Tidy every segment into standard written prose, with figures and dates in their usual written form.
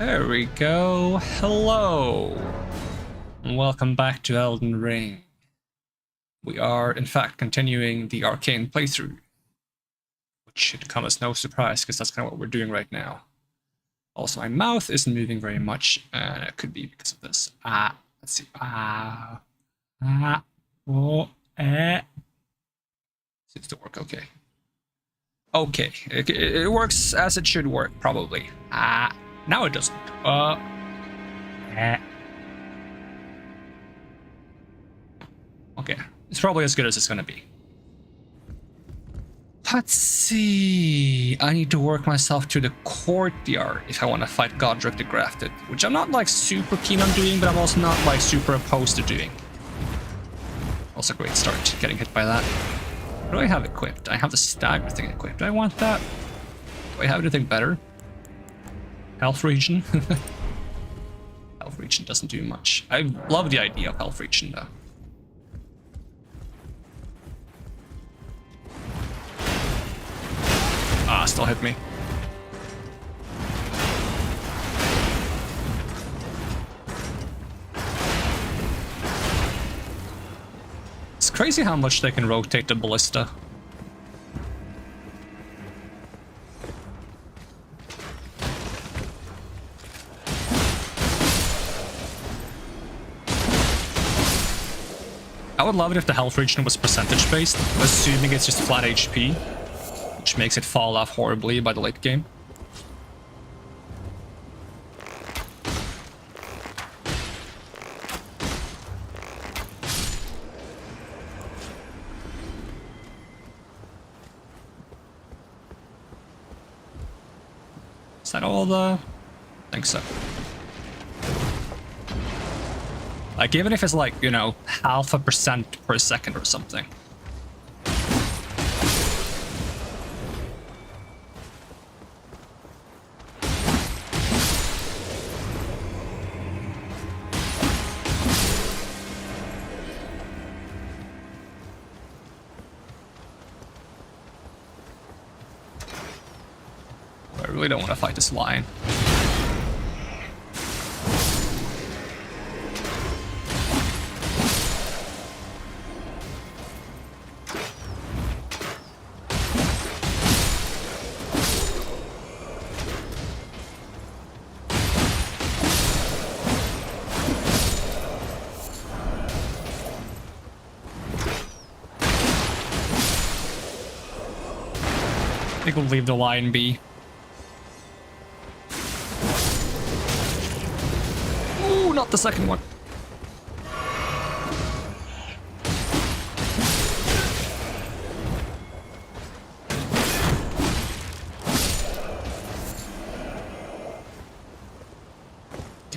There we go. Hello. And welcome back to Elden Ring. We are, in fact, continuing the Arcane playthrough. Which should come as no surprise, because that's kind of what we're doing right now. Also, my mouth isn't moving very much, and it could be because of this. Let's see. Seems to work okay. Okay, it works as it should work, probably. Now it doesn't. Okay, it's probably as good as it's gonna be. Let's see. I need to work myself to the courtyard if I want to fight Godric the Grafted, which I'm not like super keen on doing, but I'm also not like super opposed to doing. Also, great start, getting hit by that. What do I have equipped? I have the stagger thing equipped. Do I want that? Do I have anything better? Health Regen? Health Regen doesn't do much. I love the idea of Health Regen though. Still hit me. It's crazy how much they can rotate the ballista. I would love it if the health regen was percentage based, assuming it's just flat HP. Which makes it fall off horribly by the late game. Is that all the... I think so. Like, even if it's like, you know, 0.5% per second or something. I really don't want to fight this lion. I think we'll leave the lion be. Not the second one.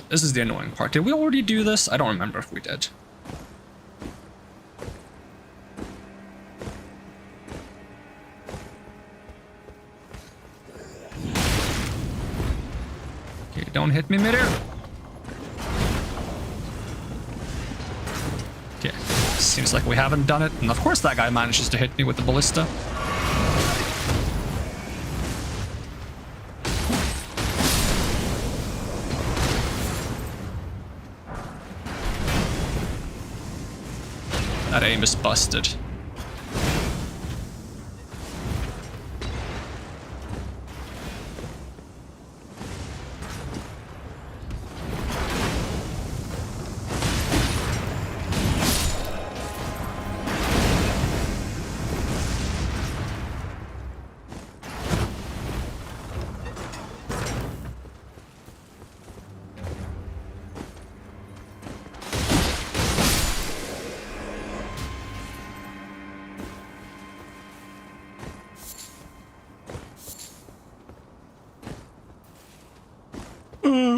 This is the annoying part. Did we already do this? I don't remember if we did. Okay, don't hit me midair. Seems like we haven't done it, and of course that guy manages to hit me with the ballista. That aim is busted.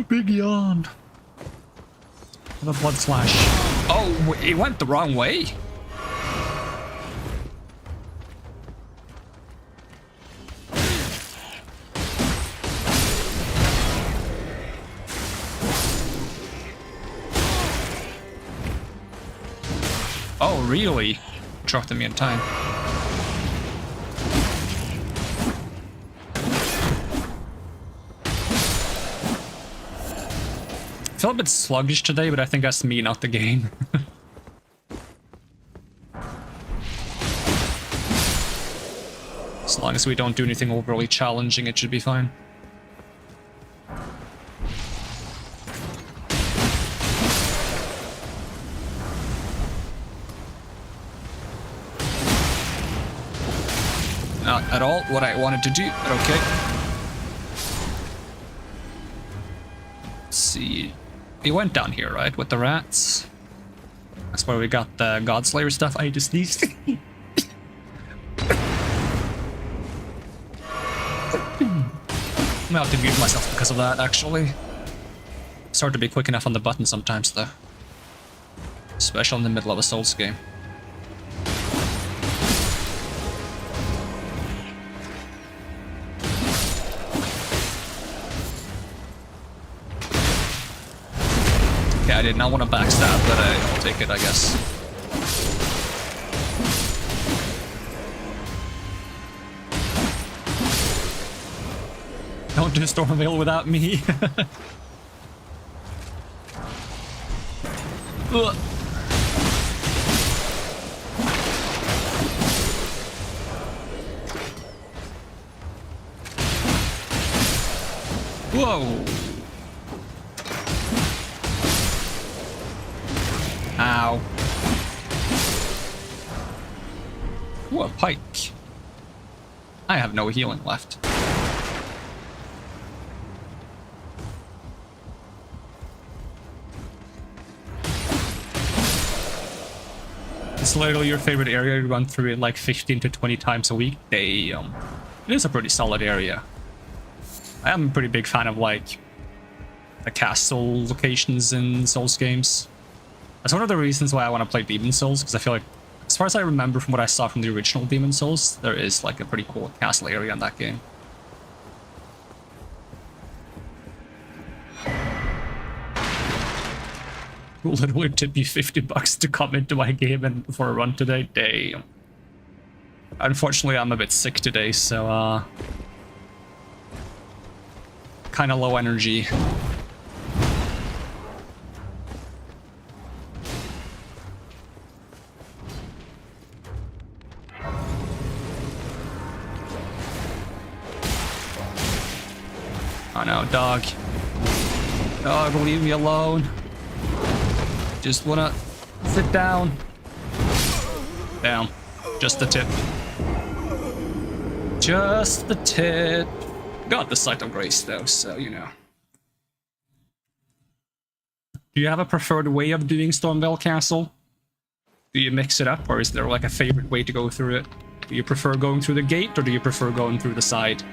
Big yawn. The blood slash. Oh, it went the wrong way. Oh, really? Dropped me in time. I feel a bit sluggish today, but I think that's me, not the game. As long as we don't do anything overly challenging, it should be fine. Not at all what I wanted to do, but okay. Let's see. We went down here, right, with the rats? That's where we got the Godslayer stuff. I just sneezed. I'm gonna have to mute myself because of that, actually. It's hard to be quick enough on the button sometimes, though. Especially in the middle of a Souls game. Okay, I did not want to backstab, but I'll take it, I guess. Don't do Stormveil without me. Whoa! Ow. Ooh, a pike. I have no healing left. It's literally your favorite area. You run through it like 15 to 20 times a week. Damn. It is a pretty solid area. I am a pretty big fan of like the castle locations in Souls games. That's one of the reasons why I want to play Demon Souls, because I feel like, as far as I remember from what I saw from the original Demon Souls, there is like a pretty cool castle area in that game. Will literally tip you $50 to come into my game and for a run today. Damn. Unfortunately, I'm a bit sick today, so kind of low energy. Oh no, dog. Dog, leave me alone. Just wanna sit down. Down. Just the tip. Just the tip. Got the Sight of Grace though, so you know. Do you have a preferred way of doing Stormveil Castle? Do you mix it up, or is there like a favorite way to go through it? Do you prefer going through the gate, or do you prefer going through the side?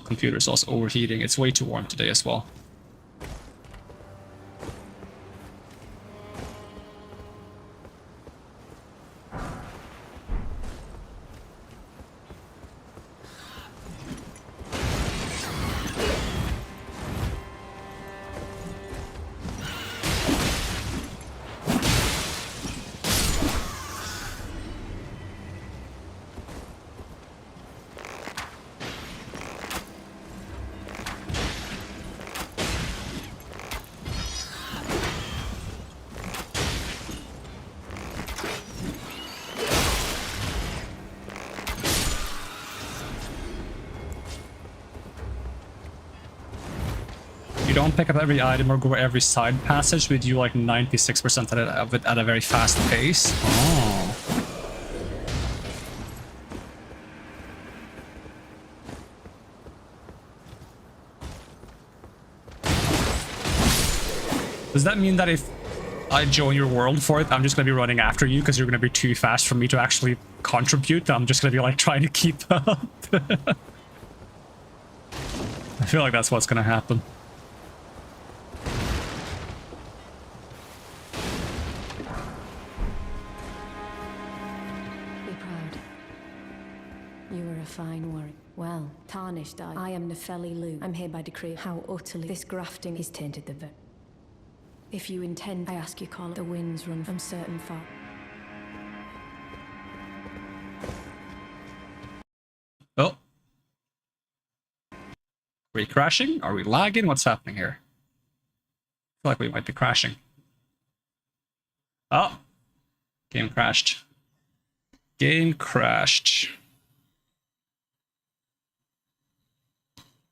Computer's also overheating. It's way too warm today as well. You don't pick up every item or go every side passage, we do like 96% of it at a very fast pace. Oh. Does that mean that if I join your world for it, I'm just going to be running after you because you're going to be too fast for me to actually contribute? I'm just going to be like trying to keep up. I feel like that's what's going to happen. You were a fine warrior. Well, tarnished I am Nefeli Lu. I'm here by decree how utterly this grafting has tainted the If you intend, I ask you call the winds run from certain far. Oh. Are we crashing? Are we lagging? What's happening here? I feel like we might be crashing. Oh. Game crashed. Game crashed.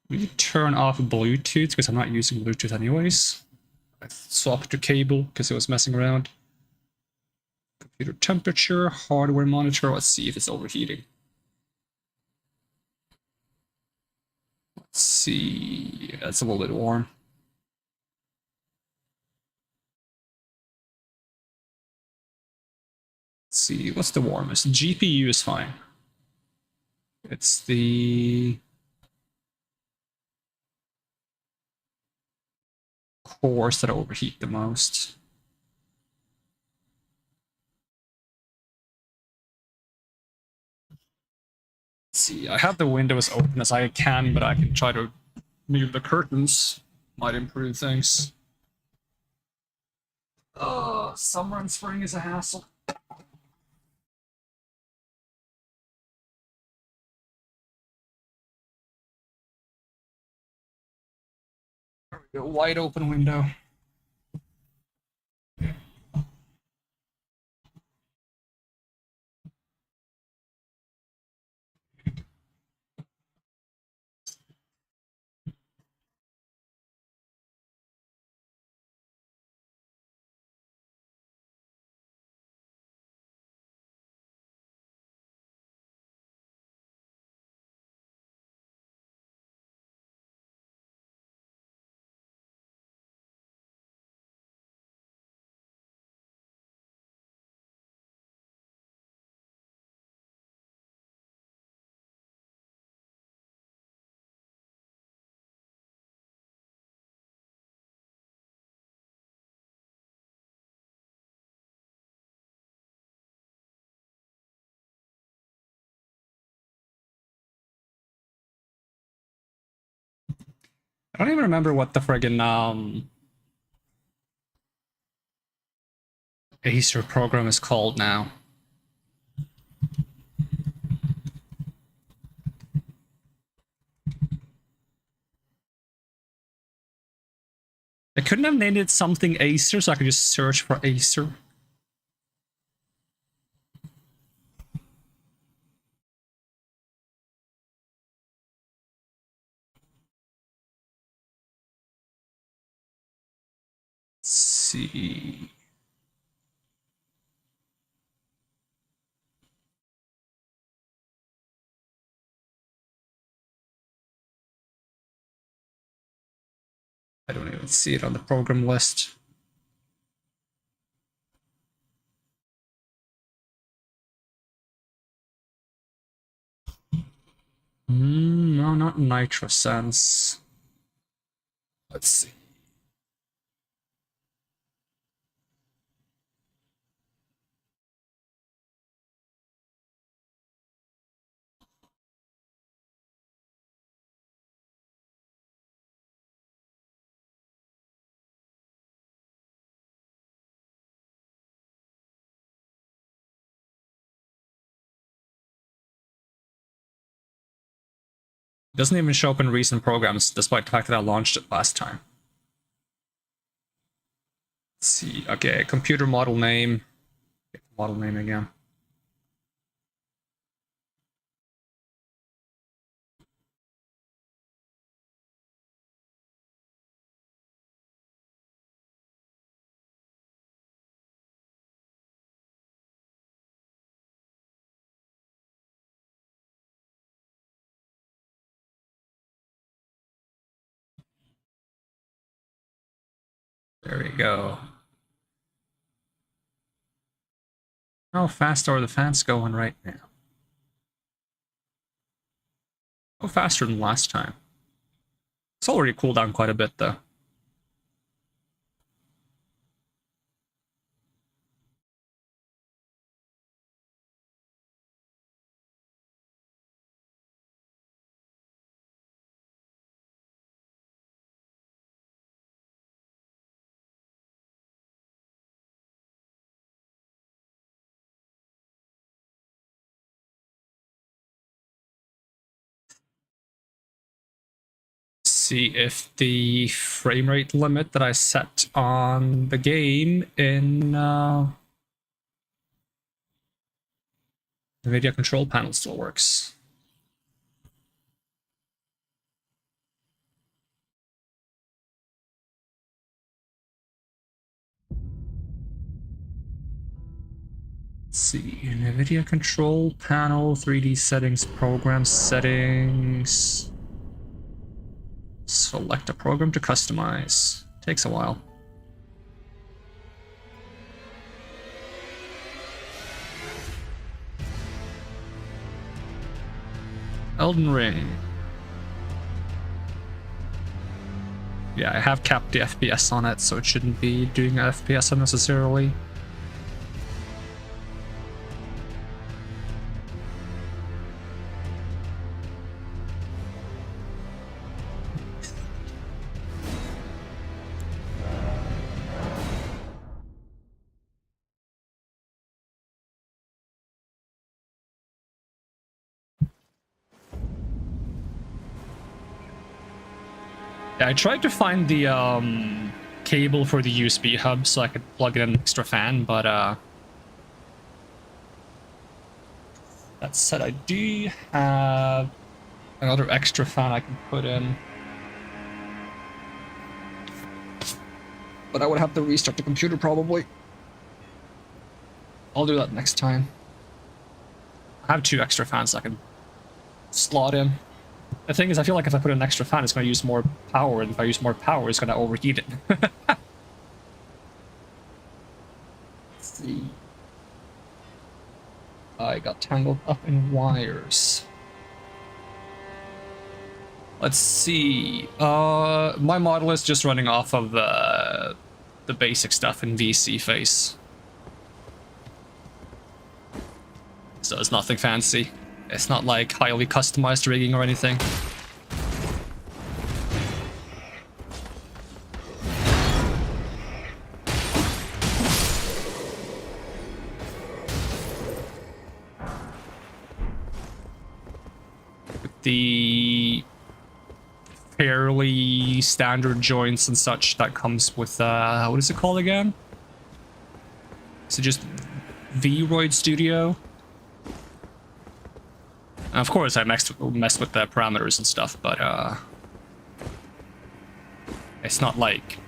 We turn off Bluetooth because I'm not using Bluetooth anyways. I swapped to cable because it was messing around. Computer temperature, hardware monitor. Let's see if it's overheating. Let's see. That's a little bit warm. Let's see. What's the warmest? GPU is fine. It's the cores that overheat the most. Let's see, I have the windows open as I can, but I can try to move the curtains. Might improve things. Oh, summer and spring is a hassle. There we go, wide open window. I don't even remember what the friggin' Acer program is called now. I couldn't have named it something Acer, so I could just search for Acer. Let's see. I don't even see it on the program list. No, not NitroSense. Let's see. It doesn't even show up in recent programs, despite the fact that I launched it last time. Let's see. Okay, computer model name. Get the model name again. There we go. How fast are the fans going right now? Oh, faster than last time. It's already cooled down quite a bit, though. see if the frame rate limit that I set on the game in the video control panel still works. Let's see, NVIDIA control panel, 3D settings, program settings. Select a program to customize. Takes a while. Elden Ring. Yeah, I have capped the FPS on it, so it shouldn't be doing FPS unnecessarily. Yeah, I tried to find the cable for the USB hub so I could plug in an extra fan, but that said, I do have another extra fan I can put in. But I would have to restart the computer probably. I'll do that next time. I have 2 extra fans I can slot in. The thing is, I feel like if I put an extra fan, it's going to use more power, and if I use more power, it's going to overheat it. Let's see. I got tangled up in wires. Let's see. My model is just running off of the basic stuff in VC face. So it's nothing fancy. It's not like highly customized rigging or anything. With the fairly standard joints and such that comes with, what is it called again? Is it just V-Roid Studio? And of course, I messed with the parameters and stuff, but it's not like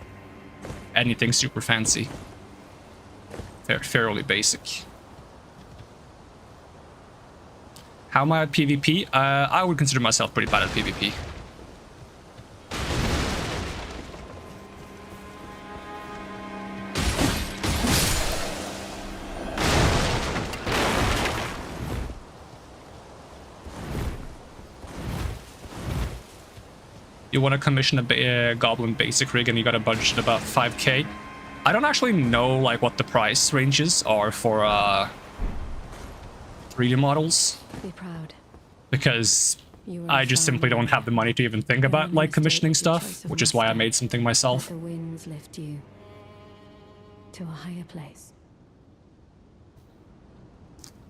anything super fancy. Fairly basic. How am I at PvP? I would consider myself pretty bad at PvP. You want to commission a Goblin basic rig and you got a budget about 5k. I don't actually know like what the price ranges are for 3D models. Be proud. Because I just simply don't have the money to even think about like commissioning stuff, which is why I made something myself. Let the winds lift you to a higher place.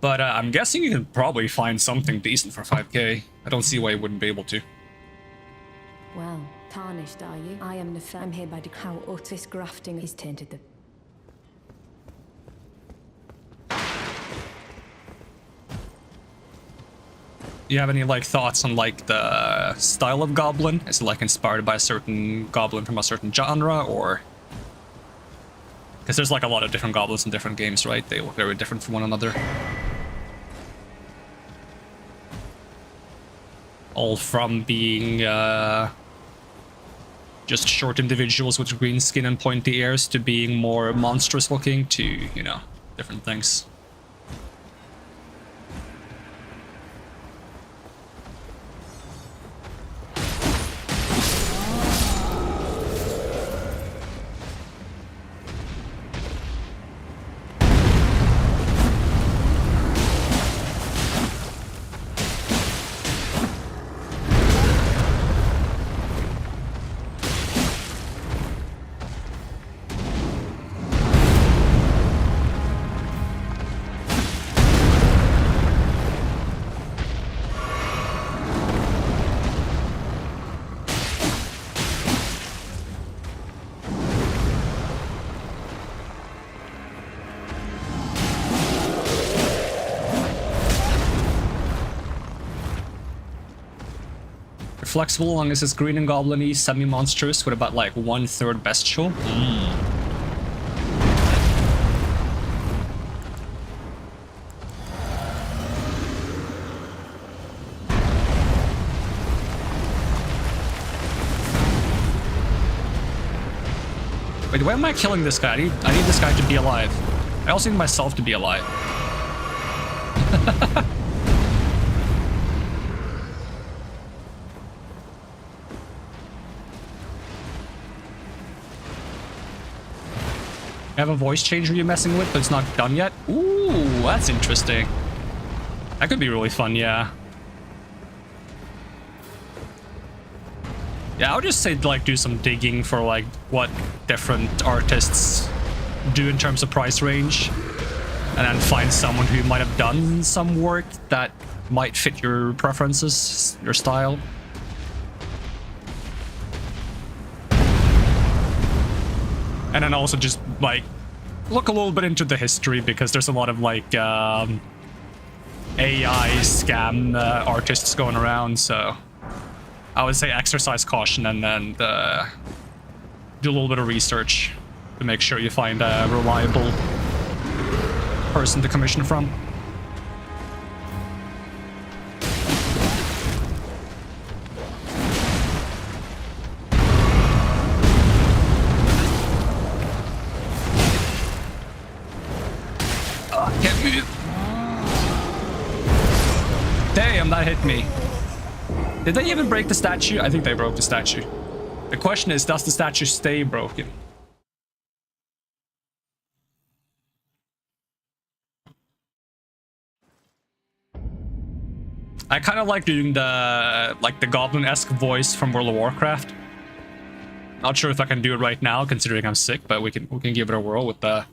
But I'm guessing you could probably find something decent for 5k. I don't see why you wouldn't be able to. Well, tarnished are you? I am I'm here by how utter this grafting is tainted the... Do you have any like thoughts on like the style of goblin? Is it like inspired by a certain goblin from a certain genre, or... Because there's like a lot of different goblins in different games, right? They look very different from one another. All from being just short individuals with green skin and pointy ears to being more monstrous looking to, you know, different things. Flexible long as it's green and goblin-y, semi-monstrous with about like 1/3 bestial. Wait, why am I killing this guy? I need this guy to be alive. I also need myself to be alive. I have a voice changer you're messing with, but it's not done yet. Ooh, that's interesting. That could be really fun, yeah. Yeah, I would just say, like, do some digging for, like, what different artists do in terms of price range. And then find someone who might have done some work that might fit your preferences, your style. And then also just, like, look a little bit into the history, because there's a lot of, like, AI scam artists going around, so I would say exercise caution and then do a little bit of research to make sure you find a reliable person to commission from. Can't move. Damn, that hit me. Did they even break the statue? I think they broke the statue. The question is, does the statue stay broken? I kind of like doing the goblin-esque voice from World of Warcraft. Not sure if I can do it right now, considering I'm sick, but we can give it a whirl with the.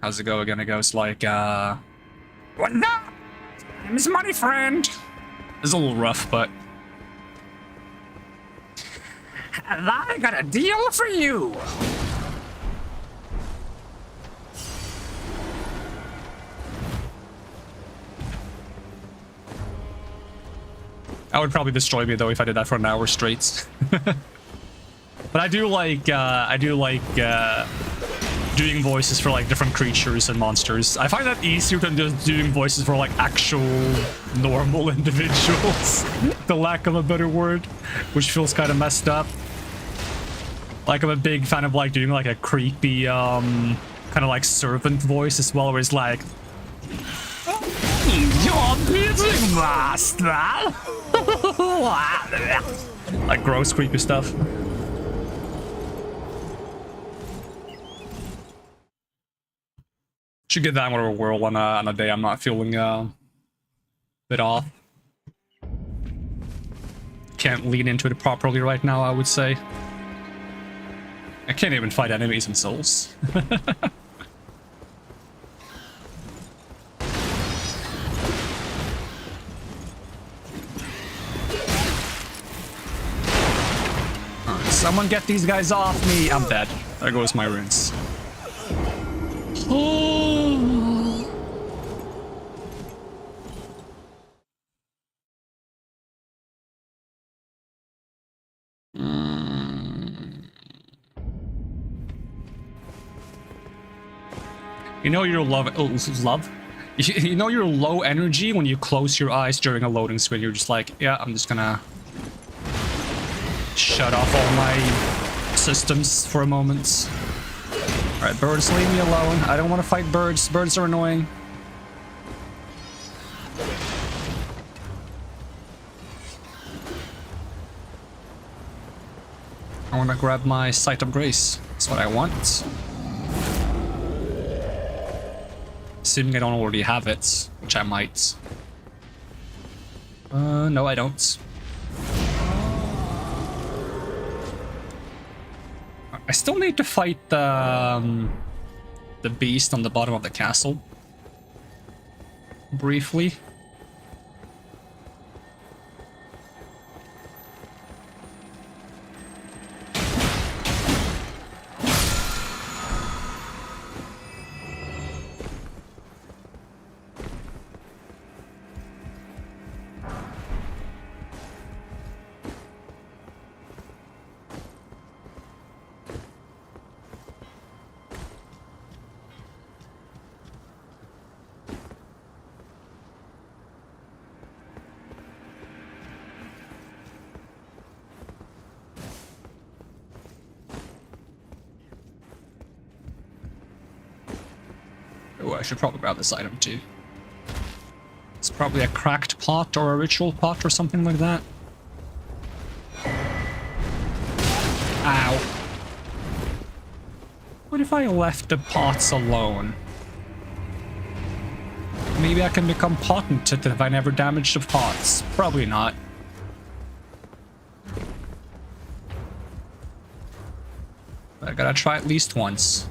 How's it go again? It goes like, what up? My name is Money Friend. It's a little rough, but. I got a deal for you. That would probably destroy me though if I did that for an hour straight. But I do like doing voices for like different creatures and monsters. I find that easier than just doing voices for like actual normal individuals. The lack of a better word, which feels kind of messed up. Like I'm a big fan of like doing like a creepy kind of like servant voice as well, where it's like, "Your bidding, master." Like gross creepy stuff. Should give that one a whirl on a day I'm not feeling a bit off. Can't lean into it properly right now, I would say. I can't even fight enemies in Souls. Alright, someone get these guys off me. I'm dead. There goes my runes. You know you're You know you're low energy when you close your eyes during a loading screen. You're just like, yeah, I'm just gonna shut off all my systems for a moment. Alright, birds, leave me alone. I don't want to fight birds. Birds are annoying. I want to grab my Sight of Grace. That's what I want. Assuming I don't already have it, which I might. No, I don't. I still need to fight the beast on the bottom of the castle. Briefly. should probably grab this item too. It's probably a cracked pot or a ritual pot or something like that. Ow. What if I left the pots alone? Maybe I can become potent if I never damage the pots. Probably not. But I gotta try at least once.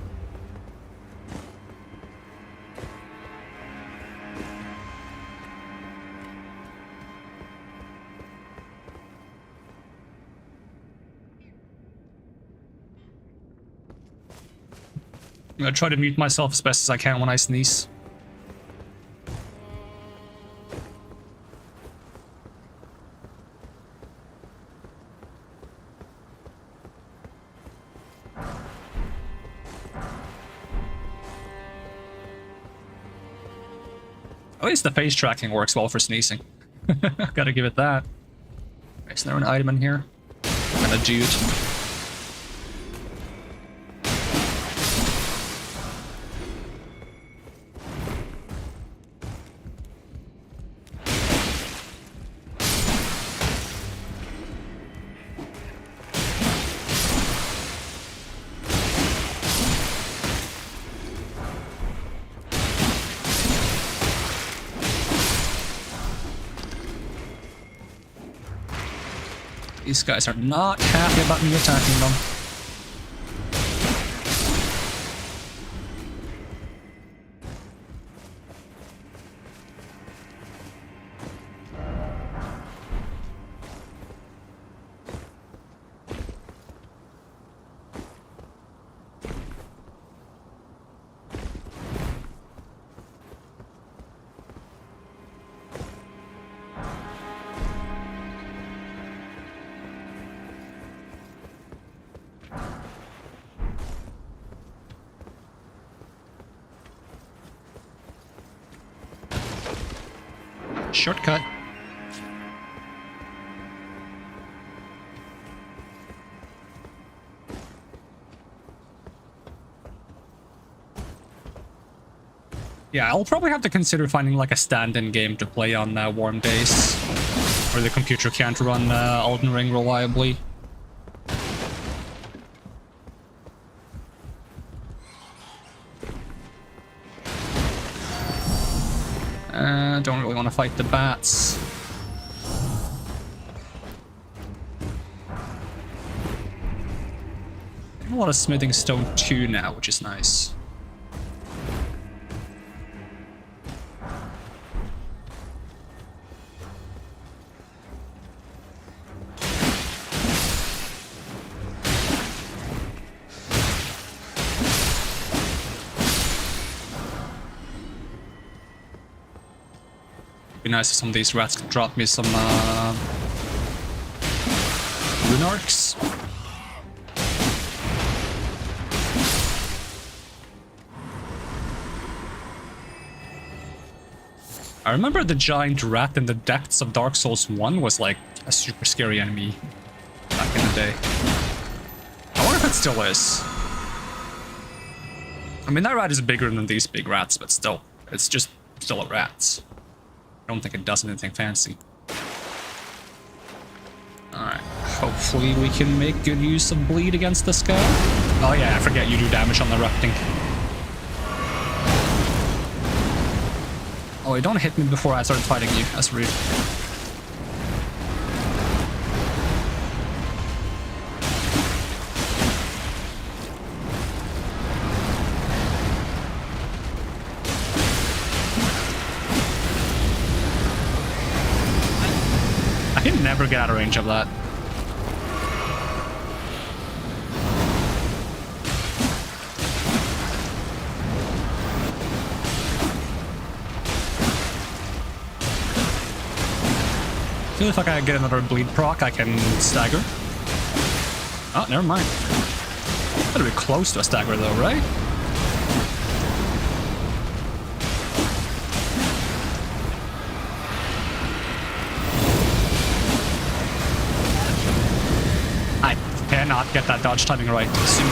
I'm gonna try to mute myself as best as I can when I sneeze. At least the face tracking works well for sneezing. Gotta give it that. Is there an item in here? And a dude. These guys are not happy about me attacking them. Shortcut. Yeah, I'll probably have to consider finding like a stand-in game to play on warm days, where the computer can't run Elden Ring reliably. Don't really want to fight the bats. I have a lot of smithing stone too now, which is nice. Be nice if some of these rats could drop me some rune arcs. I remember the giant rat in the depths of Dark Souls 1 was like a super scary enemy back in the day. I wonder if it still is. I mean, that rat is bigger than these big rats, but still, it's just still a rat. I don't think it does anything fancy. Alright, hopefully we can make good use of bleed against this guy. Oh yeah, I forget you do damage on the erupting. Oh, wait, don't hit me before I started fighting you. That's rude. I can never get out of range of that. I feel if I can get another bleed proc, I can stagger. Oh, never mind. Better be close to a stagger though, right? I cannot get that dodge timing right. So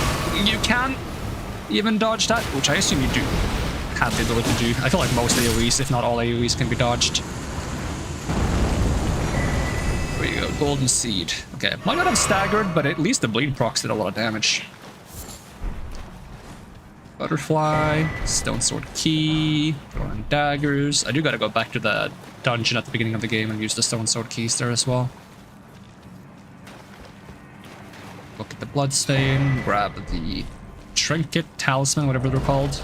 you can even dodge that, which I assume you do. have the ability to do. I feel like most AoEs, if not all AoEs, can be dodged. There we go, golden seed. Okay, might not have staggered, but at least the bleed procs did a lot of damage. Butterfly, stone sword key, throwing daggers. I do gotta go back to the dungeon at the beginning of the game and use the stone sword keys there as well. Look at the bloodstain, grab the trinket, talisman, whatever they're called.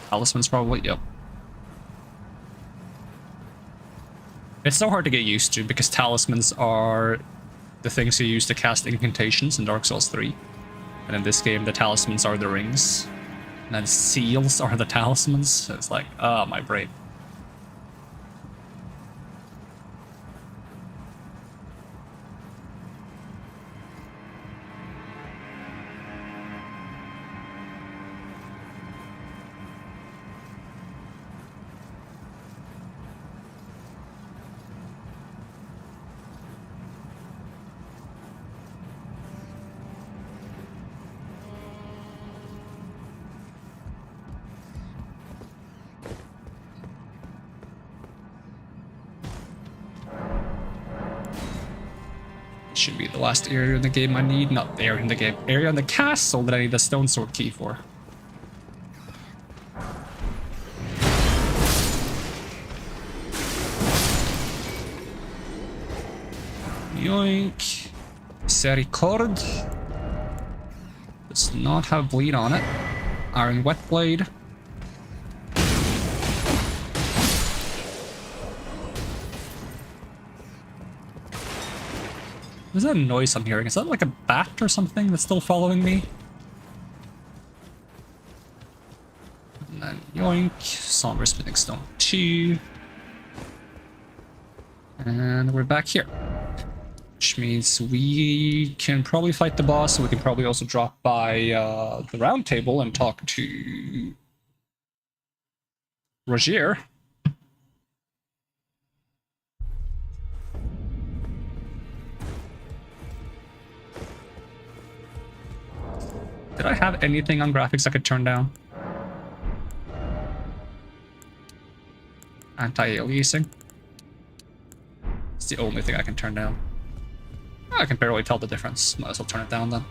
Talismans probably, yep. It's so hard to get used to because talismans are the things you use to cast incantations in Dark Souls 3. And in this game, the talismans are the rings. And then seals are the talismans. So it's like, oh, my brain. Should be the last area in the game I need. Not the area in the game. Area in the castle that I need the stone sword key for. Yoink. Sericord. Does not have bleed on it. Iron wet blade. What is that noise I'm hearing? Is that like a bat or something that's still following me? And then yoink, somber smithing stone 2. And we're back here. Which means we can probably fight the boss, so we can probably also drop by the round table and talk to Rogier. Did I have anything on graphics I could turn down? Anti-aliasing. It's the only thing I can turn down. I can barely tell the difference. Might as well turn it down then.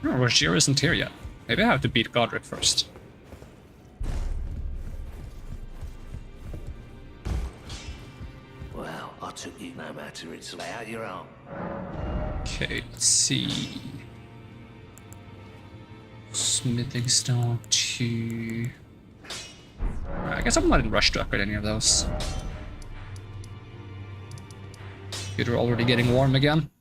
No, Rogier isn't here yet. Maybe I have to beat Godric first. Well, I took you no matter it's lay out your own. Okay, let's see. Smithing stone 2. Alright, I guess I'm not in rush to upgrade any of those. Computer already getting warm again.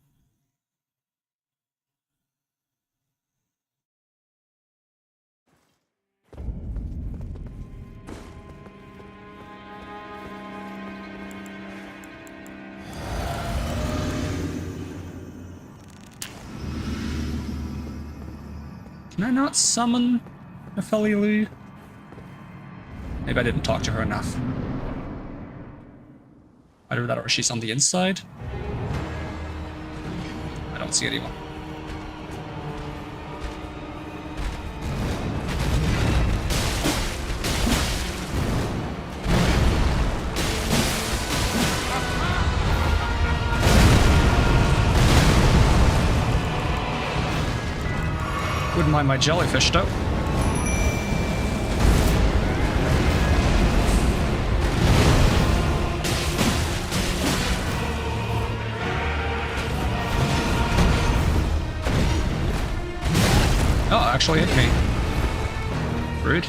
Can I not summon Nepheli? Maybe I didn't talk to her enough. Either that or she's on the inside. I don't see anyone. Wouldn't mind my jellyfish though. Oh, actually hit me. Rude.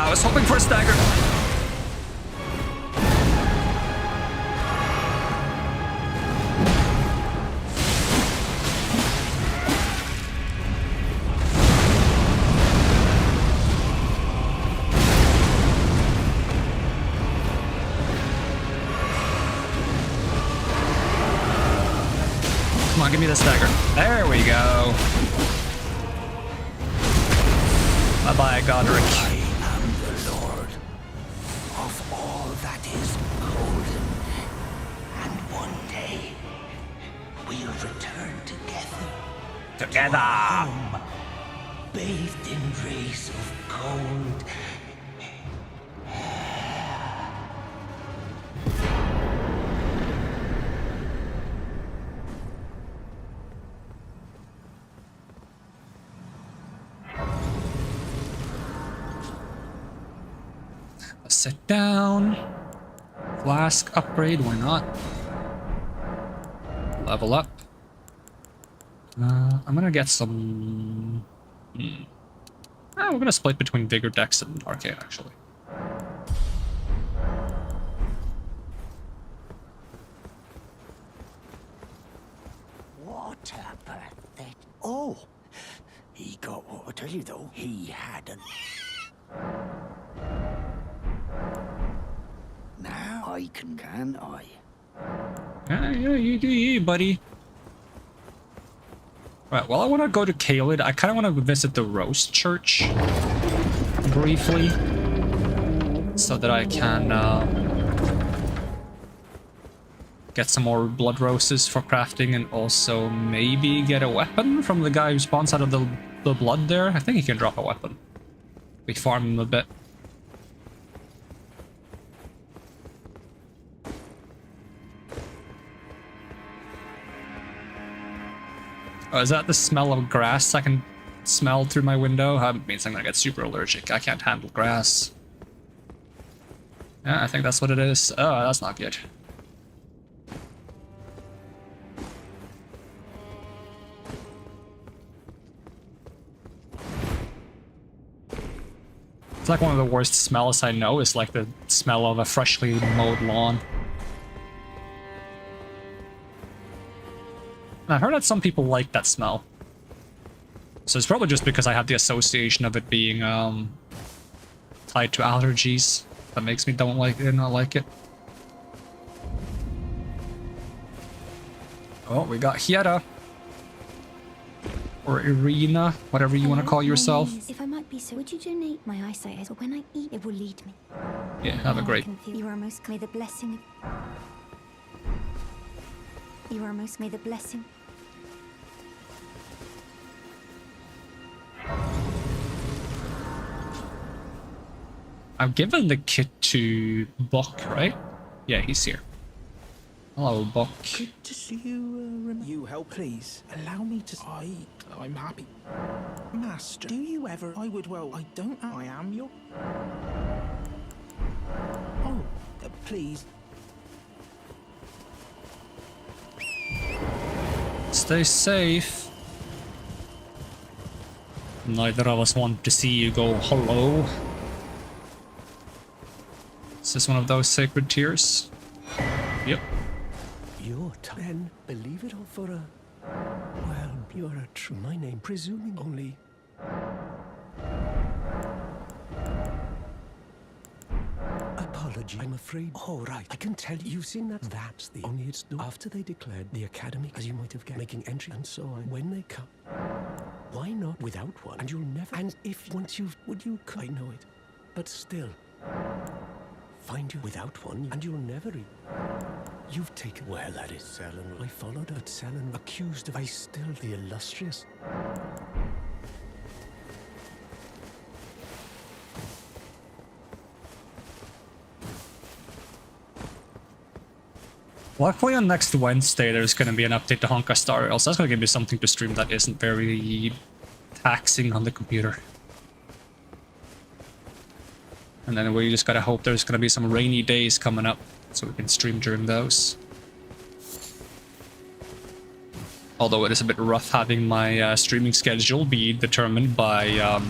I was hoping for a stagger. Come on, give me the stagger. There we go. Bye-bye, Godric. I am the lord of all that is golden. And one day, we'll return together. Together. Home, bathed in rays of gold. Sit down. Flask upgrade, why not? Level up. I'm gonna get some... we're gonna split between Vigor, Dex, and Arcane, actually. What a pathetic... Oh! He got what I tell you though. He hadn't. Now I can I? Yeah, you do you, buddy. Right, well, I want to go to Caelid. I kind of want to visit the Roast Church briefly, so that I can get some more blood roses for crafting, and also maybe get a weapon from the guy who spawns out of the blood there. I think he can drop a weapon. We farm him a bit. Oh, is that the smell of grass I can smell through my window? That means I'm gonna get super allergic. I can't handle grass. Yeah, I think that's what it is. Oh, that's not good. It's like one of the worst smells I know is like the smell of a freshly mowed lawn. I heard that some people like that smell. So it's probably just because I have the association of it being tied to allergies that makes me not like it. Oh, we got Hieta. Or Irina, whatever you want to call yourself. If I might be so, would you donate my eyesight? So when I eat, it will lead me. Yeah, have a great. You are most may the blessing. You are most may the blessing. I've given the kit to Buck, right? Yeah, he's here. Hello, Buck. Good to see you, You help, please. Allow me to... I'm happy. Master, do you ever... I would, well, I don't... I am your... Oh, please. Stay safe. Neither of us want to see you go hello. Is this one of those sacred tears? Yep. Your then believe it or for a... Well, you're a true... My name, presuming only... Apology, I'm afraid... Oh, right. I can tell you, you've seen that. That's the only it's done. After they declared the academy, as you might have guessed, making entry and so on. When they come... Why not without one? And you'll never... And if once you've... Would you... I know it. But still... Find you without one, and you'll never eat. You've taken... Well, that is Selen. I followed her at Selen, accused of... I still the illustrious... Luckily on next Wednesday there's going to be an update to Honka Star Rails. That's going to give me something to stream that isn't very taxing on the computer. And then we just gotta hope there's gonna be some rainy days coming up so we can stream during those. Although it is a bit rough having my streaming schedule be determined by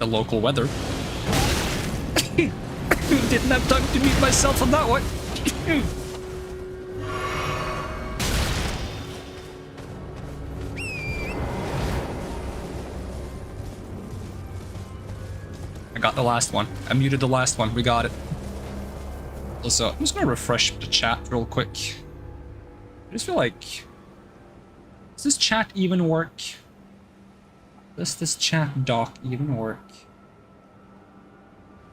the local weather. Didn't have time to mute myself on that one. I got the last one. I muted the last one. We got it. Also, I'm just gonna refresh the chat real quick. I just feel like... Does this chat even work? Does this chat doc even work?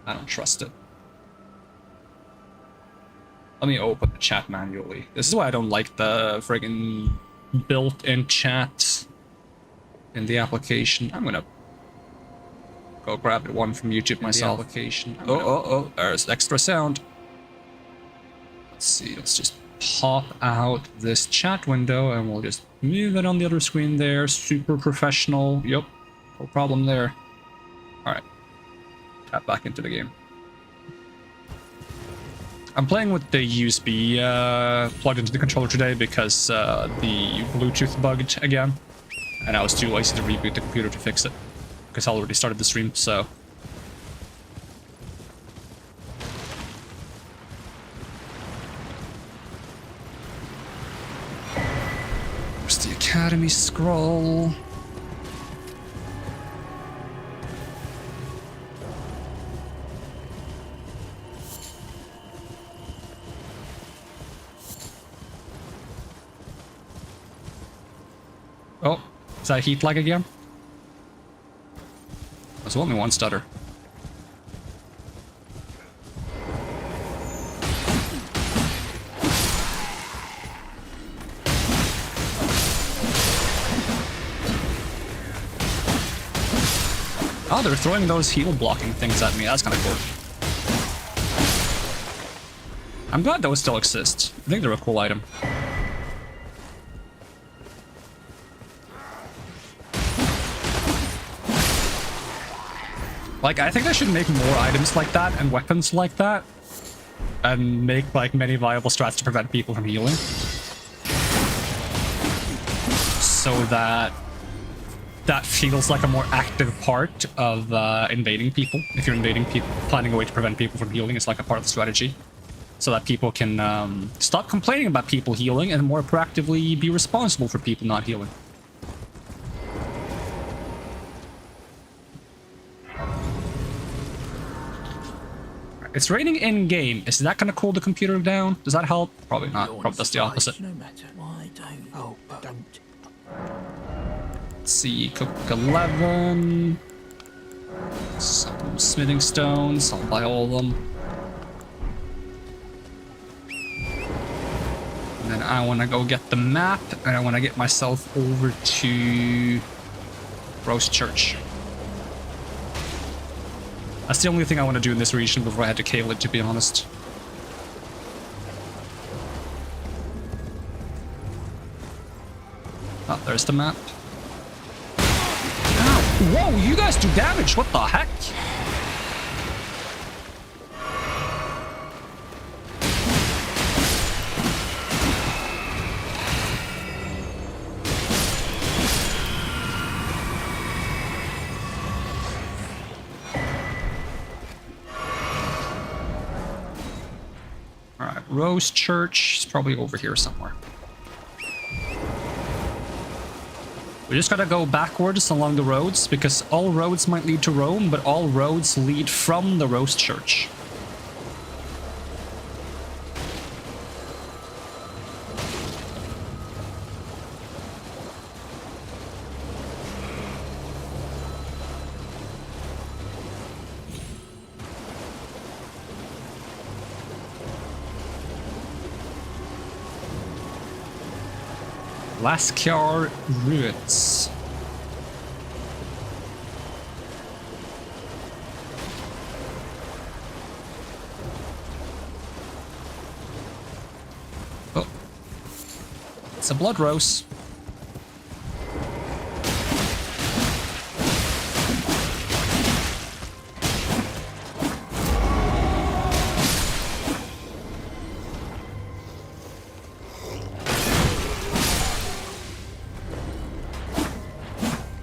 I don't trust it. Let me open the chat manually. This is why I don't like the friggin' built-in chat in the application. I'm gonna go grab one from YouTube myself. Application. Oh, there's extra sound. Let's see, let's just pop out this chat window and we'll just move it on the other screen there. Super professional. Yep, no problem there. Alright. Tap back into the game. I'm playing with the USB plugged into the controller today because the Bluetooth bugged again. And I was too lazy to reboot the computer to fix it. Because I already started the stream, so... There's the Academy scroll. Oh, is that heat lag again? There's only one stutter. Oh, they're throwing those heal blocking things at me. That's kind of cool. I'm glad those still exist. I think they're a cool item. Like, I think I should make more items like that and weapons like that. And make, like, many viable strats to prevent people from healing. So that that feels like a more active part of invading people. If you're invading people, finding a way to prevent people from healing is like a part of the strategy. So that people can stop complaining about people healing and more proactively be responsible for people not healing. It's raining in-game. Is that gonna cool the computer down? Does that help? Probably not. Probably does the opposite. No matter why don't. Oh, but don't. Let's see, cook 11. Some smithing stones. I'll buy all of them. And then I want to go get the map, and I want to get myself over to Rose Church. That's the only thing I want to do in this region before I head to Caelid, to be honest. Oh, there's the map. Ow! Whoa, you guys do damage! What the heck? Rose Church is probably over here somewhere. We just gotta go backwards along the roads, because all roads might lead to Rome, but all roads lead from the Rose Church. Lascar Ruins. Oh. It's a blood rose.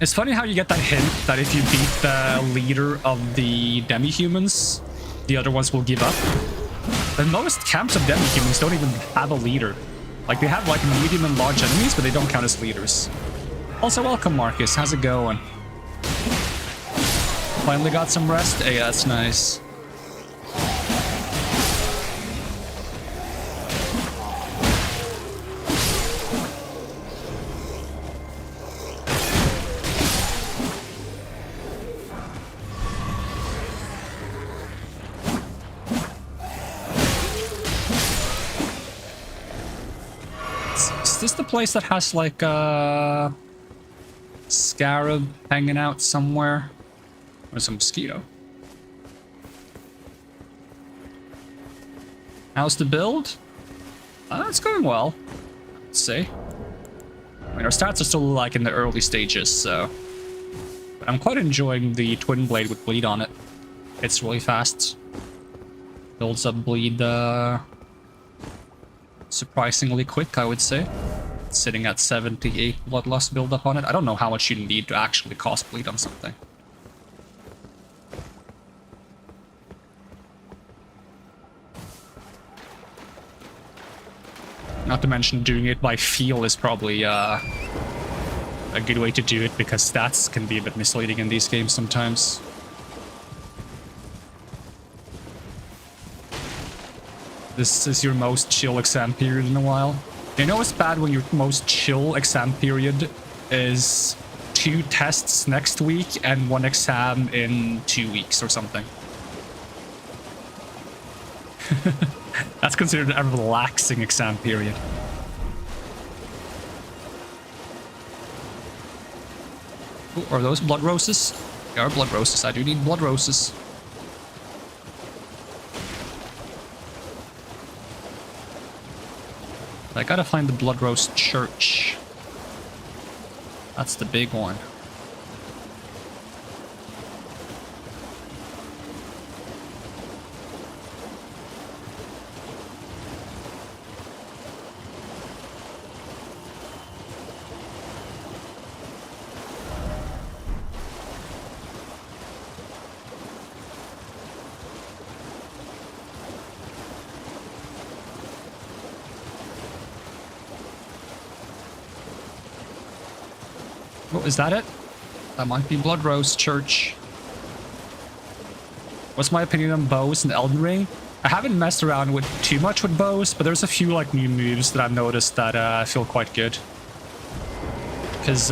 It's funny how you get that hint that if you beat the leader of the demi-humans, the other ones will give up. But most camps of demi-humans don't even have a leader. Like, they have like medium and large enemies, but they don't count as leaders. Also, welcome Marcus, how's it going? Finally got some rest? Hey, that's nice. Is this the place that has like a scarab hanging out somewhere? There's a mosquito. How's the build? It's going well. Let's see. I mean, our stats are still like in the early stages, so. But I'm quite enjoying the twin blade with bleed on it. It's really fast. Builds up bleed surprisingly quick, I would say. It's sitting at 78 bloodlust build up on it. I don't know how much you need to actually cost bleed on something. Not to mention doing it by feel is probably a good way to do it, because stats can be a bit misleading in these games sometimes. This is your most chill exam period in a while. You know it's bad when your most chill exam period is 2 tests next week and 1 exam in 2 weeks or something. That's considered a relaxing exam period. Ooh, are those blood roses? They are blood roses. I do need blood roses. I gotta find the Blood Rose Church. That's the big one. Oh, is that it? That might be Blood Rose Church. What's my opinion on bows in Elden Ring? I haven't messed around with too much with bows, but there's a few like new moves that I've noticed that feel quite good. Because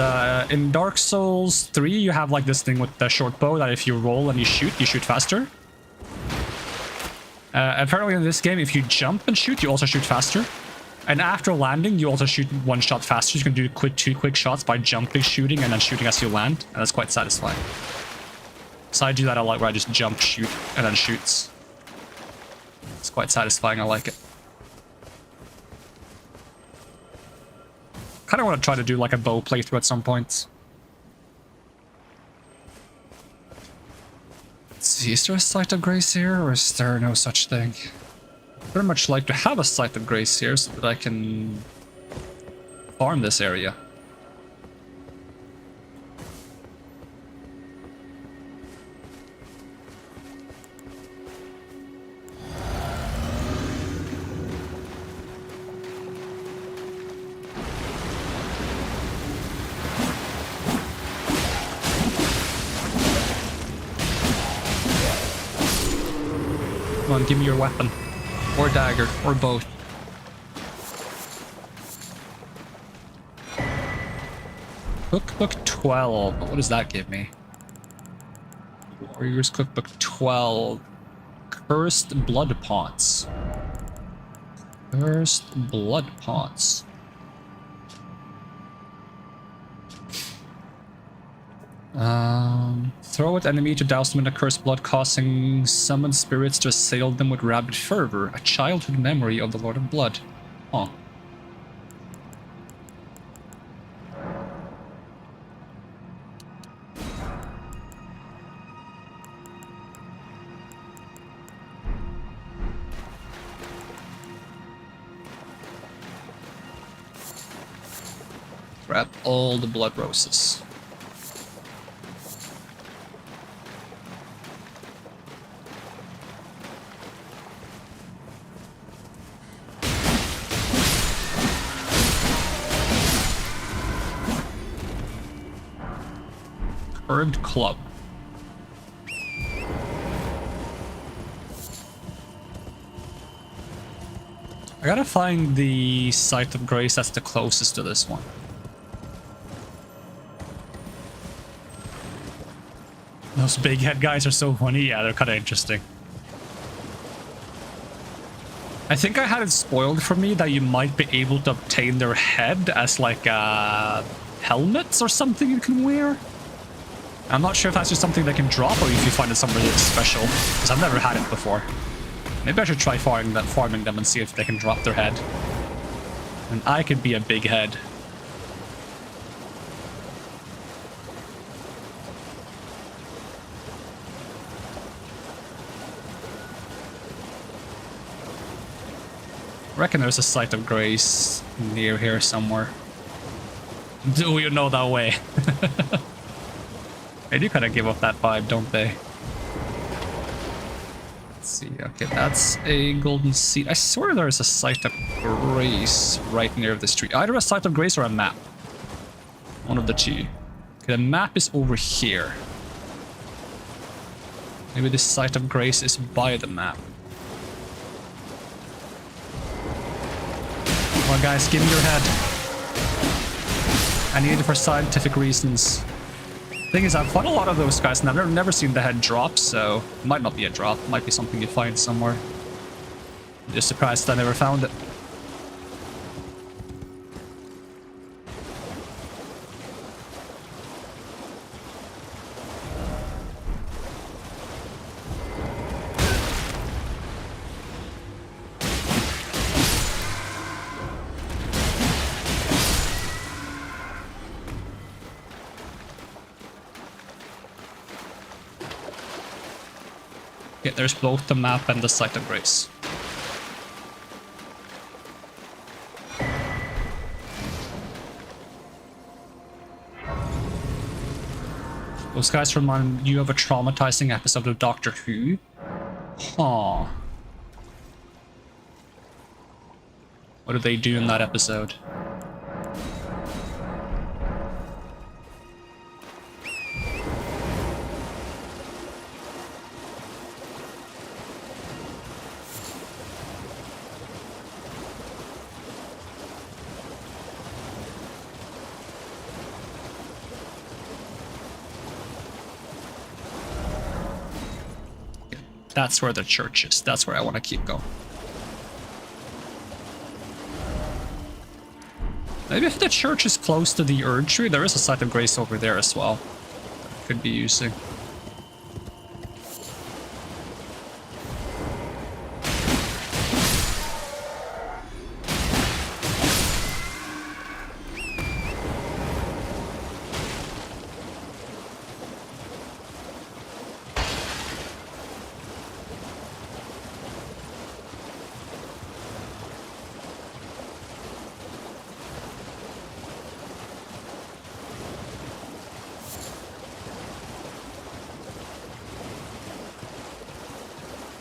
in Dark Souls 3, you have like this thing with the short bow that if you roll and you shoot faster. Apparently in this game, if you jump and shoot, you also shoot faster. And after landing, you also shoot 1 shot faster. You can do 2 quick shots by jumping, shooting, and then shooting as you land. And that's quite satisfying. So I do that a lot, where I just jump, shoot, and then shoots. It's quite satisfying. I like it. Kind of want to try to do like a bow playthrough at some point. Let's see, is there a Site of Grace here, or is there no such thing? I'd very much like to have a Site of Grace here so that I can farm this area. Come on, give me your weapon. Or dagger, or both. Cookbook 12. What does that give me? Warriors Cookbook 12. Cursed Blood Pots. Cursed Blood Pots. Throw at enemy to douse them in a cursed blood, causing summoned spirits to assail them with rabid fervor. A childhood memory of the Lord of Blood. Huh. Grab all the blood roses. Curved club. I gotta find the site of grace that's the closest to this one. Those big head guys are so funny. Yeah, they're kind of interesting. I think I had it spoiled for me that you might be able to obtain their head as like helmets or something you can wear. I'm not sure if that's just something they can drop or if you find it somewhere that's special, because I've never had it before. Maybe I should try farming them and see if they can drop their head. And I could be a big head. I reckon there's a site of grace near here somewhere. Do you know that way? They do kind of give off that vibe, don't they? Let's see. Okay, that's a golden seed. I swear there's a site of grace right near this tree. Either a site of grace or a map. One of the two. Okay, the map is over here. Maybe this site of grace is by the map. Come on, guys, give me your head. I need it for scientific reasons. Thing is, I've fought a lot of those guys and I've never seen the head drop, so it might not be a drop. It might be something you find somewhere. I'm just surprised I never found it. Okay, there's both the map and the site of grace. Those guys remind you of a traumatizing episode of Doctor Who? Huh. What do they do in that episode? That's where the church is. That's where I want to keep going. Maybe if the church is close to the Erd Tree, there is a site of grace over there as well. That I could be using.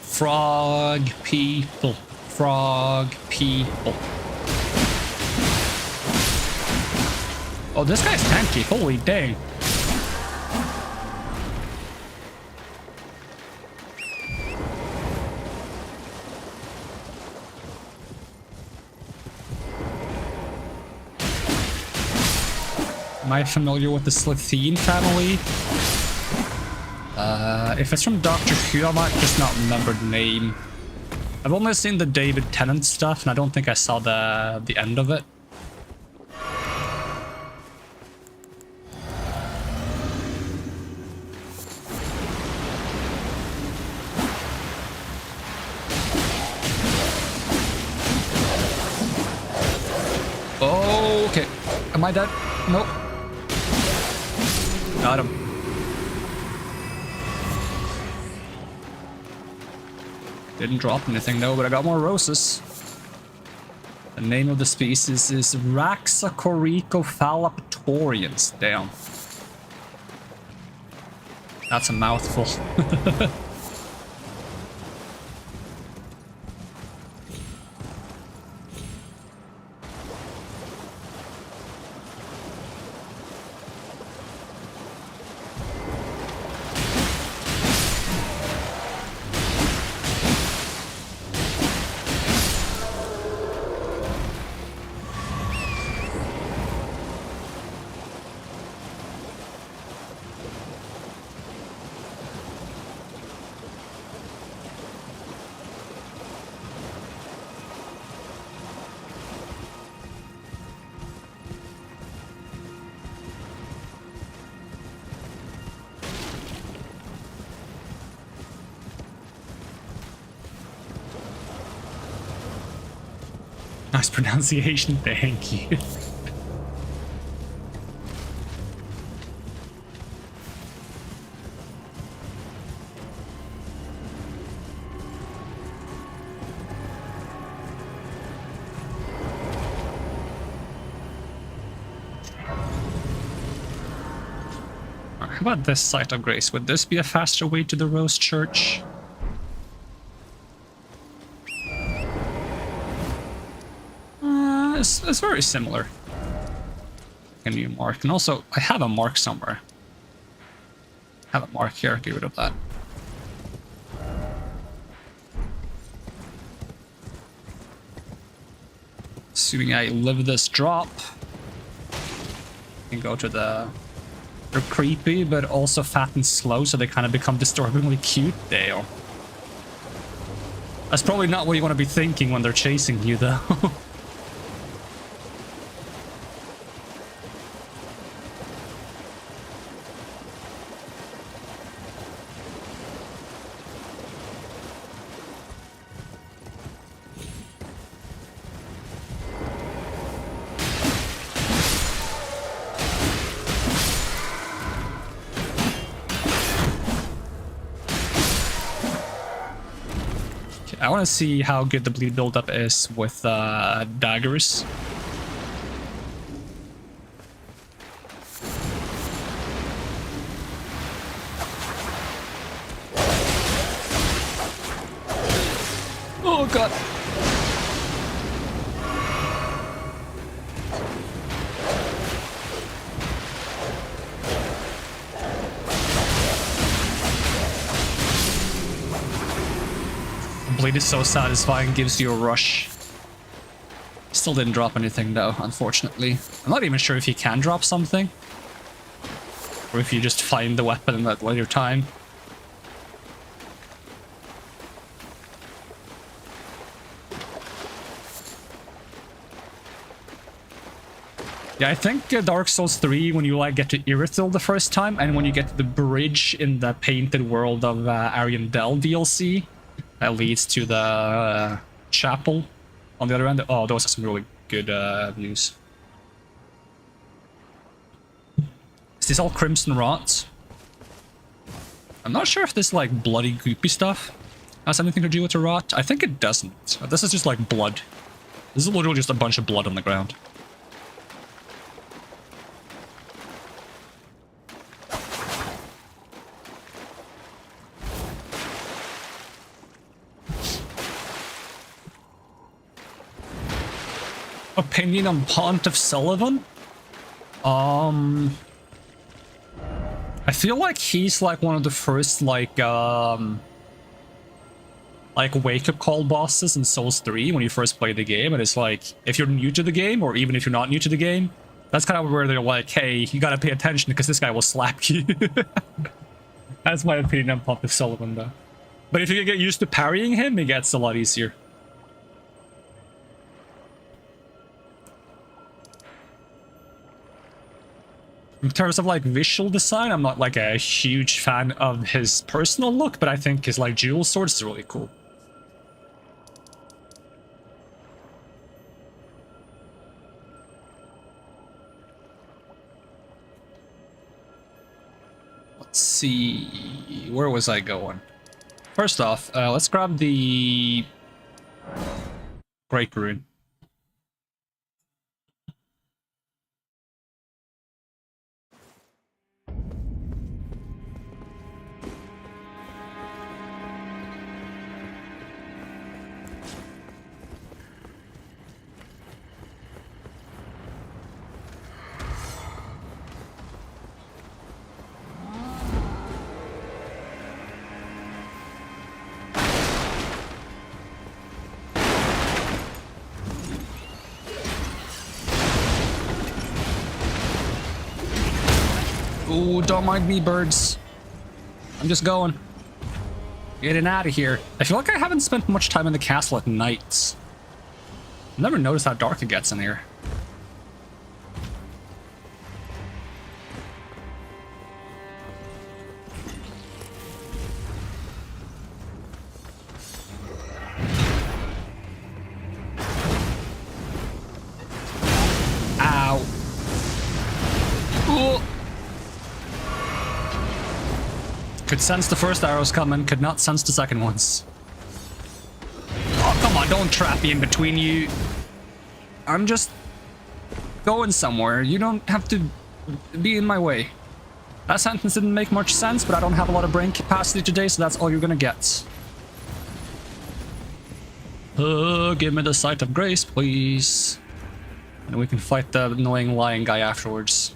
Frog people. Frog people. Oh, this guy's tanky. Holy dang. Am I familiar with the Slitheen family? If it's from Doctor Who, I might just not remember the name. I've only seen the David Tennant stuff, and I don't think I saw the end of it. Oh, okay. Am I dead? Nope. Got him. Didn't drop anything though, but I got more roses. The name of the species is Raxacoricophalapatorians. Damn. That's a mouthful. Nice pronunciation, thank you. How about this site of grace? Would this be a faster way to the Rose Church? It's very similar. A new mark, and also I have a mark somewhere. I have a mark here. Get rid of that. Assuming I live this drop, I can go to the. They're creepy, but also fat and slow, so they kind of become disturbingly cute. There. That's probably not what you want to be thinking when they're chasing you, though. I want to see how good the bleed buildup is with daggers. Oh god. Bleed is so satisfying, gives you a rush. Still didn't drop anything though, unfortunately. I'm not even sure if you can drop something. Or if you just find the weapon at later time. Yeah, I think Dark Souls 3, when you like get to Irithil the first time, and when you get to the bridge in the Painted World of Ariandel DLC, that leads to the chapel on the other end. Oh, those are some really good views. Is this all Crimson Rot? I'm not sure if this like bloody goopy stuff has anything to do with the rot. I think it doesn't. This is just like blood. This is literally just a bunch of blood on the ground. Opinion on Pontiff Sullivan? I feel like he's like one of the first like wake-up call bosses in Souls 3 when you first play the game, and it's like, if you're new to the game, or even if you're not new to the game, that's kind of where they're like, hey, you gotta pay attention because this guy will slap you. That's my opinion on Pontiff Sullivan though. But if you get used to parrying him, it gets a lot easier. In terms of like visual design, I'm not like a huge fan of his personal look, but I think his like dual swords is really cool. Let's see, where was I going? First off, let's grab the Great Rune. Ooh, don't mind me, birds. I'm just going. Getting out of here. I feel like I haven't spent much time in the castle at night. I've never noticed how dark it gets in here. Could sense the first arrows coming, could not sense the second ones. Oh, come on, don't trap me in between you. I'm just going somewhere. You don't have to be in my way. That sentence didn't make much sense, but I don't have a lot of brain capacity today, so that's all you're gonna get. Give me the sight of grace, please. And we can fight the annoying lion guy afterwards.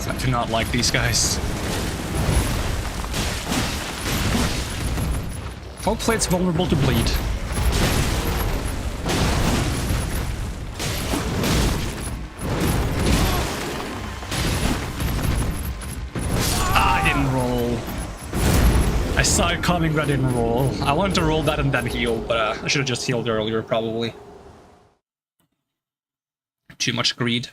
I do not like these guys. Hopefully it's vulnerable to bleed. Ah, I didn't roll. I saw it coming, but I didn't roll. I wanted to roll that and then heal, but I should have just healed earlier, probably. Too much greed.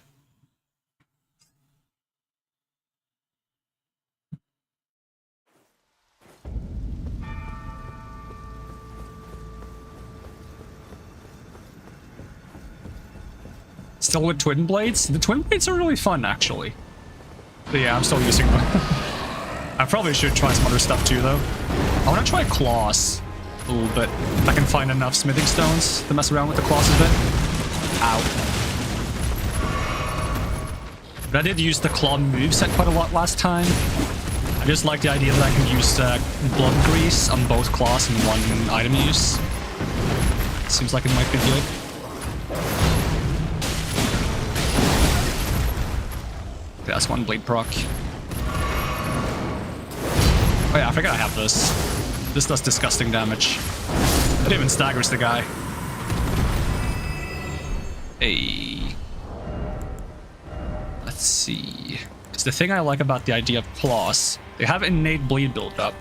Still with twin blades? The twin blades are really fun, actually. But yeah, I'm still using them. I probably should try some other stuff too, though. I want to try claws a little bit. If I can find enough smithing stones to mess around with the claws a bit. Ow. But I did use the claw moveset quite a lot last time. I just like the idea that I can use blood grease on both claws in one item use. Seems like it might be good. That's one blade proc. Oh yeah, I forgot I have this. This does disgusting damage. It even staggers the guy. Hey. Let's see. It's the thing I like about the idea of claws. They have innate bleed build-up.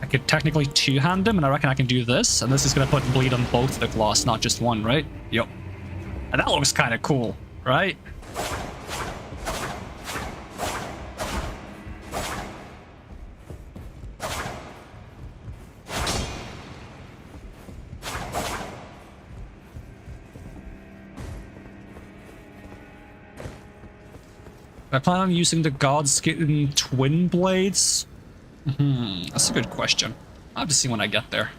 I could technically two-hand them, and I reckon I can do this. And this is gonna put bleed on both the claws, not just one, right? Yep. And that looks kind of cool, right? I plan on using the Godskin twin blades? That's a good question. I'll have to see when I get there.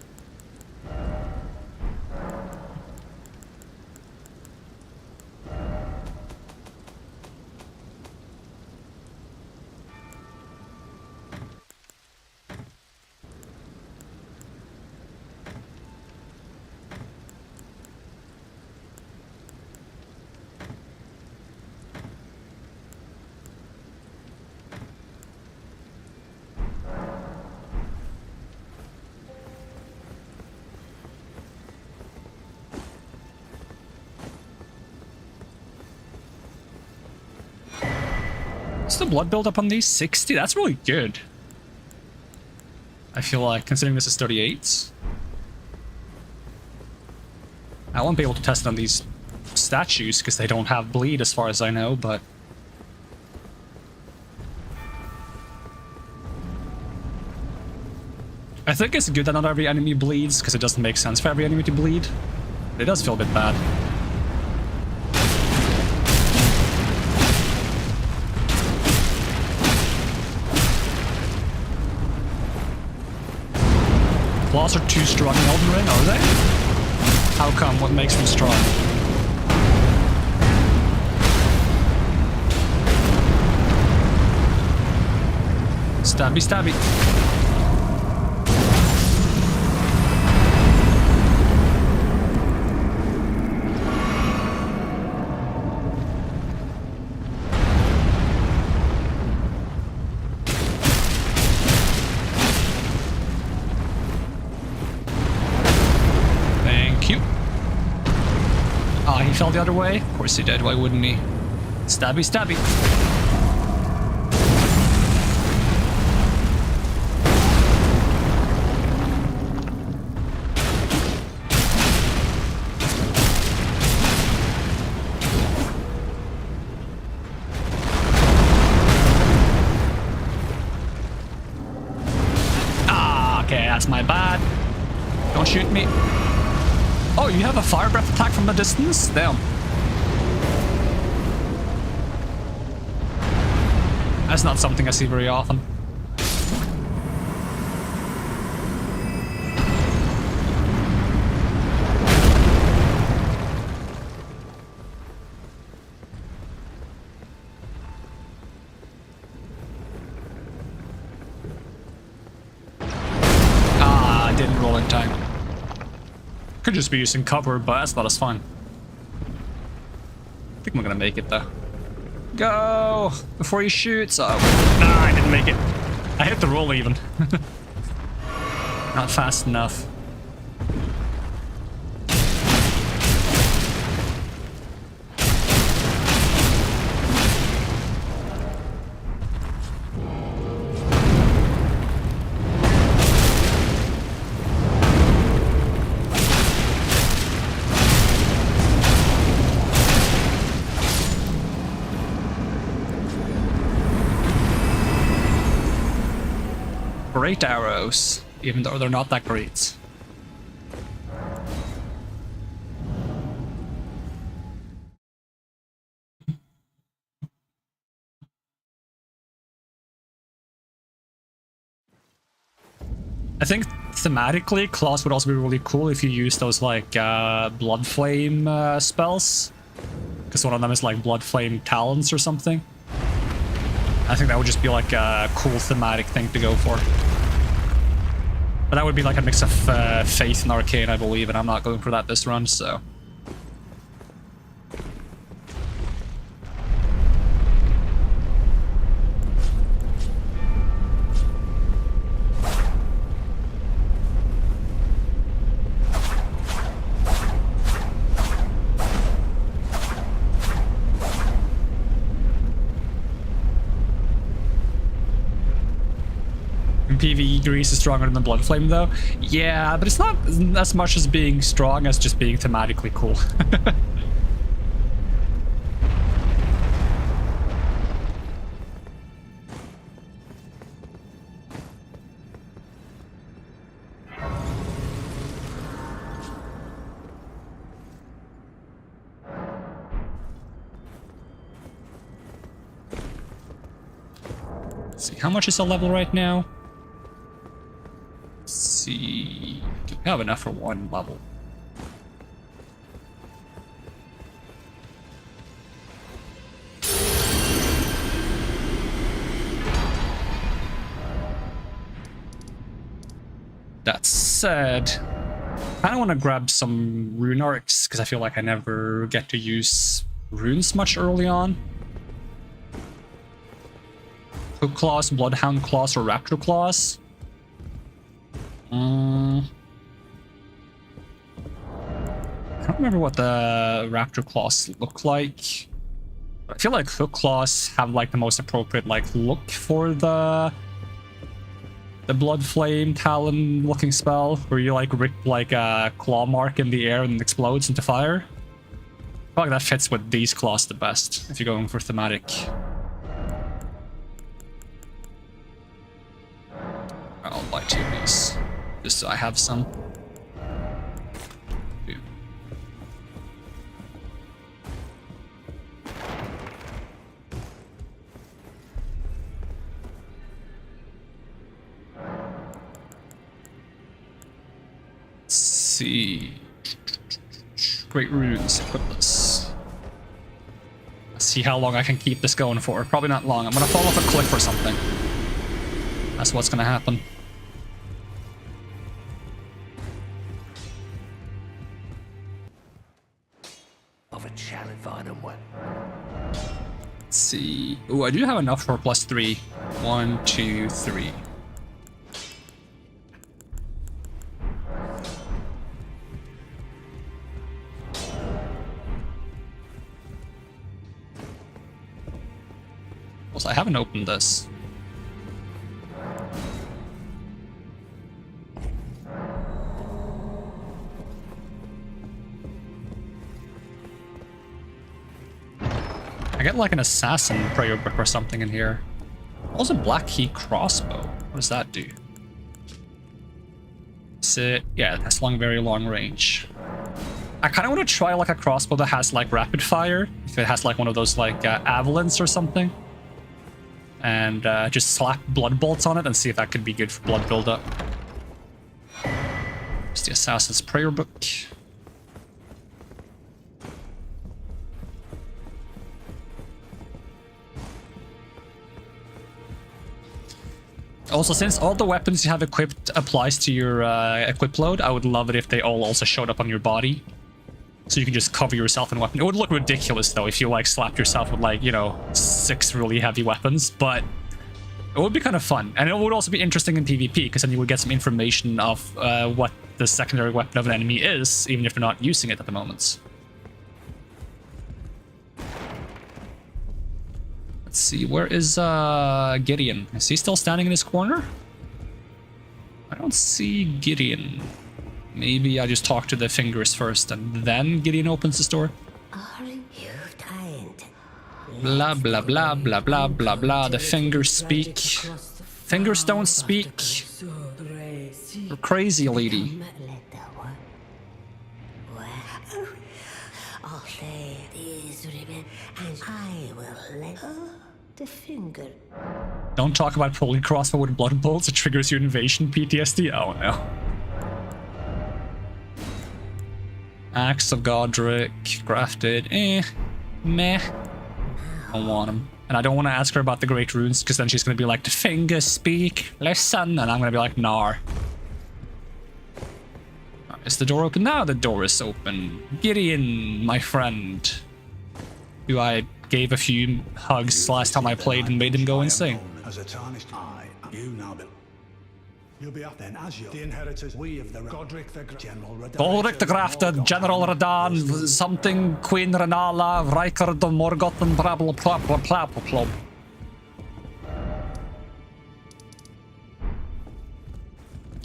What's the blood build up on these? 60? That's really good. I feel like, considering this is 38. I won't be able to test it on these statues because they don't have bleed as far as I know, but... I think it's good that not every enemy bleeds because it doesn't make sense for every enemy to bleed. It does feel a bit bad. Claws are too strong in Elden Ring, are they? How come? What makes them strong? Stabby, stabby. He fell the other way? Of course he did, why wouldn't he? Stabby, stabby. Okay, that's my bad. Don't shoot me. Oh, you have a fire breath attack from the distance? Damn. That's not something I see very often. Didn't roll in time. Could just be using cover, but that's not as fun. I think I'm gonna make it though. Go! Before he shoots. Oh, nah, I didn't make it. I hit the roll even. Not fast enough. Great arrows, even though they're not that great. I think thematically, claws would also be really cool if you use those like blood flame spells, because one of them is like blood flame talons or something. I think that would just be like a cool thematic thing to go for. But that would be like a mix of Faith and Arcane, I believe, and I'm not going for that this run, so... PvE Grease is stronger than the Blood Flame though. Yeah, but it's not as much as being strong as just being thematically cool. Let's see, how much is the level right now? See, we have enough for one level. That said, I kind of want to grab some rune arcs because I feel like I never get to use runes much early on. Hook claws, bloodhound claws, or raptor claws. I don't remember what the raptor claws look like. I feel like hook claws have like the most appropriate like look for the blood flame talon looking spell, where you like rip like a claw mark in the air and it explodes into fire. I feel like that fits with these claws the best if you're going for thematic. I'll buy 2 of these. Just so I have some. Boom. Let's see. Great runes, equip this. Let's see how long I can keep this going for. Probably not long. I'm gonna fall off a cliff or something. That's what's gonna happen. Let's see. Oh, I do have enough for +3. 1, 2, 3. Also, I haven't opened this. I get like an assassin prayer book or something in here. Also, black key crossbow. What does that do? So, yeah, it has very long range. I kind of want to try like a crossbow that has like rapid fire. If it has like one of those like avalanches or something. And just slap blood bolts on it and see if that could be good for blood buildup. It's the Assassin's Prayer Book. Also, since all the weapons you have equipped applies to your equip load, I would love it if they all also showed up on your body. So you can just cover yourself in weapons. It would look ridiculous, though, if you, like, slapped yourself with, like, you know, 6 really heavy weapons. But it would be kind of fun. And it would also be interesting in PvP, because then you would get some information of what the secondary weapon of an enemy is, even if they're not using it at the moment. Let's see, where is Gideon? Is he still standing in his corner? I don't see Gideon. Maybe I just talk to the fingers first and then Gideon opens the door. Are you tired? Blah, blah, blah, blah, blah, blah, blah. The fingers speak. Fingers don't speak. You're crazy, lady. I'll say this ribbon and I will let the finger. Don't talk about pulling crossbow with blood bolts. It triggers your invasion PTSD. Oh no. Axe of Godric, grafted, meh. I don't want him. And I don't want to ask her about the Great Runes, because then she's going to be like, the fingers speak, listen, and I'm going to be like, nar. Is the door open? Now the door is open. Gideon, my friend, who I gave a few hugs last time I played and made him go insane. As a tarnished eye, you now build. You'll be up then as you, the inheritors, we of the Godric the General Radan. Godric the Grafted, General Radan, something, Queen Renala, Riker the Morgoth, and blah blah blah blah blah blah.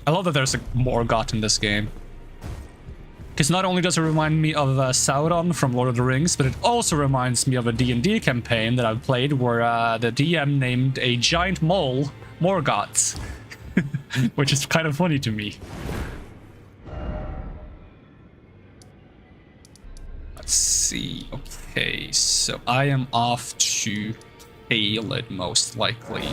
I love that there's a Morgoth in this game. Because not only does it remind me of Sauron from Lord of the Rings, but it also reminds me of a D&D campaign that I've played where the DM named a giant mole Morgoth. Which is kind of funny to me. Let's see. Okay, so I am off to Caelid, most likely.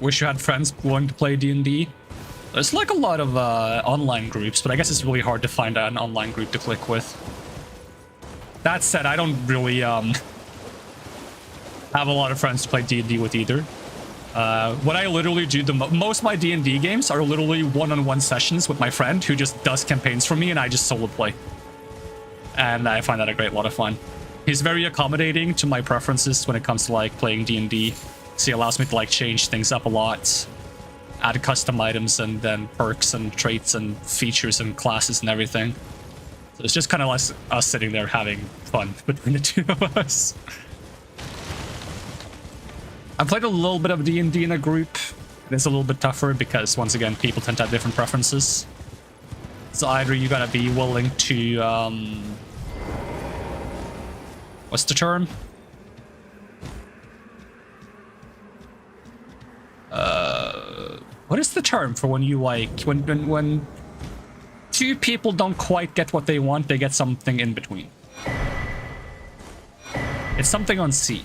Wish you had friends willing to play D&D. There's like a lot of online groups, but I guess it's really hard to find an online group to click with. That said, I don't really have a lot of friends to play D&D with either. What I literally do, most of my D&D games are literally one-on-one sessions with my friend who just does campaigns for me and I just solo play. And I find that a great lot of fun. He's very accommodating to my preferences when it comes to like playing D&D. So he allows me to like change things up a lot, add custom items and then perks and traits and features and classes and everything. So it's just kind of us sitting there having fun between the two of us. I played a little bit of D&D in a group. It's a little bit tougher because once again, people tend to have different preferences. So either you gotta be willing to, what's the term? What is the term for when you like when two people don't quite get what they want, they get something in between? It's something on C.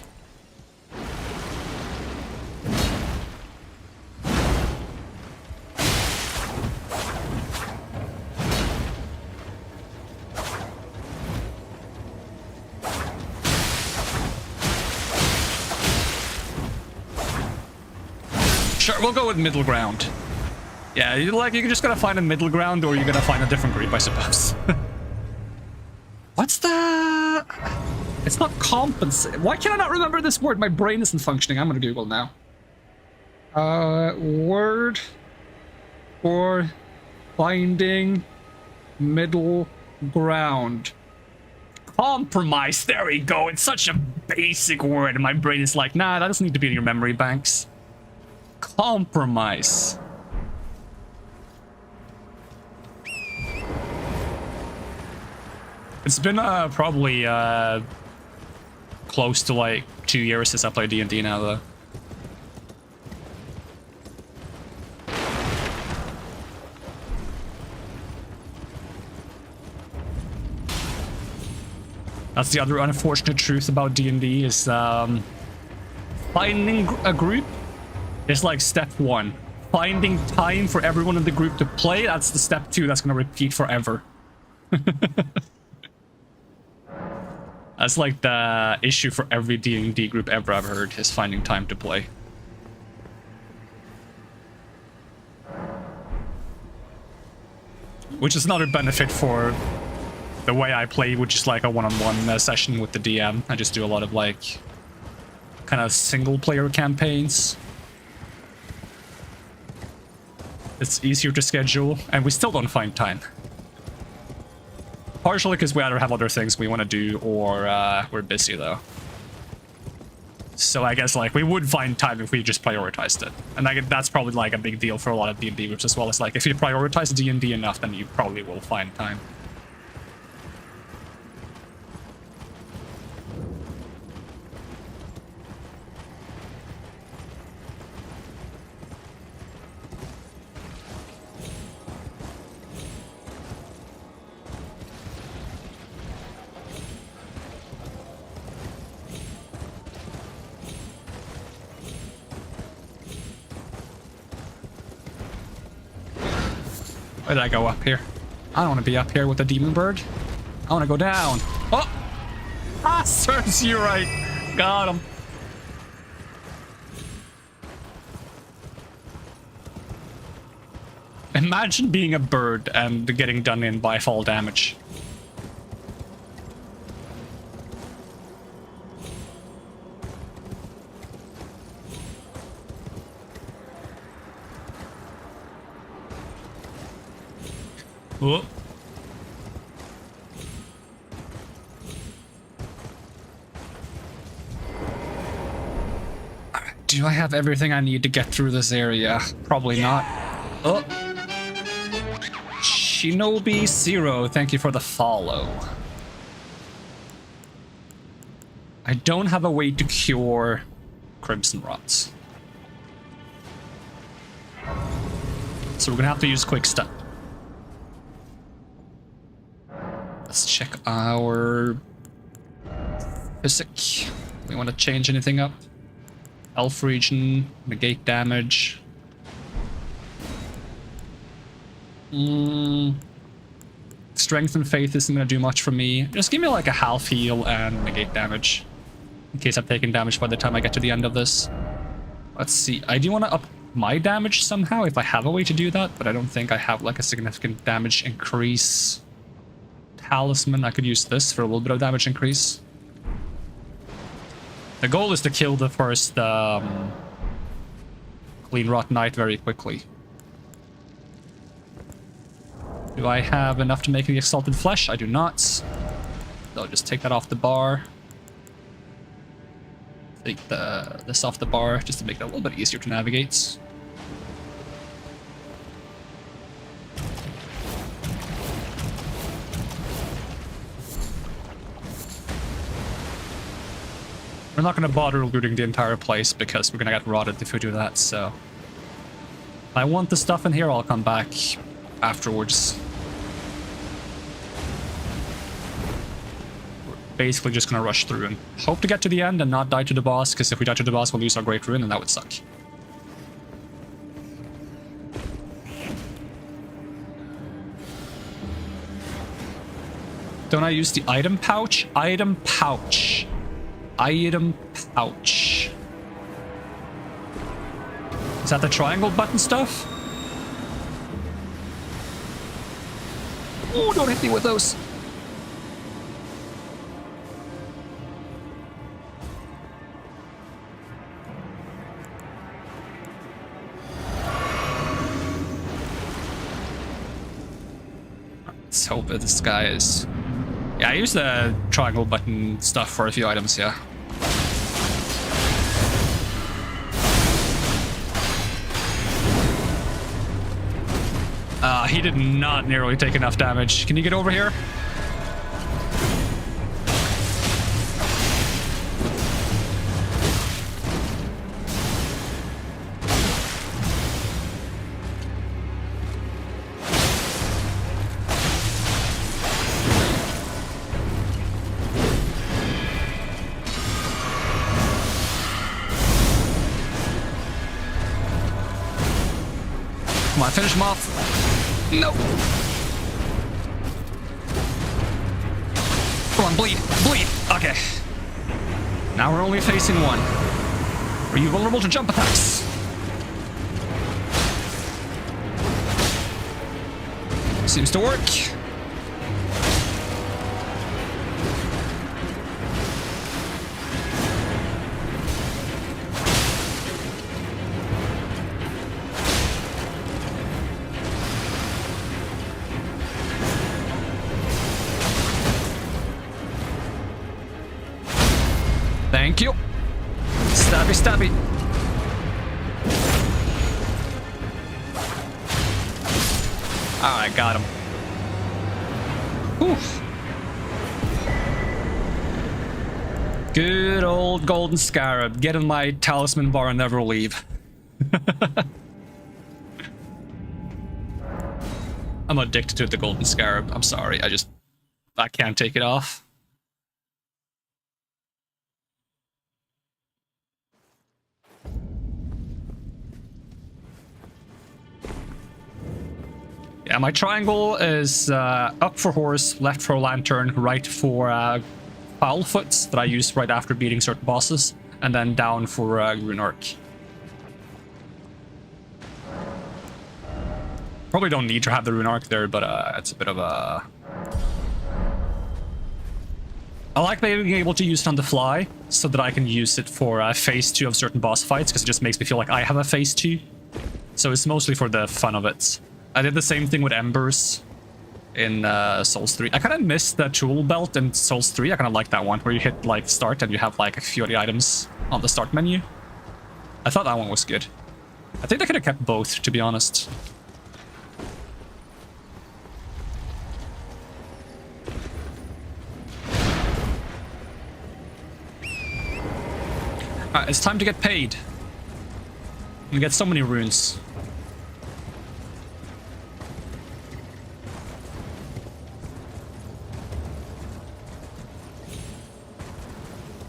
Sure, we'll go with middle ground. Yeah, you just gotta find a middle ground or you're gonna find a different group, I suppose. What's the... It's not compensate. Why can I not remember this word? My brain isn't functioning. I'm gonna Google now. Word for finding middle ground. Compromise. There we go. It's such a basic word and my brain is like, nah, that doesn't need to be in your memory banks. Compromise. It's been probably close to like 2 years since I played D&D now, though. That's the other unfortunate truth about D&D is finding a group is like step 1. Finding time for everyone in the group to play, that's the step 2 that's going to repeat forever. That's like the issue for every D&D group ever I've heard, is finding time to play. Which is another benefit for the way I play, which is like a one-on-one session with the DM. I just do a lot of like kind of single-player campaigns. It's easier to schedule, and we still don't find time. Partially because we either have other things we want to do, or we're busy, though. So I guess, like, we would find time if we just prioritized it. And that's probably, like, a big deal for a lot of D&D groups as well. It's like, if you prioritize D&D enough, then you probably will find time. Where did I go up here? I don't want to be up here with the demon bird. I want to go down. Oh! Ah, serves you right. Got him. Imagine being a bird and getting done in by fall damage. Oh. Do I have everything I need to get through this area? Probably not. Oh. Shinobi Zero, thank you for the follow. I don't have a way to cure Crimson Rots. So we're gonna have to use Quick Step. Let's check our physic. We want to change anything up? Elf region, negate damage. Strength and faith isn't going to do much for me. Just give me like a half heal and negate damage. In case I've taken damage by the time I get to the end of this. Let's see. I do want to up my damage somehow if I have a way to do that, but I don't think I have like a significant damage increase. Talisman, I could use this for a little bit of damage increase. The goal is to kill the first Clean Rot Knight very quickly. Do I have enough to make the Exalted Flesh? I do not. So I'll just take that off the bar. Take this off the bar just to make that a little bit easier to navigate. We're not going to bother looting the entire place because we're going to get rotted if we do that, so... If I want the stuff in here, I'll come back afterwards. We're basically just going to rush through and hope to get to the end and not die to the boss, because if we die to the boss, we'll lose our Great Rune, and that would suck. Don't I use the item pouch? Item pouch. Item pouch. Is that the triangle button stuff? Ooh, don't hit me with those. Let's hope that this guy is... Yeah, I use the triangle button stuff for a few items, yeah. he did not nearly take enough damage. Can you get over here? Come on, finish him off. No. Come on, bleed. Bleed. Okay. Now we're only facing one. Are you vulnerable to jump attacks? Seems to work. Thank you. Stabby, stabby. Alright, got him. Oof. Good old golden scarab. Get in my talisman bar and never leave. I'm addicted to the golden scarab. I'm sorry. I can't take it off. Yeah, my triangle is up for horse, left for lantern, right for foulfoot that I use right after beating certain bosses, and then down for rune arc. Probably don't need to have the rune arc there, but it's a bit of a... I like being able to use it on the fly, so that I can use it for phase 2 of certain boss fights, because it just makes me feel like I have a phase 2. So it's mostly for the fun of it. I did the same thing with Embers in Souls 3. I kind of missed the tool belt in Souls 3. I kind of like that one, where you hit like start and you have like a few of the items on the start menu. I thought that one was good. I think they could have kept both, to be honest. Alright, it's time to get paid. And get so many runes.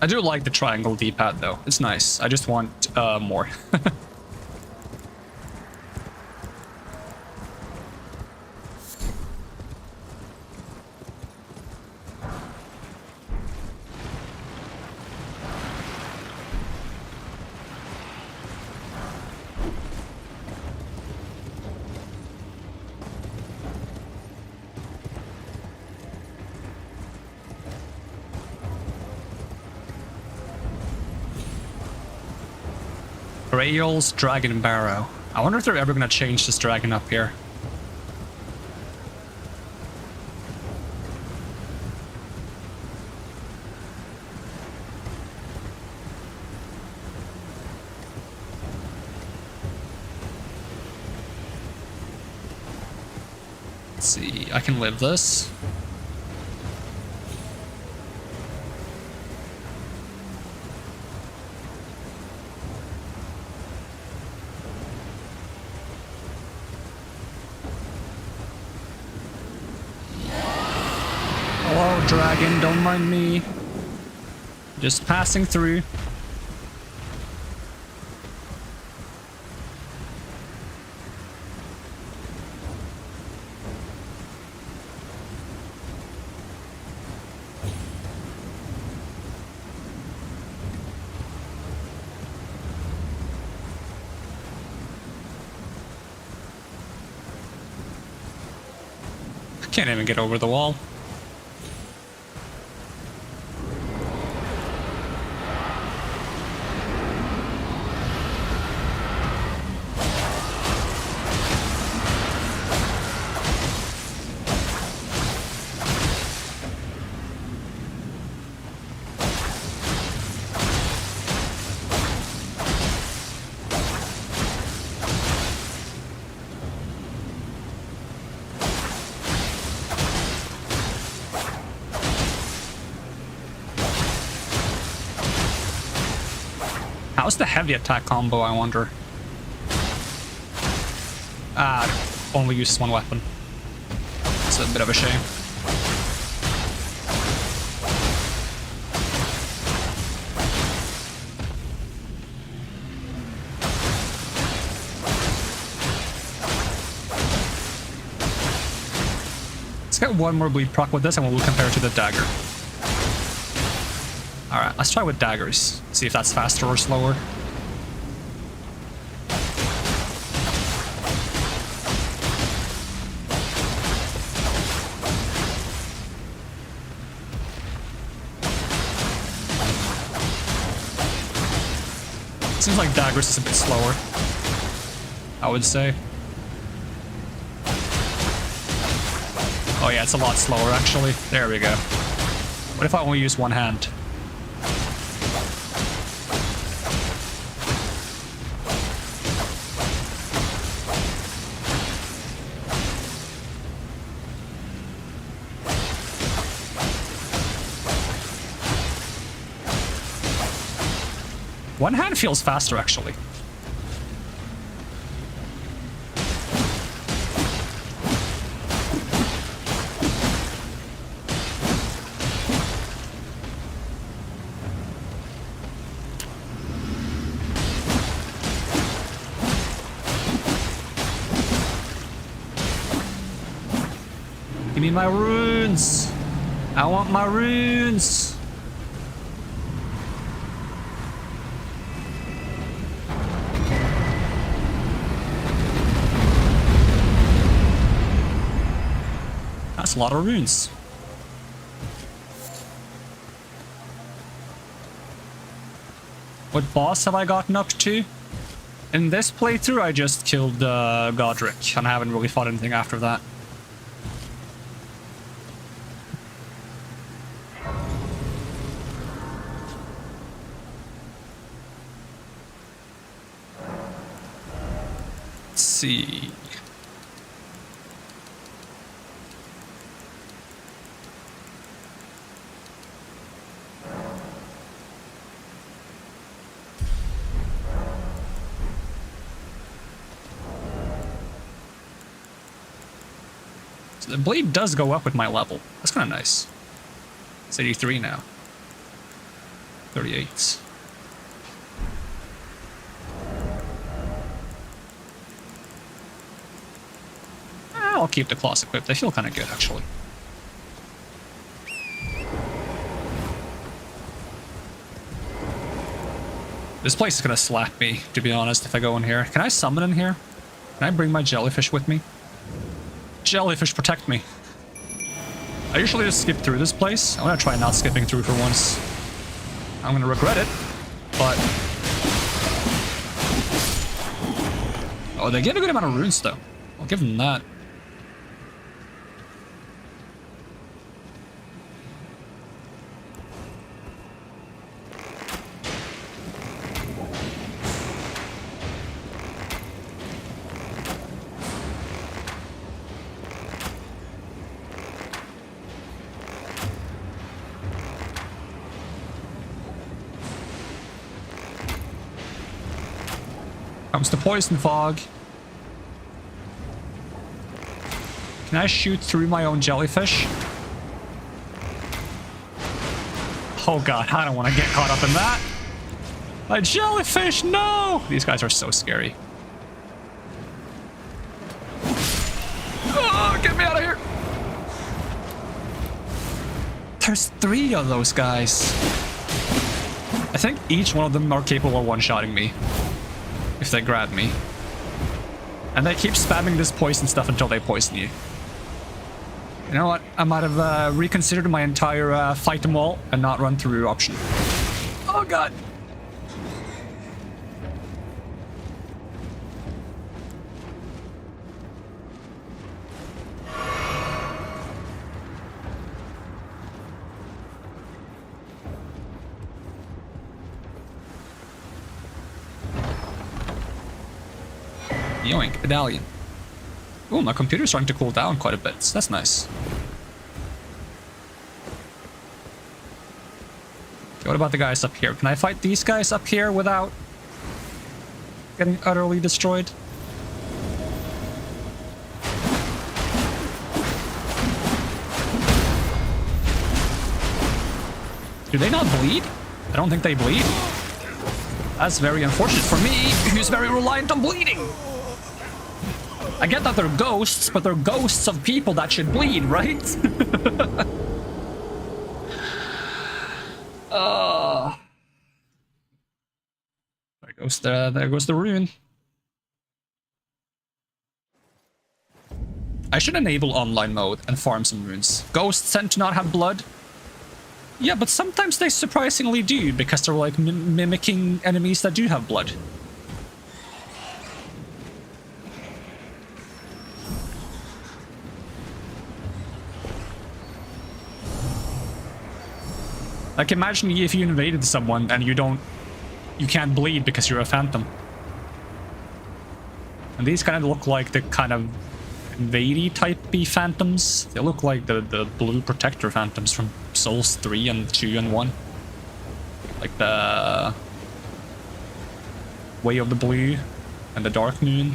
I do like the triangle D-pad though. It's nice. I just want more. Grail's Dragon Barrow. I wonder if they're ever gonna change this dragon up here. Let's see, I can live this. Dragon, don't mind me. Just passing through. I can't even get over the wall. How's the heavy attack combo, I wonder? Ah, only uses one weapon. It's a bit of a shame. Let's get one more bleed proc with this and we'll compare it to the dagger. Alright, let's try with daggers. See if that's faster or slower. Seems like daggers is a bit slower, I would say. Oh yeah, it's a lot slower actually. There we go. What if I only use one hand? One hand feels faster, actually. Give me my runes! I want my runes! That's a lot of runes. What boss have I gotten up to? In this playthrough, I just killed Godric, and I haven't really fought anything after that. Let's see. The blade does go up with my level. That's kind of nice. It's 83 now. 38. I'll keep the claws equipped. They feel kind of good, actually. This place is going to slap me, to be honest, if I go in here. Can I summon in here? Can I bring my jellyfish with me? Jellyfish, protect me. I usually just skip through this place. I'm gonna try not skipping through for once. I'm gonna regret it, but... Oh, they give a good amount of runes, though. I'll give them that. Comes the poison fog. Can I shoot through my own jellyfish? Oh god, I don't want to get caught up in that. My jellyfish, no! These guys are so scary. Oh, get me out of here! There's 3 of those guys. I think each one of them are capable of one-shotting me. If they grab me. And they keep spamming this poison stuff until they poison you. You know what? I might have reconsidered my entire fight them all and not run through option. Oh god! Yoink, medallion. Oh, my computer's starting to cool down quite a bit. So that's nice. Okay, what about the guys up here? Can I fight these guys up here without getting utterly destroyed. Do they not bleed? I don't think they bleed. That's very unfortunate for me, who's very reliant on bleeding. I get that they're ghosts, but they're ghosts of people that should bleed, right? There goes the rune. I should enable online mode and farm some runes. Ghosts tend to not have blood. Yeah, but sometimes they surprisingly do, because they're like mimicking enemies that do have blood. Like, imagine if you invaded someone and you can't bleed because you're a phantom. And these kind of look like the kind of invadey type-y phantoms. They look like the blue protector phantoms from Souls 3 and 2 and 1. Like the Way of the Blue and the Dark Moon.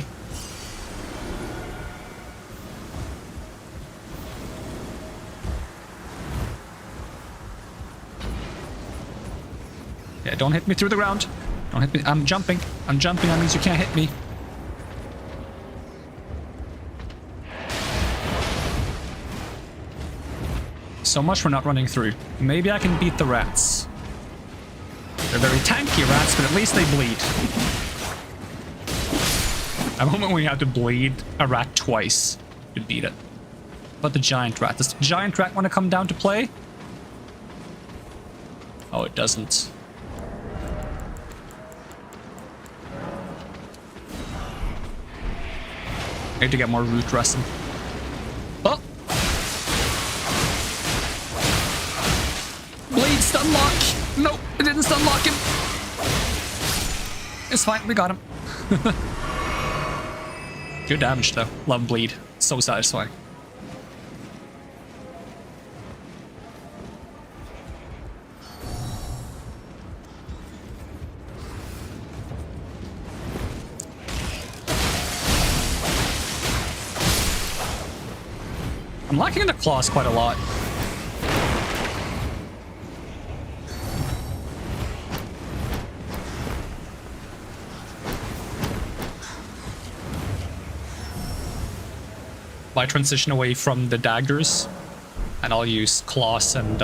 Yeah, don't hit me through the ground. Don't hit me. I'm jumping. I'm jumping. That means you can't hit me. So much for not running through. Maybe I can beat the rats. They're very tanky rats, but at least they bleed. At the moment when you have to bleed a rat twice to beat it. But the giant rat. Does the giant rat want to come down to play? Oh, it doesn't. I need to get more root resin. Oh! Blade stun lock! Nope, it didn't stun lock him! It's fine, we got him. Good damage though. Love bleed. So satisfying. I'm liking the claws quite a lot. I transition away from the daggers, and I'll use claws and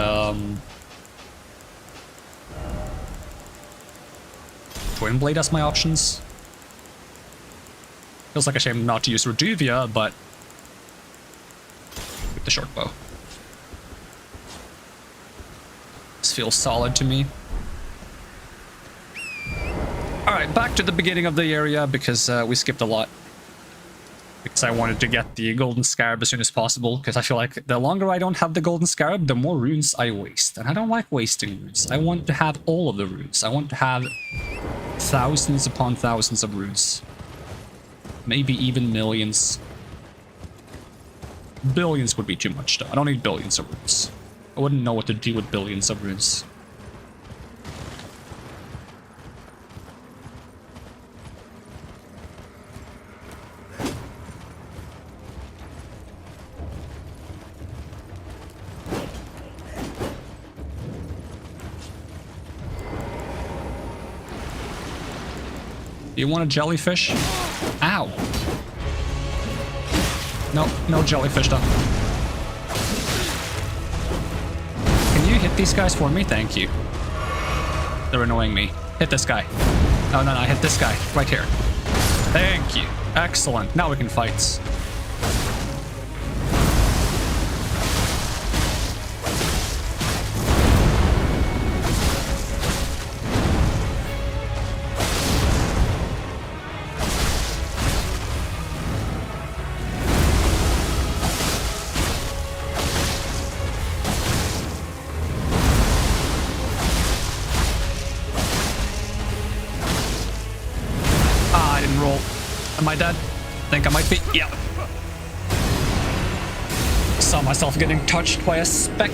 twin blade as my options. Feels like a shame not to use Reduvia, but with the short bow. This feels solid to me. Alright, back to the beginning of the area, because we skipped a lot. Because I wanted to get the golden scarab as soon as possible, because I feel like the longer I don't have the golden scarab, the more runes I waste. And I don't like wasting runes. I want to have all of the runes. I want to have thousands upon thousands of runes. Maybe even millions. Billions would be too much though. I don't need billions of runes. I wouldn't know what to do with billions of runes. Do you want a jellyfish? Ow. No, no jellyfish though. Can you hit these guys for me? Thank you. They're annoying me. Hit this guy. Oh, no, I hit this guy. Right here. Thank you. Excellent. Now we can fight. Am I dead? Think I might be. Yeah. Saw myself getting touched by a speck.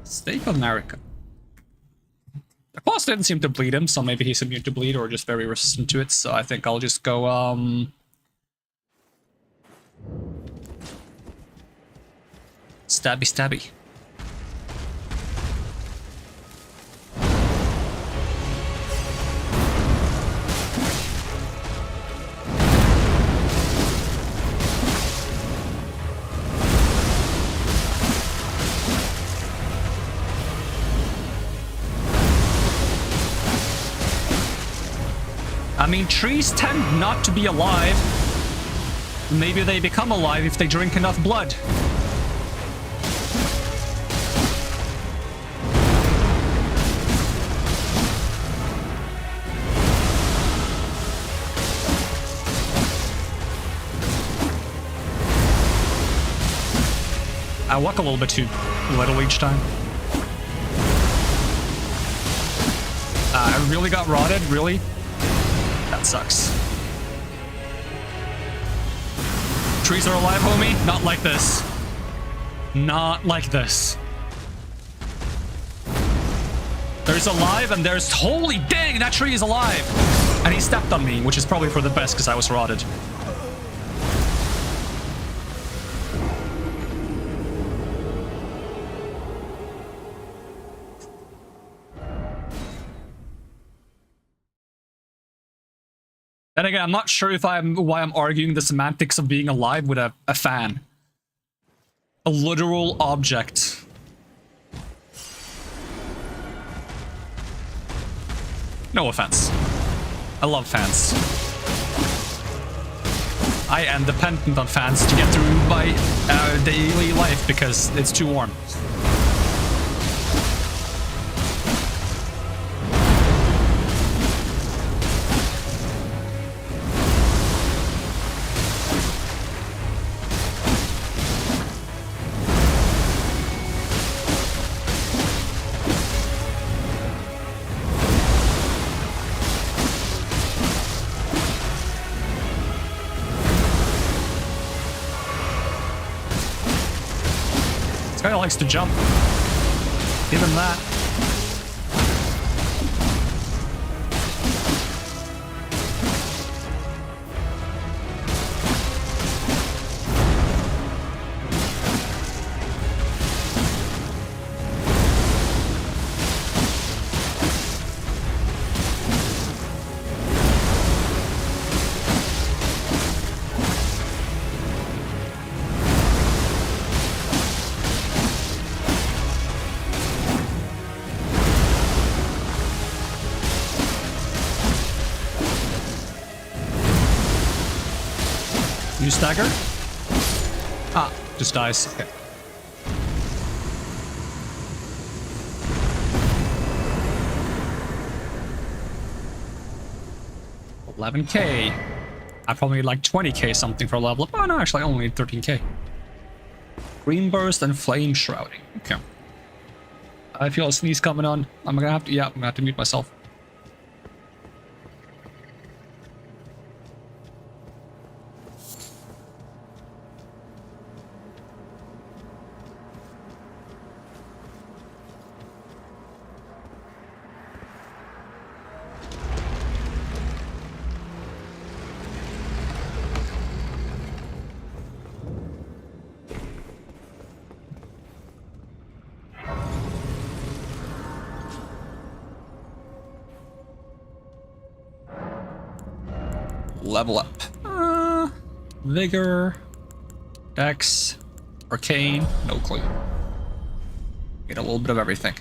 Steak of America. The claws didn't seem to bleed him, so maybe he's immune to bleed or just very resistant to it, so I think I'll just go, stabby stabby. I mean, trees tend not to be alive. Maybe they become alive if they drink enough blood. I walk a little bit too little each time. I really got rotted, really? That sucks. Trees are alive, homie? Not like this. Not like this. There's alive and there's... Holy dang, that tree is alive! And he stepped on me, which is probably for the best because I was rotted. And again, I'm not sure if why I'm arguing the semantics of being alive with a fan. A literal object. No offense. I love fans. I am dependent on fans to get through my daily life because it's too warm. This guy likes to jump. Give him that. You stagger? Ah, just dies. Okay. $11K. I probably need like 20K something for a level up. Oh no, actually I only need 13K. Green burst and flame shrouding. Okay. I feel a sneeze coming on. I'm gonna have to mute myself. Level up. Vigor, Dex, Arcane, no clue. Get a little bit of everything.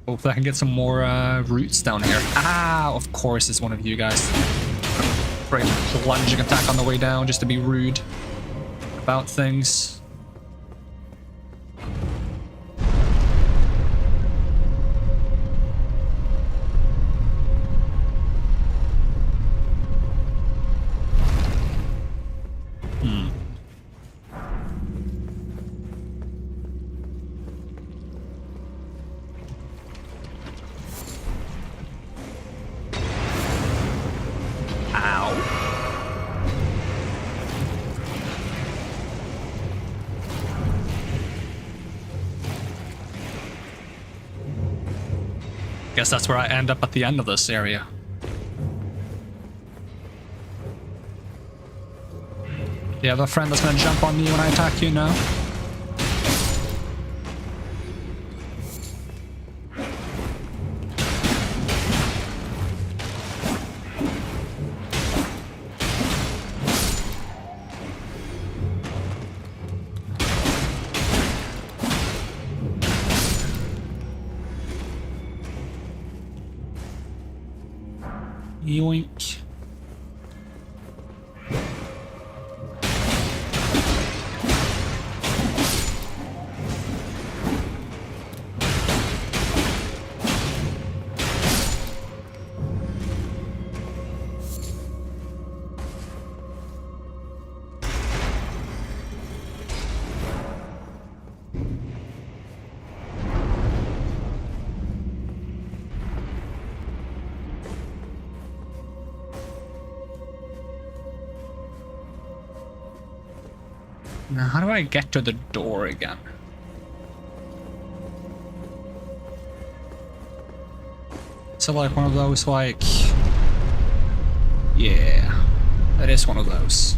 Hopefully I can get some more roots down here. Ah, of course it's one of you guys. Great plunging attack on the way down just to be rude about things. Guess that's where I end up at the end of this area. Do you have a friend that's gonna jump on me when I attack you now? Yoink. Now, how do I get to the door again? So like one of those like... Yeah, that is one of those.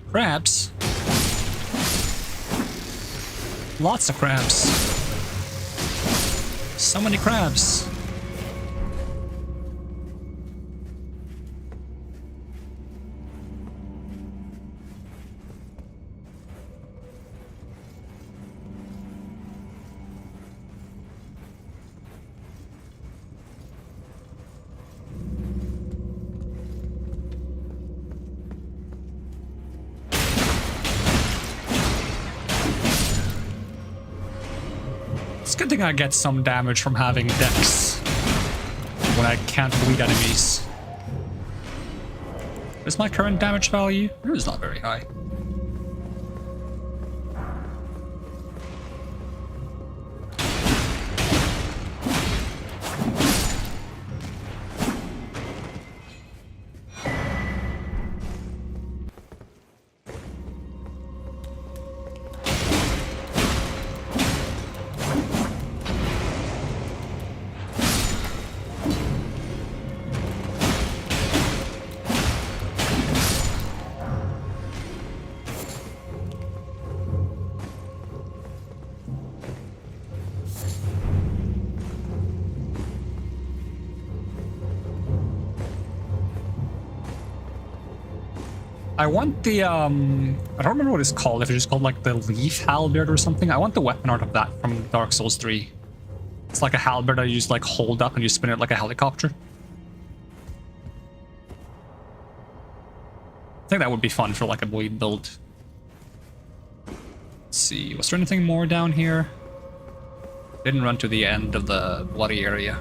Crabs? Lots of crabs. So many crabs. Good thing I get some damage from having Dex when I can't bleed enemies. Is my current damage value? It is not very high. I want the, I don't remember what it's called, if it's just called like the Leaf Halberd or something. I want the weapon art of that from Dark Souls 3. It's like a halberd that you just like hold up and you spin it like a helicopter. I think that would be fun for like a bleed build. Let's see, was there anything more down here? Didn't run to the end of the bloody area.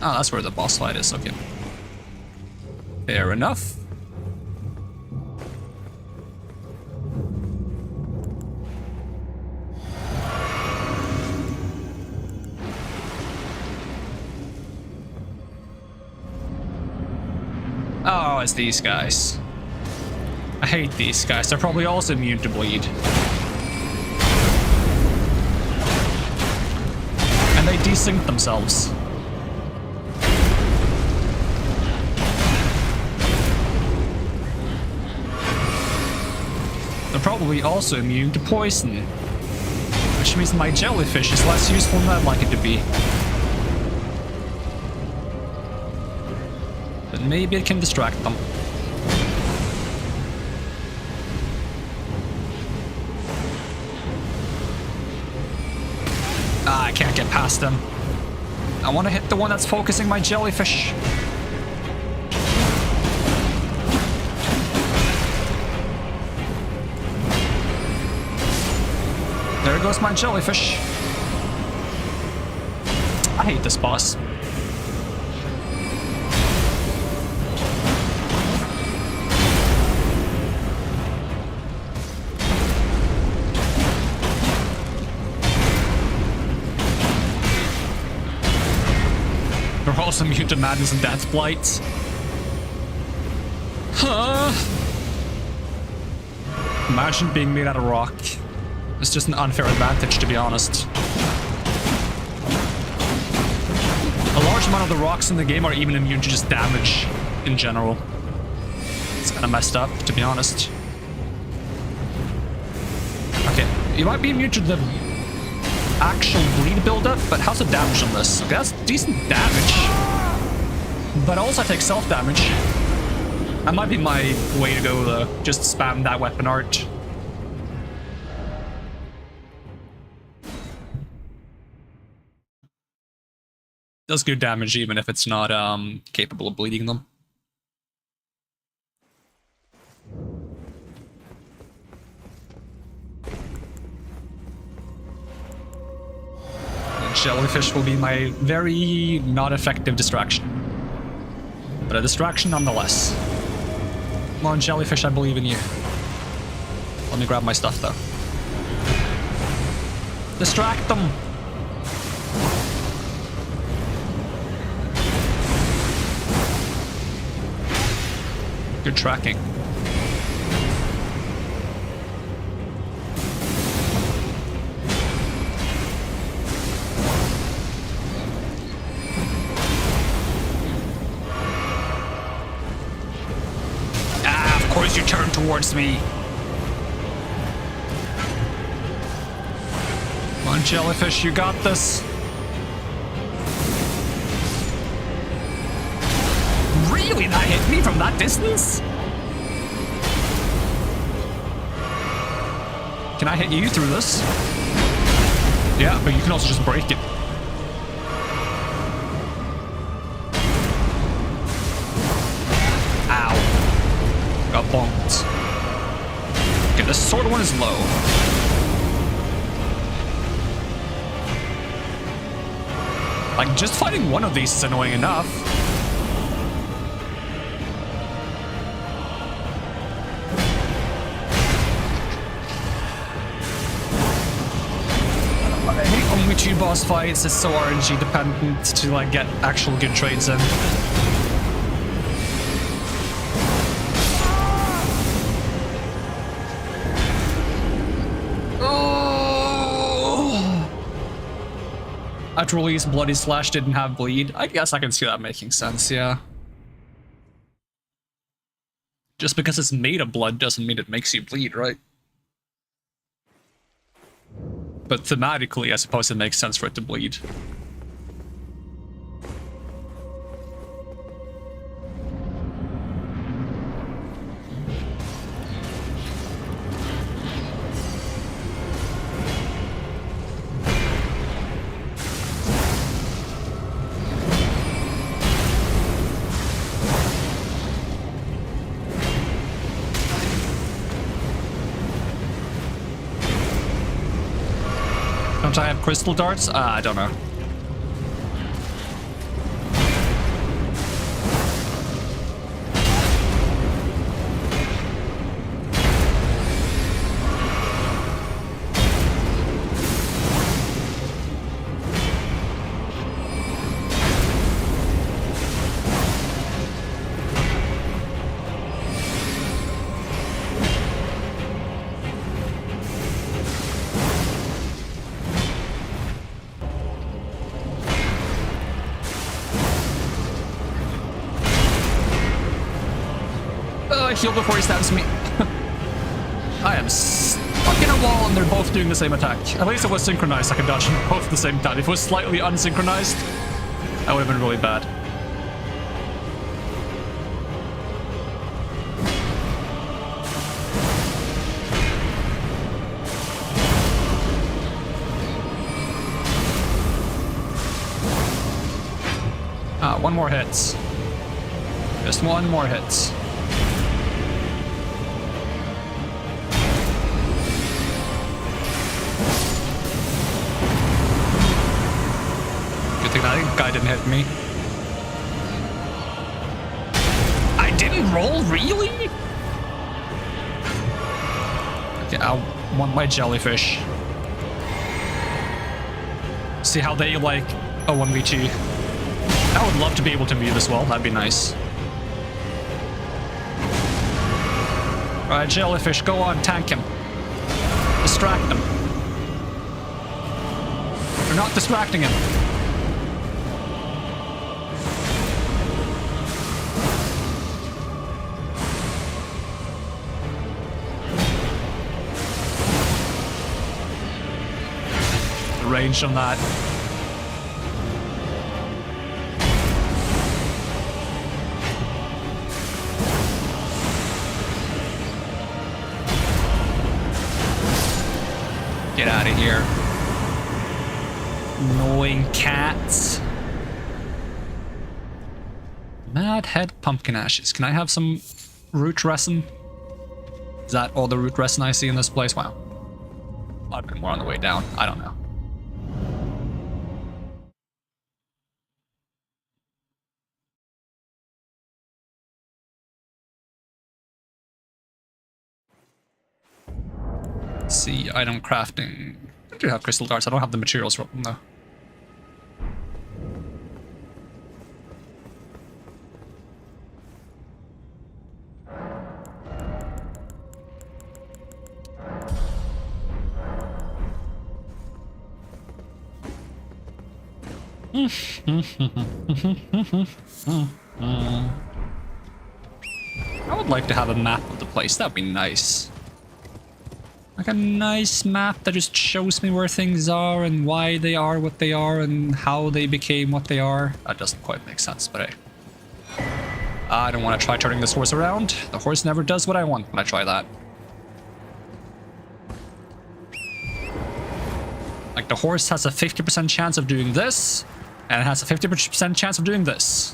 Oh, that's where the boss fight is, okay. Fair enough. Oh, it's these guys. I hate these guys. They're probably also immune to bleed. And they desync themselves. They're probably also immune to poison, which means my jellyfish is less useful than I'd like it to be. But maybe it can distract them. Ah, I can't get past them. I want to hit the one that's focusing my jellyfish. There goes my jellyfish. I hate this boss. They're also immune to madness and death blight. Huh? Imagine being made out of rock. It's just an unfair advantage, to be honest. A large amount of the rocks in the game are even immune to just damage in general. It's kind of messed up, to be honest. Okay, you might be immune to the actual bleed buildup, but how's the damage on this? Okay, that's decent damage. But also I take self-damage. That might be my way to go, though. Just spam that weapon art. Does good damage even if it's not capable of bleeding them. Jellyfish will be my very not effective distraction. But a distraction nonetheless. Come on, Jellyfish, I believe in you. Let me grab my stuff, though. Distract them! Good tracking. Of course you turn towards me. Come on, Jellyfish, you got this. Really? That hit me from that distance? Can I hit you through this? Yeah, but you can also just break it. Ow. Got bonked. Okay, this sword one is low. Like, just fighting one of these is annoying enough. I hate only 2 boss fights. It's so RNG dependent to like get actual good trades in. At release, Bloody Slash didn't have bleed. I guess I can see that making sense, yeah. Just because it's made of blood doesn't mean it makes you bleed, right? But thematically, I suppose it makes sense for it to bleed. Don't I have crystal darts? I don't know. Heal before he stabs me. I am stuck in a wall and they're both doing the same attack. At least it was synchronized. I could dodge them both at the same time. If it was slightly unsynchronized, that would have been really bad. One more hit. Just one more hit. guy didn't hit me. I didn't roll, really? Okay, I want my jellyfish. See how they like a 1v2. I would love to be able to move as well, that'd be nice. Alright, jellyfish, go on, tank him. Distract them. You're not distracting him. The range on that. Get out of here. Annoying cats. Mad head pumpkin ashes. Can I have some root resin? Is that all the root resin I see in this place? Wow. Might have been more on the way down. I don't know. Let's see, item crafting. I do have crystal darts. I don't have the materials for them though. I would like to have a map of the place. That'd be nice. Like a nice map that just shows me where things are and why they are what they are and how they became what they are. That doesn't quite make sense, but hey. I don't want to try turning this horse around. The horse never does what I want when I try that. Like the horse has a 50% chance of doing this, and it has a 50% chance of doing this.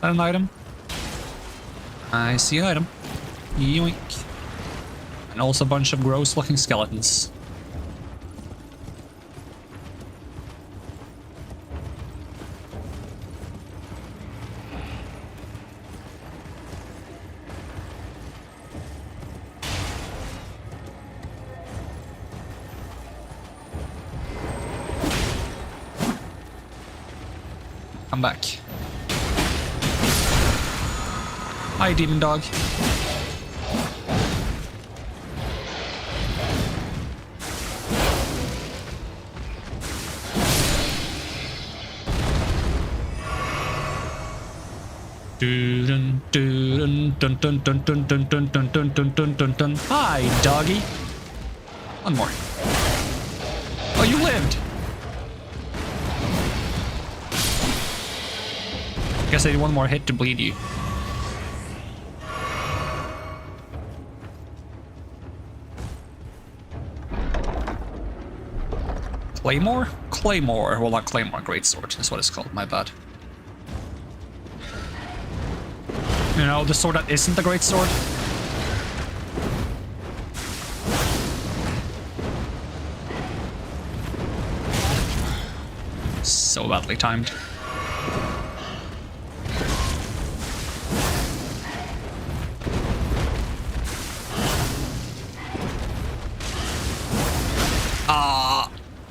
An item? I see an item. Yoink. And also a bunch of gross looking skeletons. Come back. Hi, demon dog. Hi, doggy. One more. Oh, you lived. Guess I need one more hit to bleed you. Claymore? Claymore. Well, not Claymore, Greatsword. That's what it's called, my bad. You know, the sword that isn't the Greatsword. So badly timed.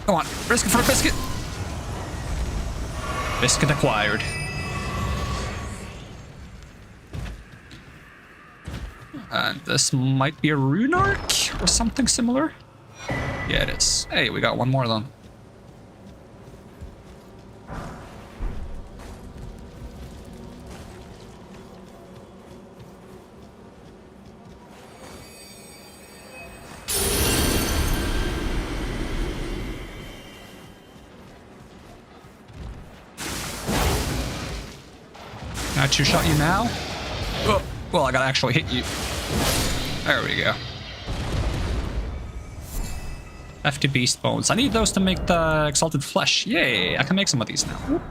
Come on, risk it for a biscuit. Biscuit acquired. And this might be a rune arc or something similar. Yeah, it is. Hey, we got one more then. two-shot you now. Oh, well, I gotta actually hit you. There we go. FT Beast Bones. I need those to make the Exalted Flesh. Yay, I can make some of these now.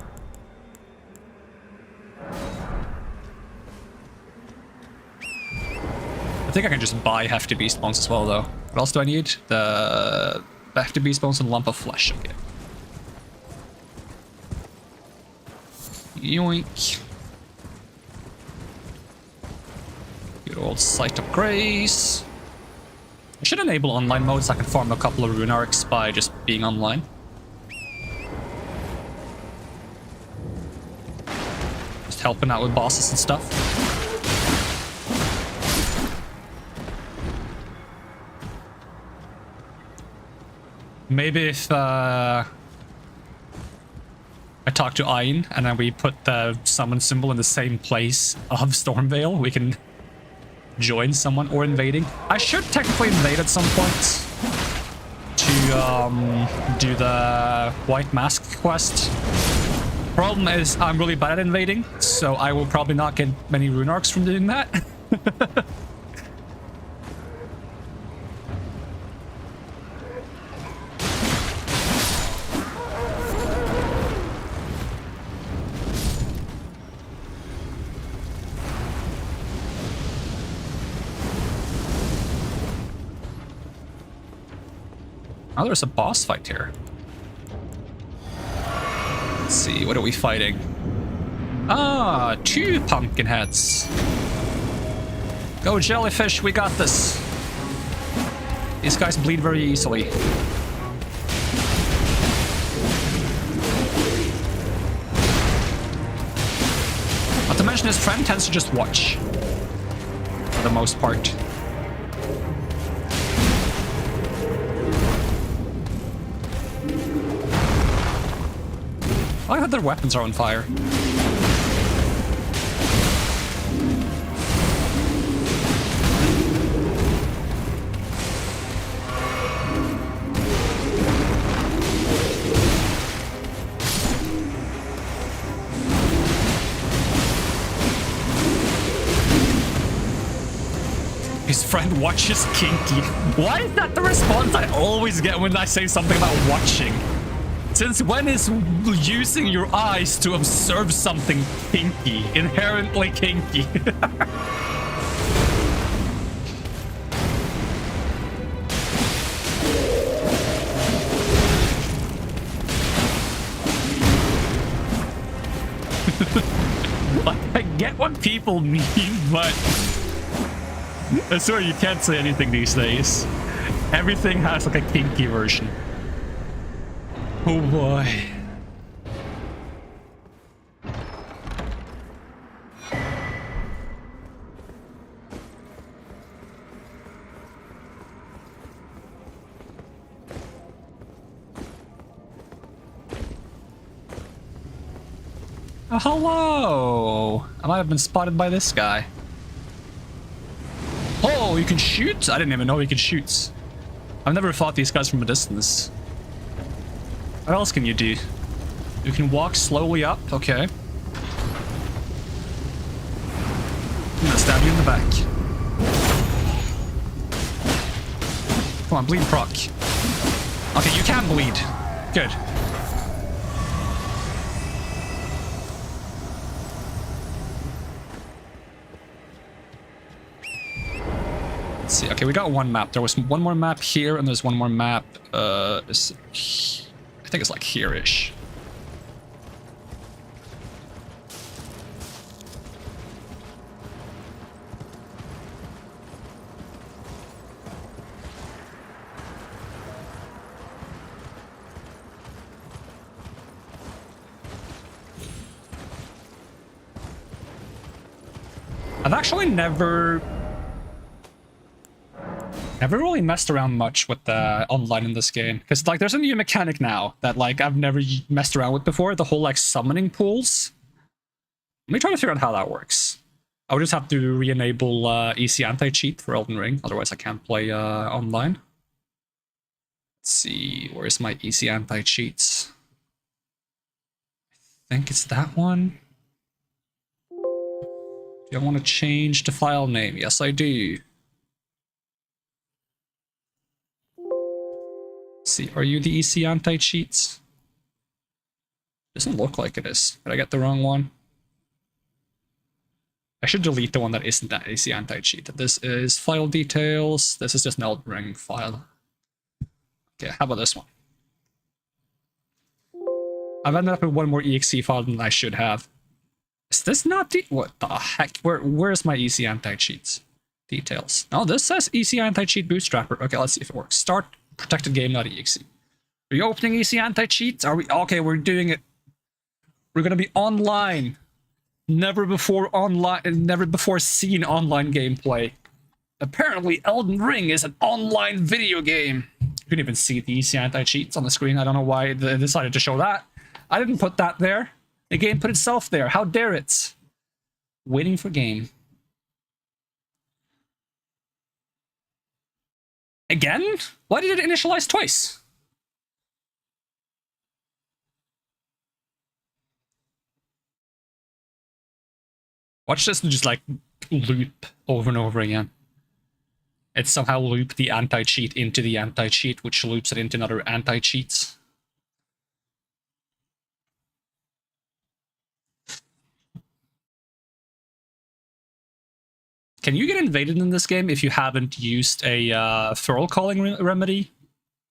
I think I can just buy Hefty Beast Bones as well, though. What else do I need? The Hefty Beast Bones and Lump of Flesh. Okay. Yoink. Good old Sight of Grace. I should enable online mode so I can farm a couple of rune arcs by just being online. Just helping out with bosses and stuff. Maybe if I talk to Ayn and then we put the summon symbol in the same place of Stormveil, we can join someone or invading. I should technically invade at some point to do the White Mask quest. Problem is I'm really bad at invading, so I will probably not get many rune arcs from doing that. Oh, there's a boss fight here. Let's see, what are we fighting? Ah, 2 pumpkin heads. Go jellyfish, we got this. These guys bleed very easily. Not to mention his friend tends to just watch. For the most part. I like that their weapons are on fire. His friend watches kinky. Why is that the response I always get when I say something about watching? Since when is using your eyes to observe something kinky, inherently kinky? I get what people mean, but I swear you can't say anything these days. Everything has like a kinky version. Oh boy. Oh, hello! I might have been spotted by this guy. Oh, you can shoot? I didn't even know you could shoot. I've never fought these guys from a distance. What else can you do? You can walk slowly up. Okay. I'm gonna stab you in the back. Come on, bleed proc. Okay, you can bleed. Good. Let's see. Okay, we got one map. There was one more map here, and there's one more map. I think it's like here-ish. I've actually never really messed around much with the online in this game, because like there's a new mechanic now that like I've never messed around with before, the whole like summoning pools. Let me try to figure out how that works. I would just have to re-enable easy anti-cheat for Elden Ring, otherwise I can't play online. Let's see, where's my easy anti-cheats? I think it's that one. Do I want to change the file name? Yes, I do. Let's see, are you the EC anti-cheats? Doesn't look like it is. Did I get the wrong one? I should delete the one that isn't that EC anti-cheat. This is file details. This is just an Elden Ring file. Okay, how about this one? I've ended up with one more exe file than I should have. Is this not the... What the heck? Where's my EC anti-cheats? Details. No, this says EC anti-cheat bootstrapper. Okay, let's see if it works. Start protected game.exe. Are you opening EC anti-cheats? Are we... Okay, we're doing it. We're gonna be online. Never before seen online gameplay. Apparently, Elden Ring is an online video game. You couldn't even see the EC anti-cheats on the screen. I don't know why they decided to show that. I didn't put that there. The game put itself there. How dare it? Waiting for game. Again? Why did it initialize twice? Watch this just like loop over and over again. It somehow looped the anti-cheat into the anti-cheat, which loops it into another anti-cheats. Can you get invaded in this game if you haven't used a feral calling remedy?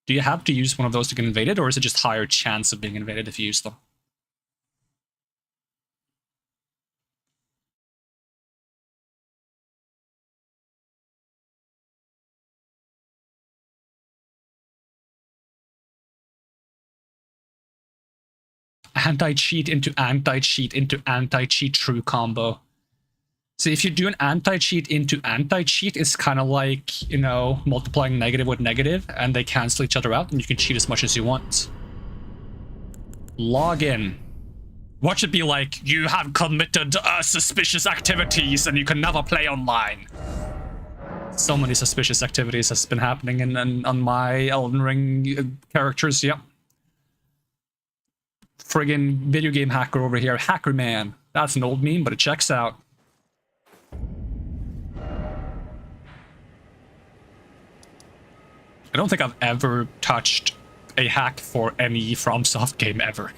Do you have to use one of those to get invaded, or is it just higher chance of being invaded if you use them? Anti-cheat into anti-cheat into anti-cheat true combo. So if you do an anti-cheat into anti-cheat, it's kind of like, you know, multiplying negative with negative, and they cancel each other out, and you can cheat as much as you want. Log in. Watch it be like, you have committed suspicious activities and you can never play online. So many suspicious activities has been happening on my Elden Ring characters, yep. Friggin' video game hacker over here, Hacker Man. That's an old meme, but it checks out. I don't think I've ever touched a hack for any FromSoft game ever.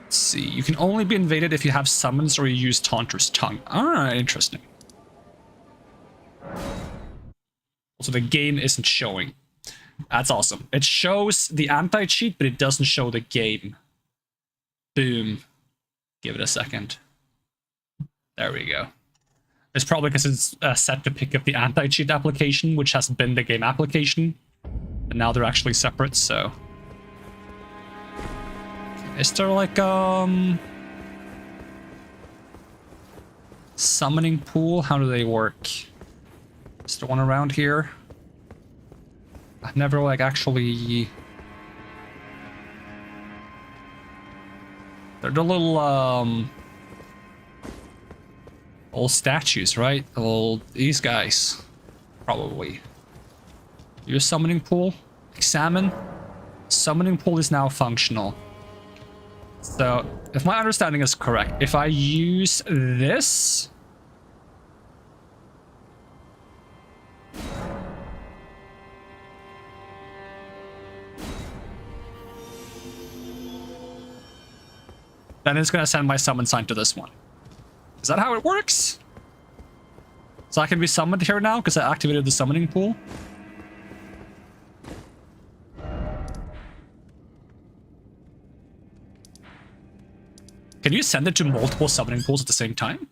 Let's see, you can only be invaded if you have summons or you use Taunter's Tongue. Ah, interesting. Also, the game isn't showing. That's awesome. It shows the anti-cheat, but it doesn't show the game. Boom. Give it a second. There we go. It's probably because it's set to pick up the anti-cheat application, which has been the game application. And now they're actually separate, so... Is there like, summoning pool? How do they work? Is there one around here? I've never, like, actually... They're the little, old statues, right? These guys. Probably. Use summoning pool. Examine. Summoning pool is now functional. So, if my understanding is correct, if I use this... then it's going to send my summon sign to this one. Is that how it works? So I can be summoned here now because I activated the summoning pool? Can you send it to multiple summoning pools at the same time?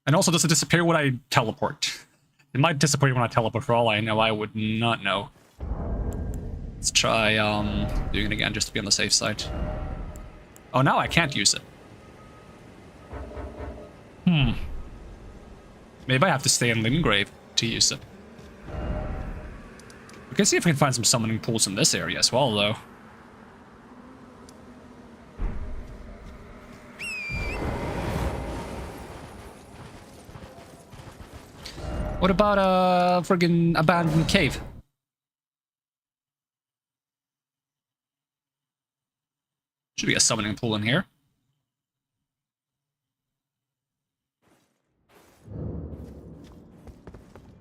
And also, does it disappear when I teleport? It might disappear when I teleport, for all I know. I would not know. Let's try doing it again just to be on the safe side. Oh, now I can't use it. Maybe I have to stay in Limgrave to use it. We can see if we can find some summoning pools in this area as well, though. What about a friggin' abandoned cave? Should be a summoning pool in here.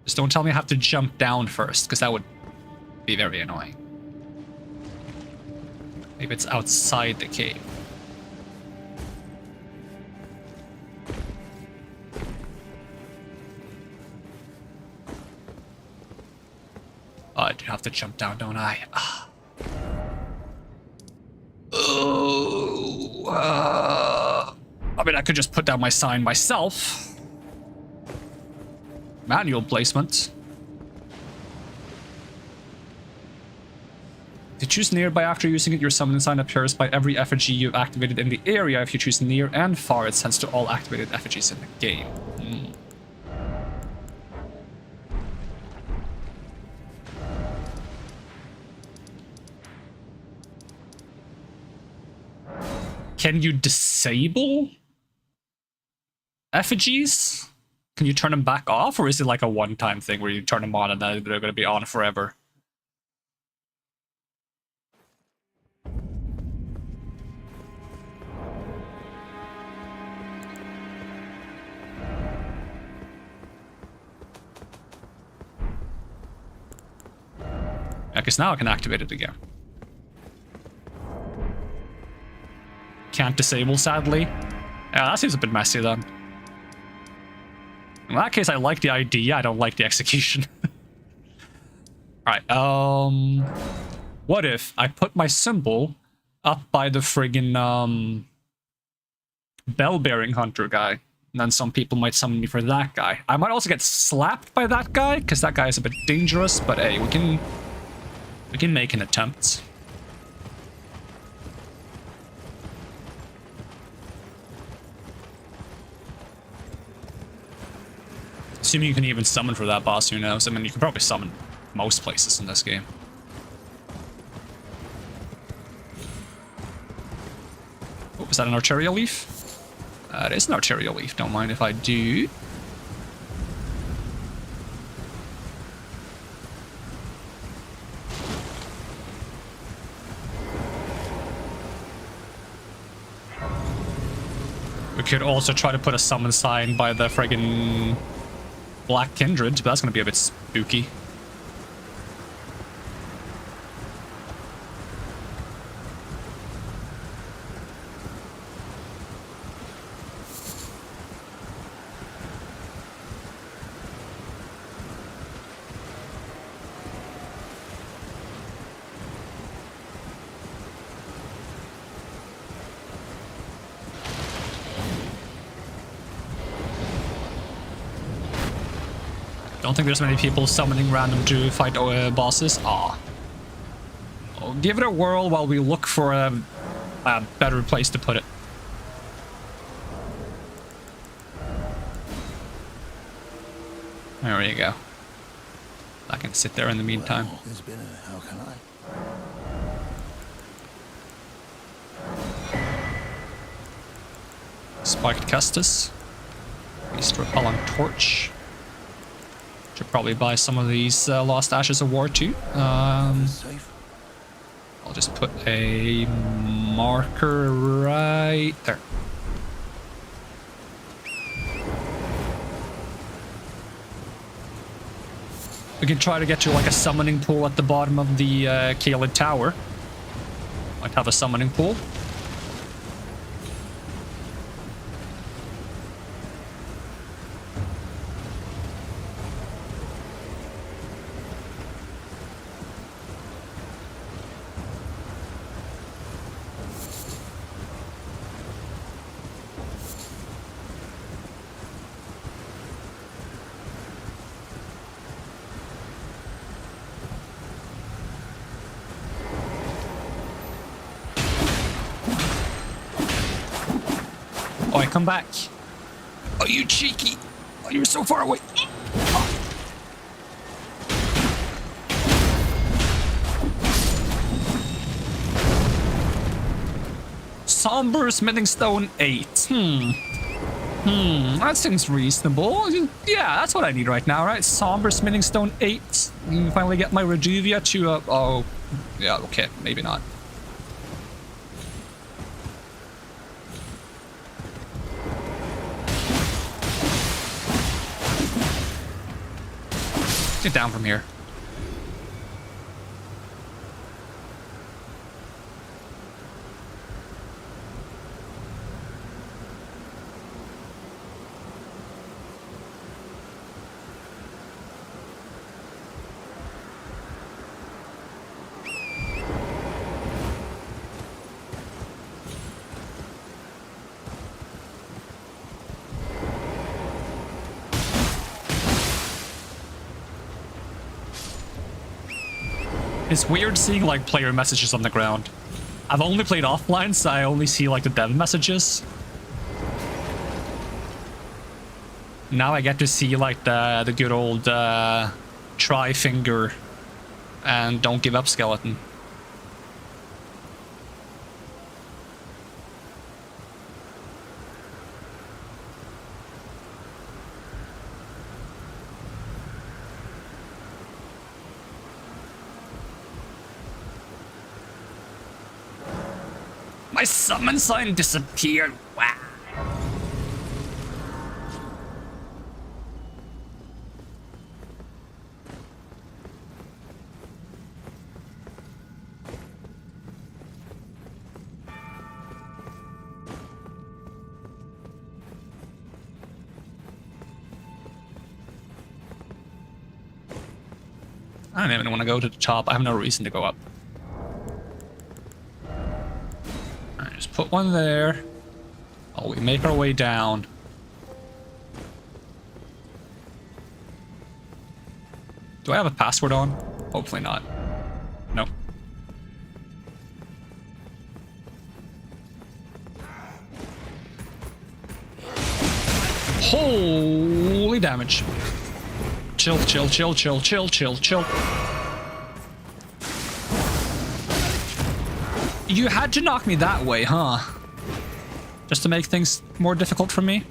Just don't tell me I have to jump down first, because that would be very annoying. Maybe it's outside the cave. Oh, I do have to jump down, don't I? I mean, I could just put down my sign myself. Manual placement. If you choose nearby after using it, your summon sign appears by every effigy you've activated in the area. If you choose near and far, it sends to all activated effigies in the game. Can you disable effigies? Can you turn them back off, or is it like a one-time thing where you turn them on and then they're going to be on forever? I guess now I can activate it again. Can't disable, sadly. Yeah, that seems a bit messy then. In that case, I like the idea, I don't like the execution. Alright, what if I put my symbol up by the friggin', bell-bearing hunter guy? And then some people might summon me for that guy. I might also get slapped by that guy, because that guy is a bit dangerous, but hey, we can make an attempt. Assuming you can even summon for that boss, who knows? I mean, you can probably summon most places in this game. Oh, is that an arterial leaf? It is an arterial leaf, don't mind if I do. We could also try to put a summon sign by the friggin' Black Kindred, but that's going to be a bit spooky. Don't think there's many people summoning random to fight bosses. Aw. I'll give it a whirl while we look for a better place to put it. There you go. I can sit there in the meantime. Well, there's been a, how can I? Spiked Custis. Beast Repelling Torch. Should probably buy some of these Lost Ashes of War too. I'll just put a marker right there. We can try to get to like a summoning pool at the bottom of the Caelid Tower. Might have a summoning pool. Oh, I come back. Oh, you cheeky. Oh, you were so far away. Oh. Somber Smithing Stone 8. That seems reasonable. Yeah, that's what I need right now, right? Somber Smithing Stone 8. Finally get my Reduvia to oh, yeah, okay, maybe not. Get down from here. It's weird seeing like player messages on the ground. I've only played offline, so I only see like the dev messages. Now I get to see like the good old try finger and don't give up skeleton. My summon sign disappeared. Wow. I don't even want to go to the top. I have no reason to go up. Just put one there. Oh, we make our way down. Do I have a password on? Hopefully not. No. Holy damage. Chill, chill, chill, chill, chill, chill, chill. You had to knock me that way, huh? Just to make things more difficult for me?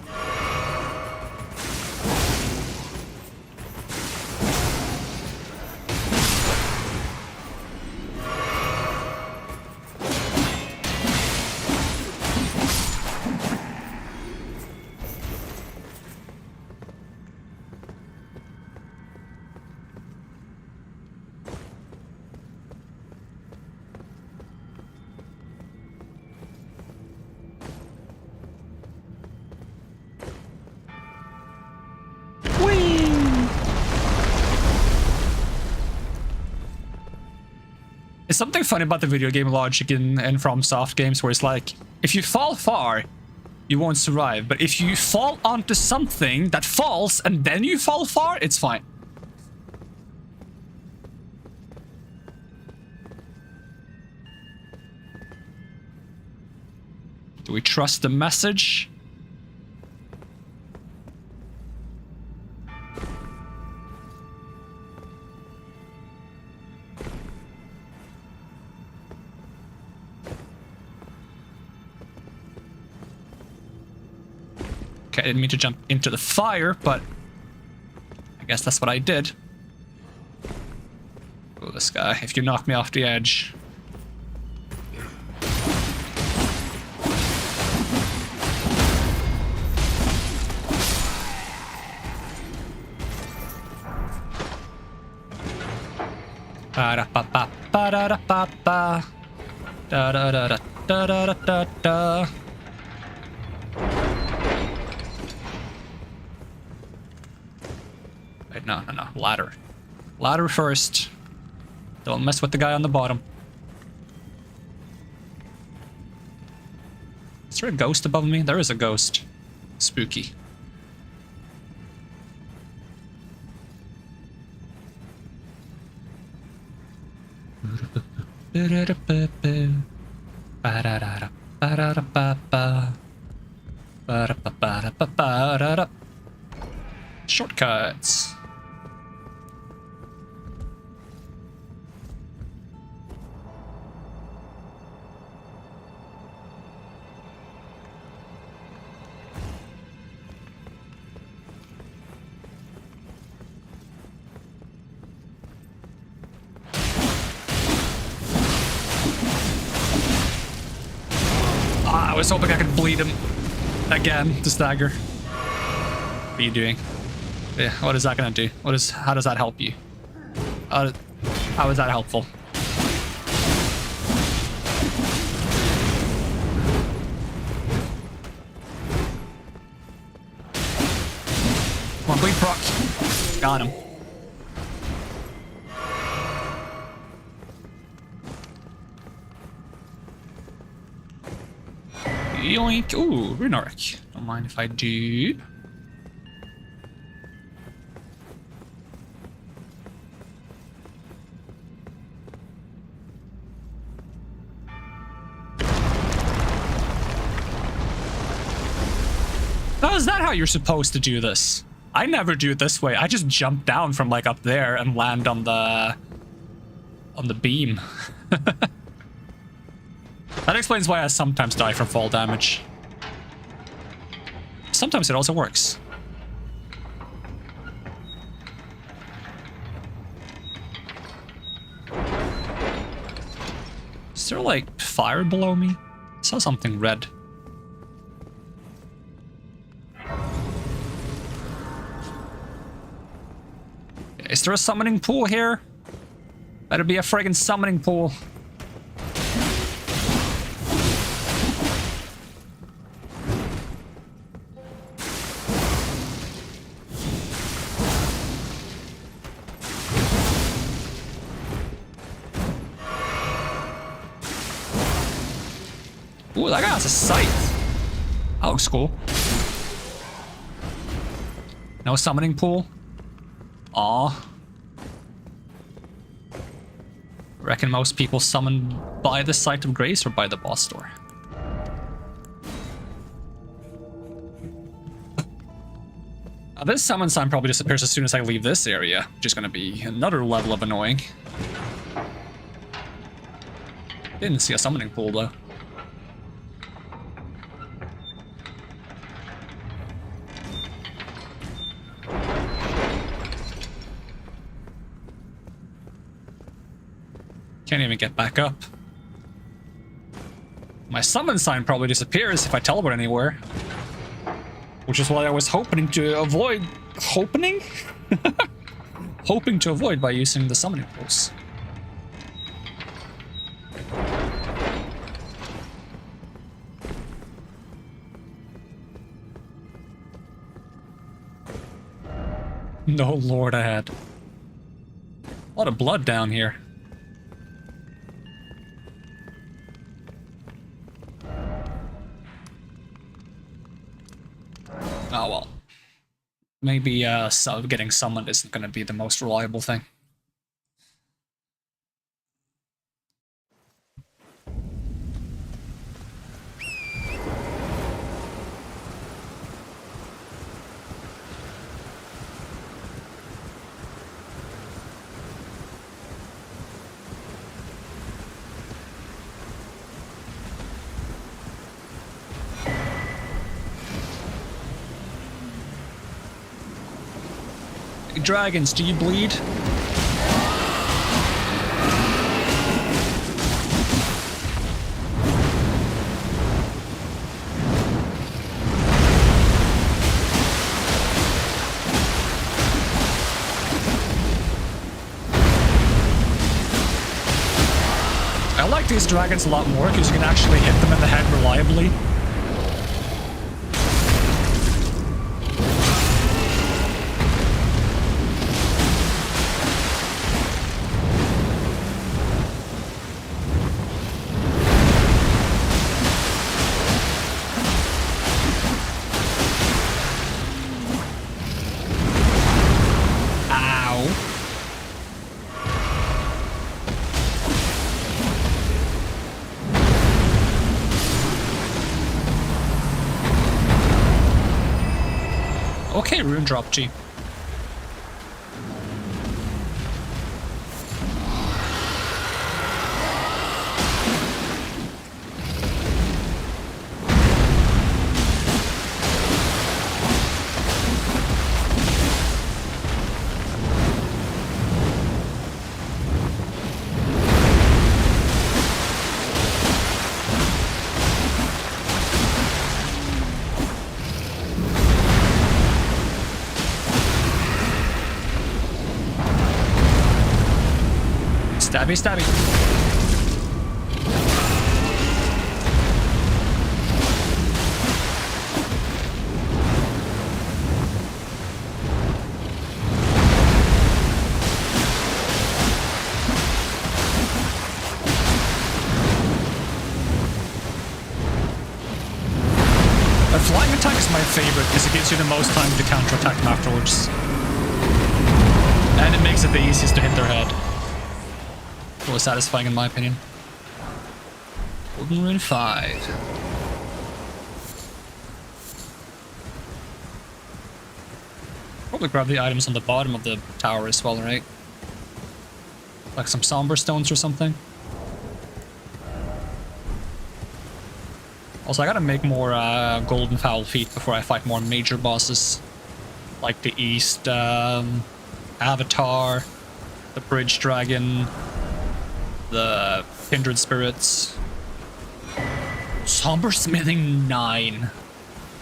It's something funny about the video game logic in FromSoft games where it's like, if you fall far, you won't survive. But if you fall onto something that falls and then you fall far, it's fine. Do we trust the message? I didn't mean to jump into the fire, but I guess that's what I did. Oh, this guy, if you knock me off the edge. Ba-da-ba-ba, ba-da-da-ba-ba. Da-da-da-da-da-da-da-da. Wait, no. Ladder. Ladder first. Don't mess with the guy on the bottom. Is there a ghost above me? There is a ghost. Spooky. Shortcuts. was hoping I could bleed him again to stagger. What are you doing? Yeah, what is that gonna do? How does that help you? How is that helpful? Come on, bleed proc. Got him. Yoink. Ooh, rune arc. Don't mind if I do. Oh, is that how you're supposed to do this? I never do it this way. I just jump down from like up there and land on the beam. That explains why I sometimes die from fall damage. Sometimes it also works. Is there like fire below me? I saw something red. Is there a summoning pool here? Better be a friggin' summoning pool. Ooh, that guy has a scythe. That looks cool. No summoning pool. Aw. Reckon most people summon by the Site of Grace or by the boss door. This summon sign probably disappears as soon as I leave this area, which is going to be another level of annoying. Didn't see a summoning pool though. Can't even get back up. My summon sign probably disappears if I teleport anywhere. Which is what I was hoping to avoid. Hoping? Hoping to avoid by using the summoning pulse. No lord, I had a lot of blood down here. Oh well. Maybe getting summoned isn't going to be the most reliable thing. Dragons, do you bleed? I like these dragons a lot more because you can actually hit them in the head reliably. Okay, rune drop G. Stabby, stabby. A flying attack is my favorite because it gives you the most time to counterattack them afterwards. And it makes it the easiest to hit their head. Really satisfying in my opinion. Elden Ring 5. Probably grab the items on the bottom of the tower as well, right? Like some somber stones or something. Also, I gotta make more golden fowl feet before I fight more major bosses. Like the East Avatar, the Bridge Dragon, the Kindred Spirits. Somber Smithing 9.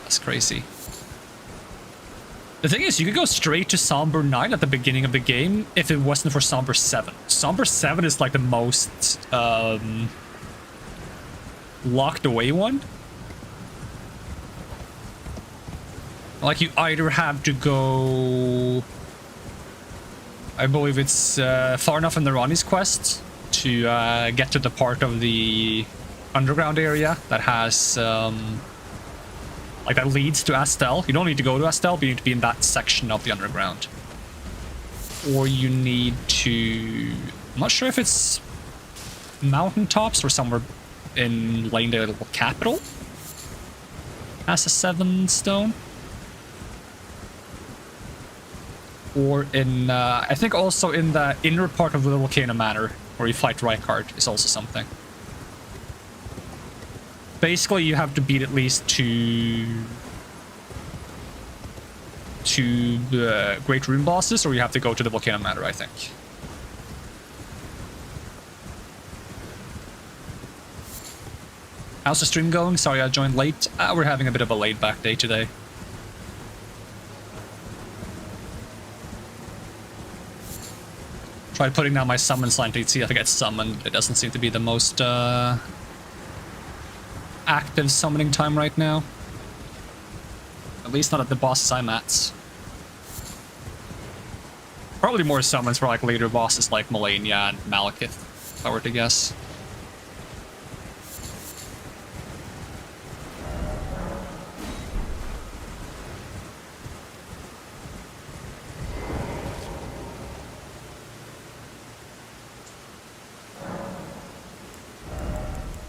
That's crazy. The thing is, you could go straight to Somber 9 at the beginning of the game if it wasn't for Somber 7. Somber 7 is like the most locked away one. Like, you either have to go... I believe it's far enough in the Ronnie's quest to get to the part of the underground area that has... like, that leads to Astel. You don't need to go to Astel, but you need to be in that section of the underground. Or you need to... I'm not sure if it's mountaintops or somewhere in Lanedale capital has a 7 stone. Or in, I think also in the inner part of the Volcano Manor, where you fight Rykard, is also something. Basically, you have to beat at least two Great Rune bosses, or you have to go to the Volcano Manor, I think. How's the stream going? Sorry I joined late. We're having a bit of a laid-back day today. Tried putting down my summon sign to see if I get summoned. It doesn't seem to be the most active summoning time right now. At least not at the bosses I'm at. Probably more summons for like later bosses like Malenia and Malekith, if I were to guess.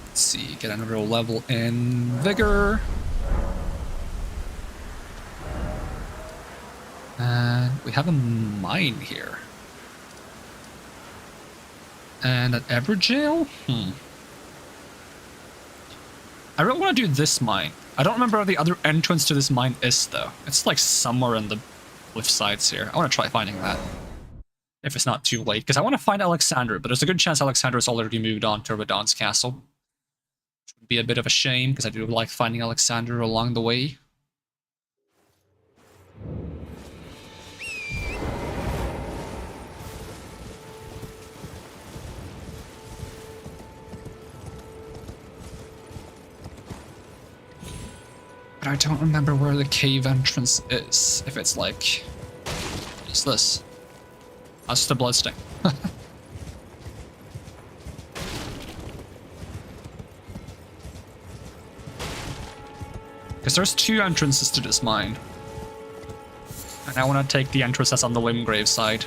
Let's see, get another level in Vigor. And we have a mine here. And an Everjail? I really want to do this mine. I don't remember where the other entrance to this mine is, though. It's like somewhere in the cliff sides here. I want to try finding that. If it's not too late. Because I want to find Alexandra, but there's a good chance Alexandra has already moved on to Radon's castle. Which would be a bit of a shame, because I do like finding Alexandra along the way. But I don't remember where the cave entrance is. If it's like... What's this? That's the bloodstain. Because there's 2 entrances to this mine. And I want to take the entrance that's on the Limgrave side.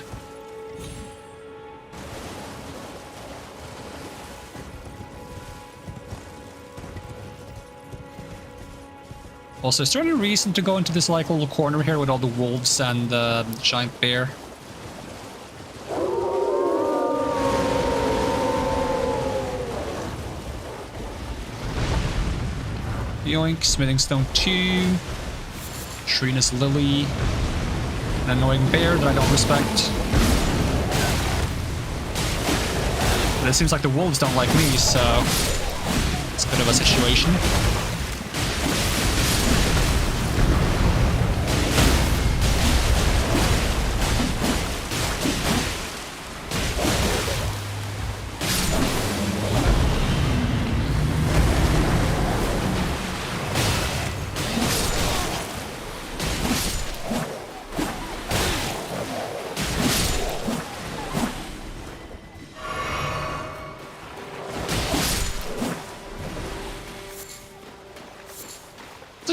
Also, is there any reason to go into this like little corner here with all the wolves and the giant bear? Yoink, Smithing Stone 2, Shrina's Lily, an annoying bear that I don't respect. But it seems like the wolves don't like me, so it's a bit of a situation.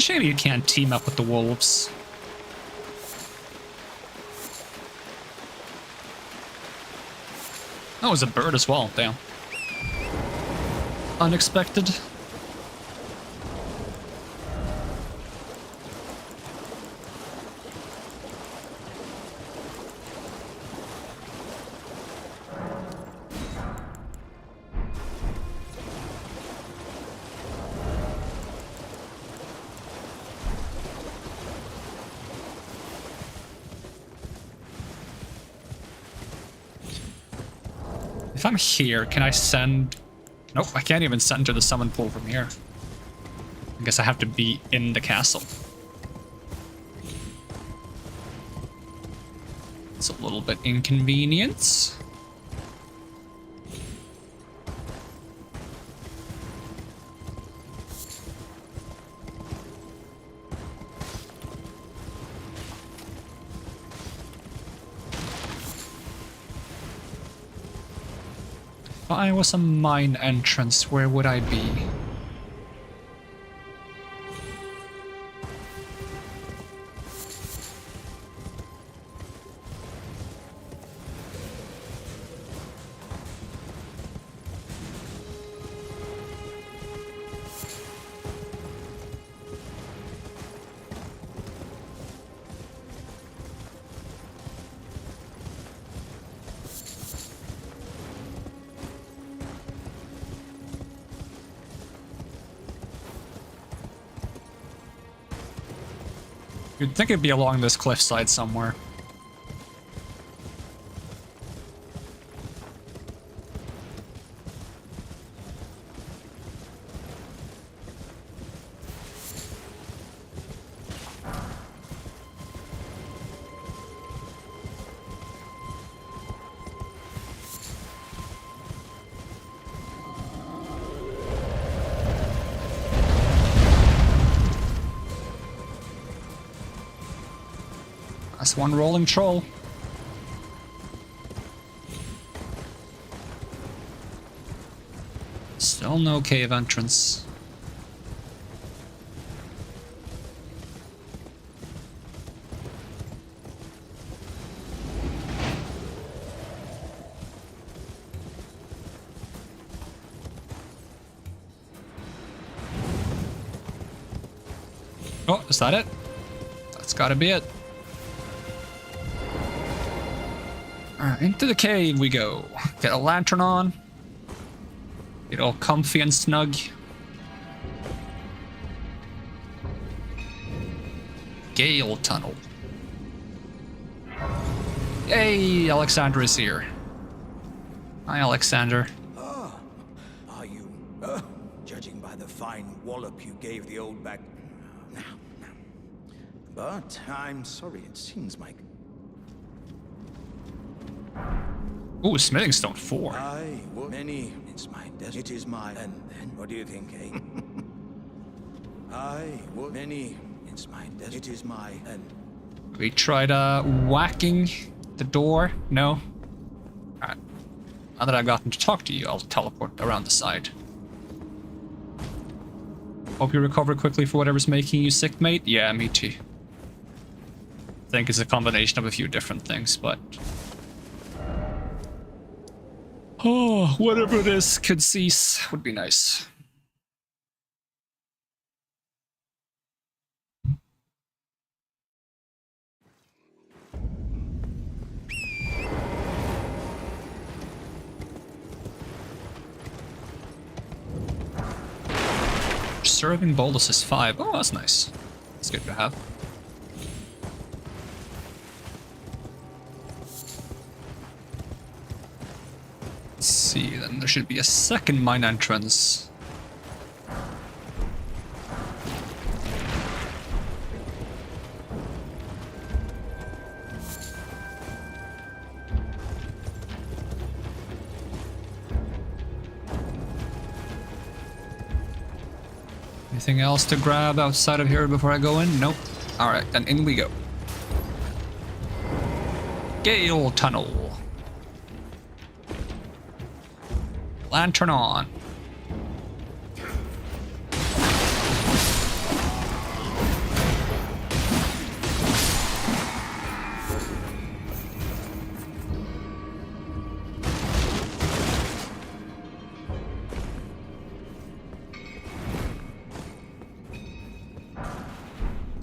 shame you can't team up with the wolves. Oh, it was a bird as well, damn. Unexpected. If I'm here, can I send... Nope, I can't even send to the summon pool from here. I guess I have to be in the castle. It's a little bit inconvenient. If I was a mine entrance, where would I be? You'd think it'd be along this cliffside somewhere. That's one rolling troll. Still no cave entrance. Oh, is that it? That's gotta be it. Alright, into the cave we go. Get a lantern on. Get all comfy and snug. Gale Tunnel. Hey, Alexander is here. Hi, Alexander. Ah, are you? Judging by the fine wallop you gave the old bag. No. But I'm sorry, it seems like... Ooh, Smithing Stone 4. Many. It's my death. It is my... And then, what do you think, eh? Many. It's my death. It is my... And... We tried whacking the door. No? Alright. Now that I've gotten to talk to you, I'll teleport around the side. Hope you recover quickly for whatever's making you sick, mate. Yeah, me too. I think it's a combination of a few different things, but... Oh, whatever it is could cease would be nice. Serving bolus is 5. Oh, that's nice. That's good to have. Let's see, then there should be a second mine entrance. Anything else to grab outside of here before I go in? Nope. Alright, then in we go. Gale Tunnel. Lantern on.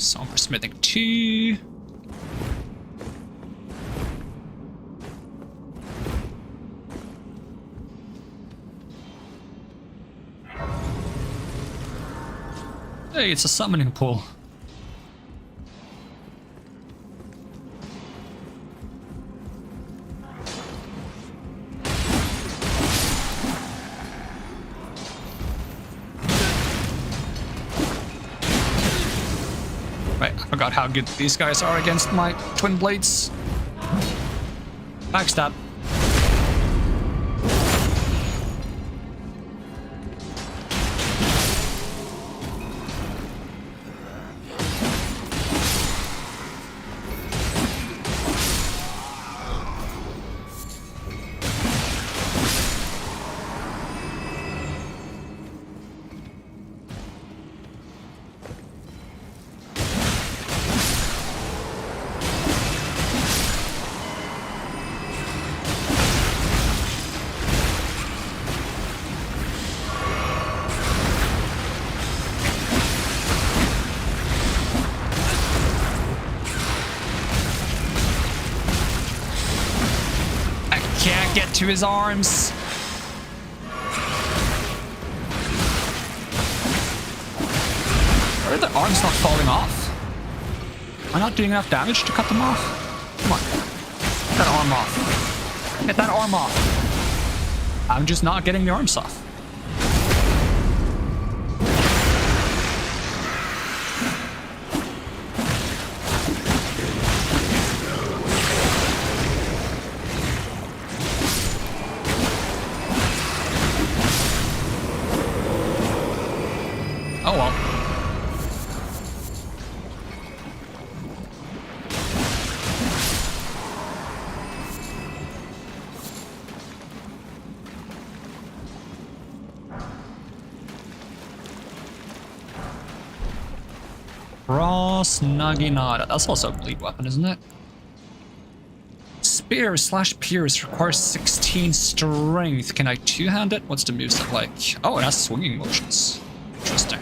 Some for smithing 2. Hey, it's a summoning pool. Right, I forgot how good these guys are against my twin blades. Backstab. Get to his arms. Are the arms not falling off? Am I not doing enough damage to cut them off? Come on. Get that arm off. Get that arm off. I'm just not getting the arms off. Oh well. Cross Naginata. That's also a bleed weapon, isn't it? Spear / pierce requires 16 strength. Can I two-hand it? What's the moveset like? Oh, it has swinging motions. Interesting.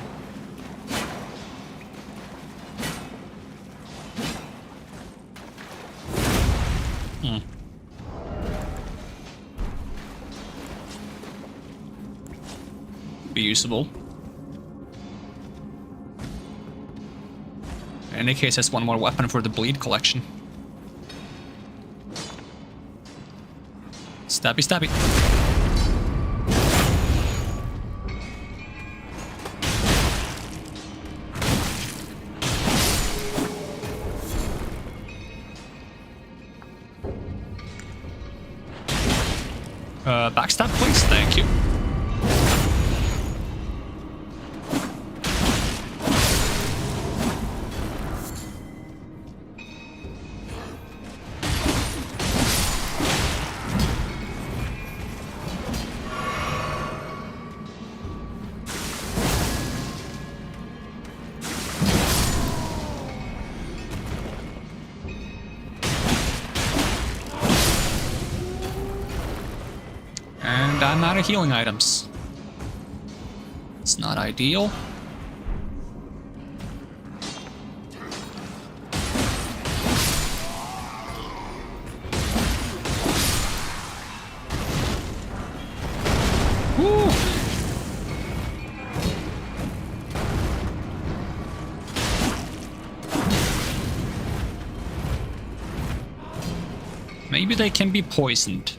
Be usable. In any case, that's one more weapon for the bleed collection. Stabby, stabby. Backstab, please. Thank you. I'm out of healing items. It's not ideal. Woo! Maybe they can be poisoned.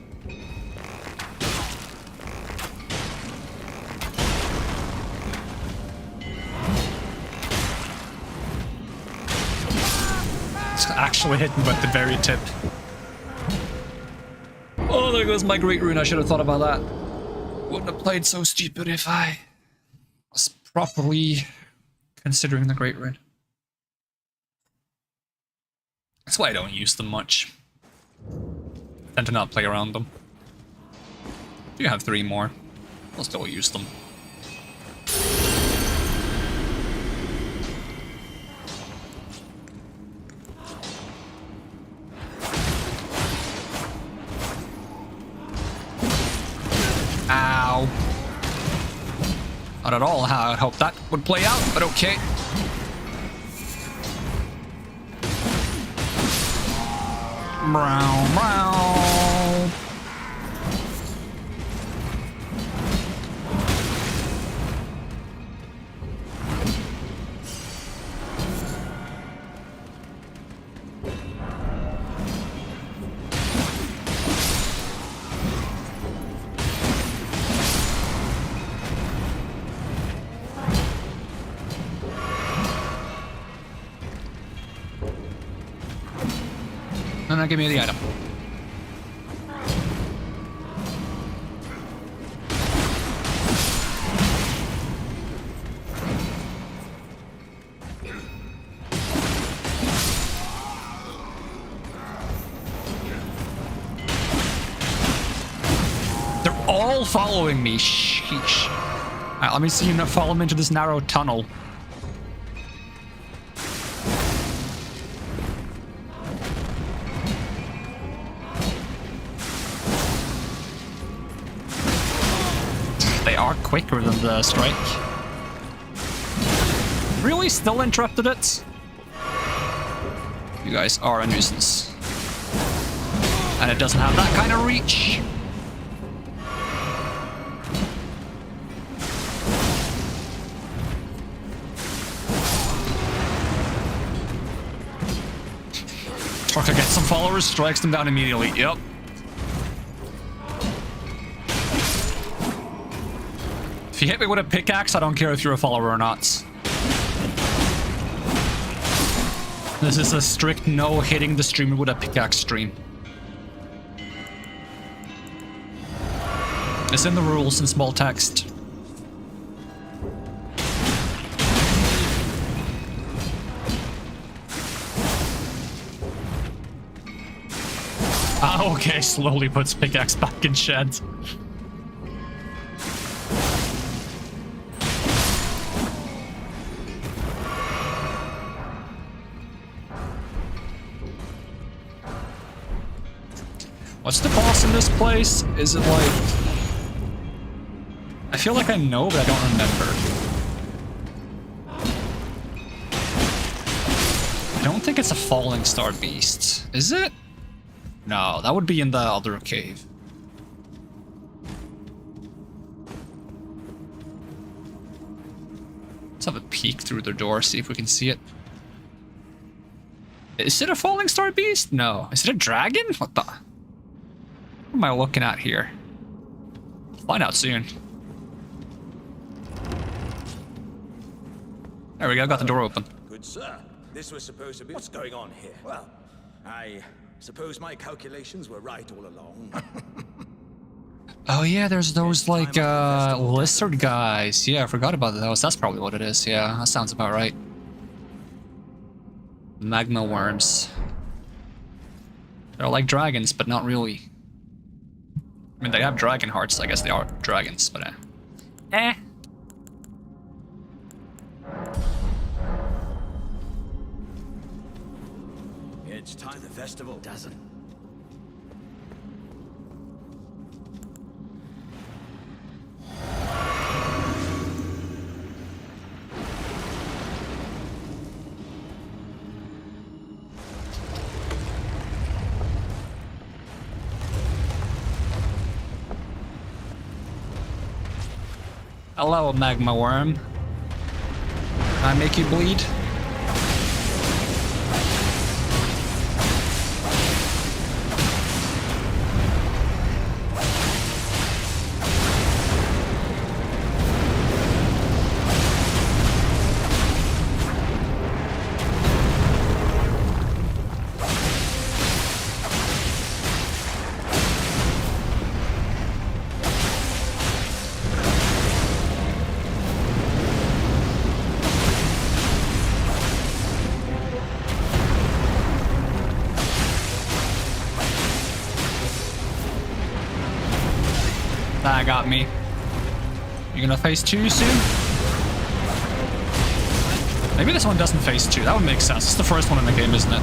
Actually hitting with the very tip. Oh, there goes my great rune. I should have thought about that. Wouldn't have played so stupid if I was properly considering the great rune. That's why I don't use them much. I tend to not play around them. Do have 3 more. I'll still use them. Ow. Not at all how I'd hoped that would play out, but okay. Meow, meow. No, give me the item. They're all following me. Sheesh. Alright, let me see you follow me into this narrow tunnel. Quicker than the strike. Really? Still interrupted it? You guys are a nuisance. And it doesn't have that kind of reach. Tarko gets some followers, strikes them down immediately. Yep. If you hit me with a pickaxe, I don't care if you're a follower or not. This is a strict no hitting the streamer with a pickaxe stream. It's in the rules in small text. Ah, okay, slowly puts pickaxe back in shed. What's the boss in this place? Is it like... I feel like I know, but I don't remember. I don't think it's a falling star beast. Is it? No, that would be in the other cave. Let's have a peek through the door, see if we can see it. Is it a falling star beast? No. Is it a dragon? What the... What am I looking at here? Find out soon. There we go, got the door open. Good sir. This was supposed to be... What's going on here? Well, I suppose my calculations were right all along. Oh yeah, there's those like lizard guys. Yeah, I forgot about those. That's probably what it is. Yeah, that sounds about right. Magma worms. They're like dragons, but not really. I mean, they have dragon hearts. I guess they are dragons, but It's time the festival doesn't. Hello, magma worm. Can I make you bleed? That got me. You gonna phase 2 soon? Maybe this one doesn't phase 2. That would make sense. It's the first one in the game, isn't it?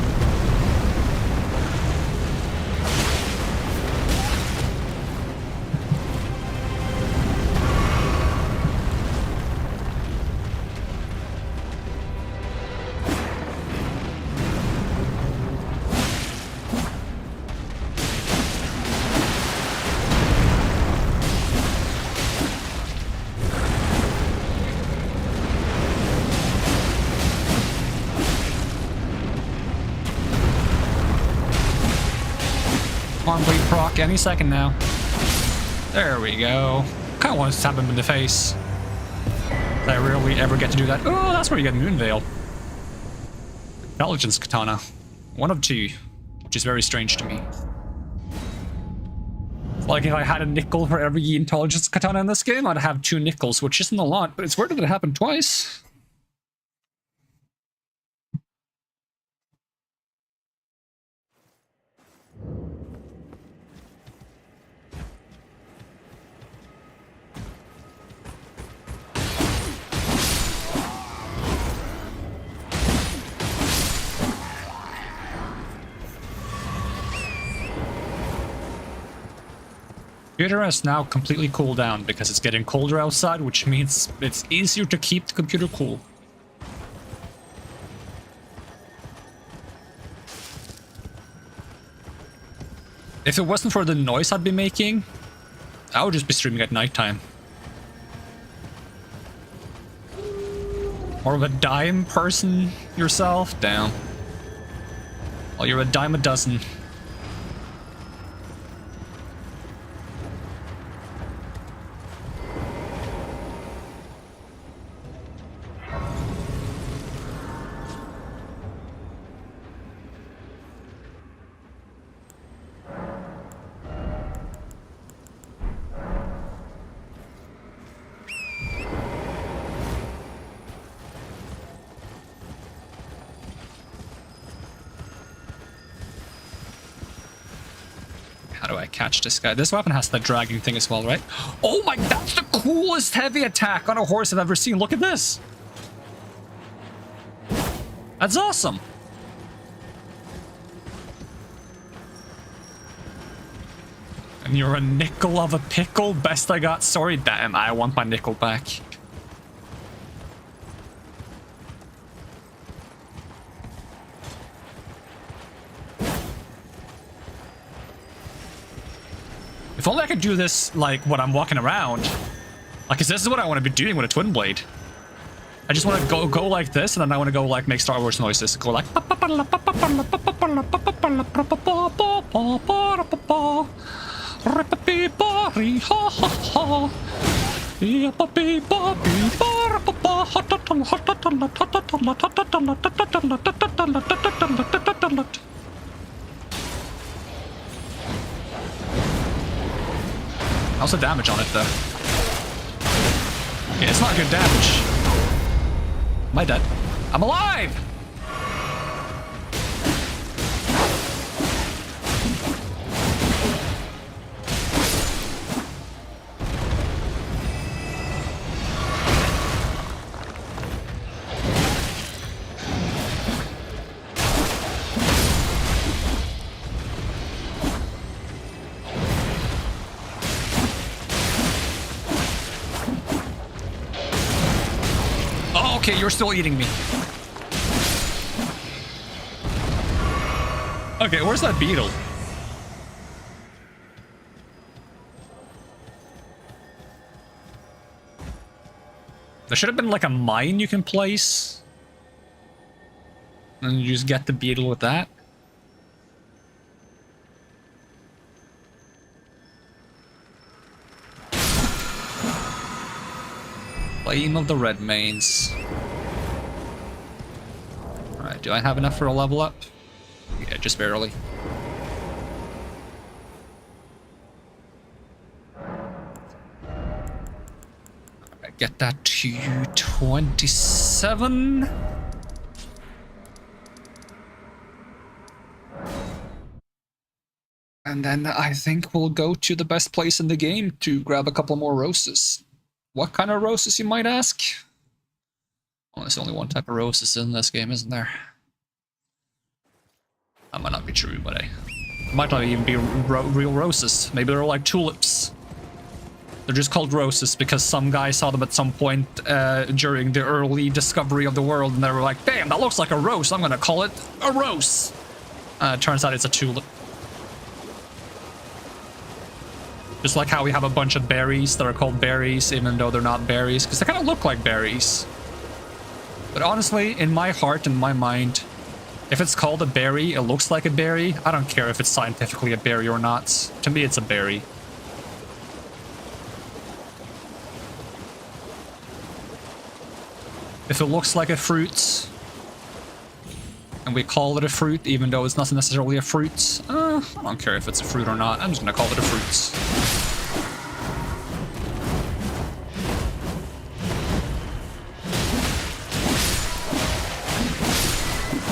ground blade proc any second now. There we go. Kind of want to stab him in the face. I rarely ever get to do that. Oh, that's where you get Moonveil. Intelligence katana. One of two, which is very strange to me. It's like if I had a nickel for every intelligence katana in this game, I'd have 2 nickels, which isn't a lot, but it's weird that it happened twice. Computer has now completely cooled down because it's getting colder outside, which means it's easier to keep the computer cool. If it wasn't for the noise I'd be making, I would just be streaming at nighttime. More of a dime person yourself? Damn. Well, you're a dime a dozen. Catch this guy. This weapon has the dragging thing as well, right? Oh my, that's the coolest heavy attack on a horse I've ever seen. Look at this. That's awesome. And you're a nickel of a pickle. Best I got. Sorry, damn. I want my nickel back. If only I could do this, like, when I'm walking around. Like, 'cause this is what I want to be doing with a twin blade. I just want to go like this, and then I want to go, like, make Star Wars noises. Go like... How's the damage on it, though? Yeah, it's not good damage. Am I dead? I'm alive! Okay, you're still eating me. Okay, where's that beetle? There should have been like a mine you can place. And you just get the beetle with that. Flame of the Red Mains. Alright, do I have enough for a level up? Yeah, just barely. Alright, get that to 27. And then I think we'll go to the best place in the game to grab a couple more roses. What kind of roses, you might ask? Well, there's only one type of roses in this game, isn't there? That might not be true, but it might not even be real roses. Maybe they're like tulips. They're just called roses because some guy saw them at some point during the early discovery of the world, and they were like, damn, that looks like a rose, I'm gonna call it a rose. Turns out it's a tulip. Just like how we have a bunch of berries that are called berries, even though they're not berries, because they kind of look like berries. But honestly, in my heart and my mind, If it's called a berry, it looks like a berry. I don't care if it's scientifically a berry or not. To me, it's a berry. If it looks like a fruit, and we call it a fruit, even though it's not necessarily a fruit, I don't care if it's a fruit or not. I'm just gonna call it a fruit.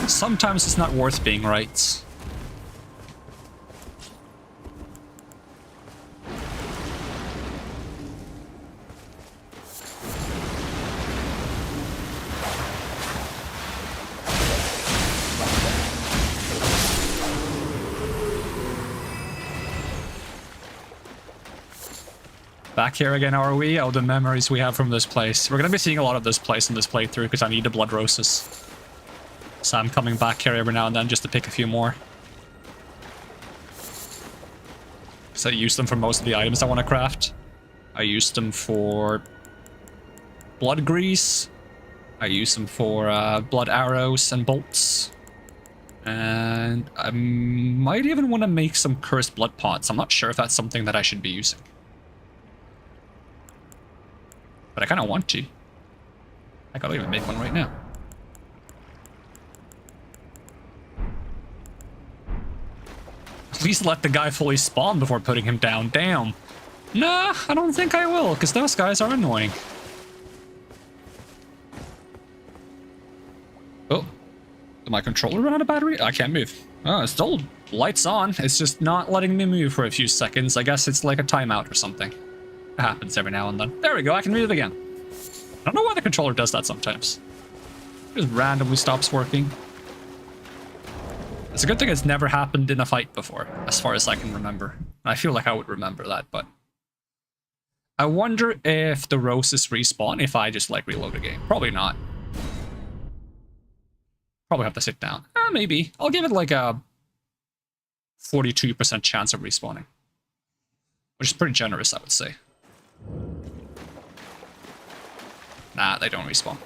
Sometimes it's not worth being right. Back here again, are we? Oh, the memories we have from this place. We're gonna be seeing a lot of this place in this playthrough because I need the blood roses. So I'm coming back here every now and then just to pick a few more. So I use them for most of the items I want to craft. I use them for blood grease. I use them for blood arrows and bolts. And I might even want to make some cursed blood pots. I'm not sure if that's something that I should be using. But I kind of want to. I could even make one right now. At least let the guy fully spawn before putting him down. Damn. Nah, I don't think I will, because those guys are annoying. Oh. Did my controller run out of battery? I can't move. Oh, it's still lights on. It's just not letting me move for a few seconds. I guess it's like a timeout or something. It happens every now and then. There we go, I can move again. I don't know why the controller does that sometimes. It just randomly stops working. It's a good thing it's never happened in a fight before, as far as I can remember. I feel like I would remember that, but... I wonder if the roses respawn if I just, like, reload the game. Probably not. Probably have to sit down. Maybe. I'll give it, like, a 42% chance of respawning. Which is pretty generous, I would say. Nah, they don't respawn.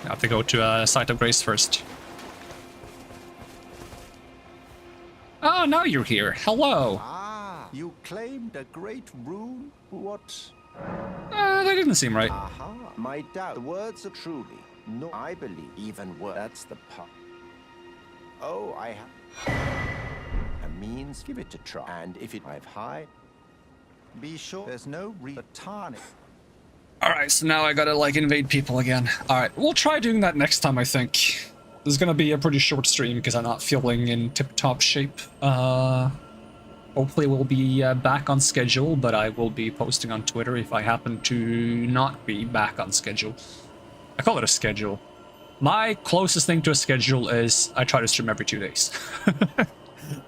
I have to go to a site of grace first. Oh, now you're here. Hello. Ah, you claimed a great rune? What? That didn't seem right. Aha, my doubt. The words are truly. No, I believe even worse. That's the part. Oh, I have a means. Give it a try. And if it arrive high, be sure there's no tarnish. Alright, so now I gotta, like, invade people again. Alright, we'll try doing that next time, I think. This is gonna be a pretty short stream because I'm not feeling in tip-top shape. Hopefully we'll be back on schedule, but I will be posting on Twitter if I happen to not be back on schedule. I call it a schedule. My closest thing to a schedule is I try to stream every 2 days.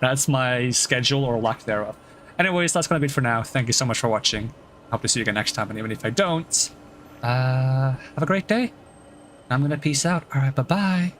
That's my schedule or lack thereof. Anyways, that's gonna be it for now. Thank you so much for watching. Hope to see you again next time, and even if I don't, have a great day. I'm gonna peace out. Alright, bye-bye.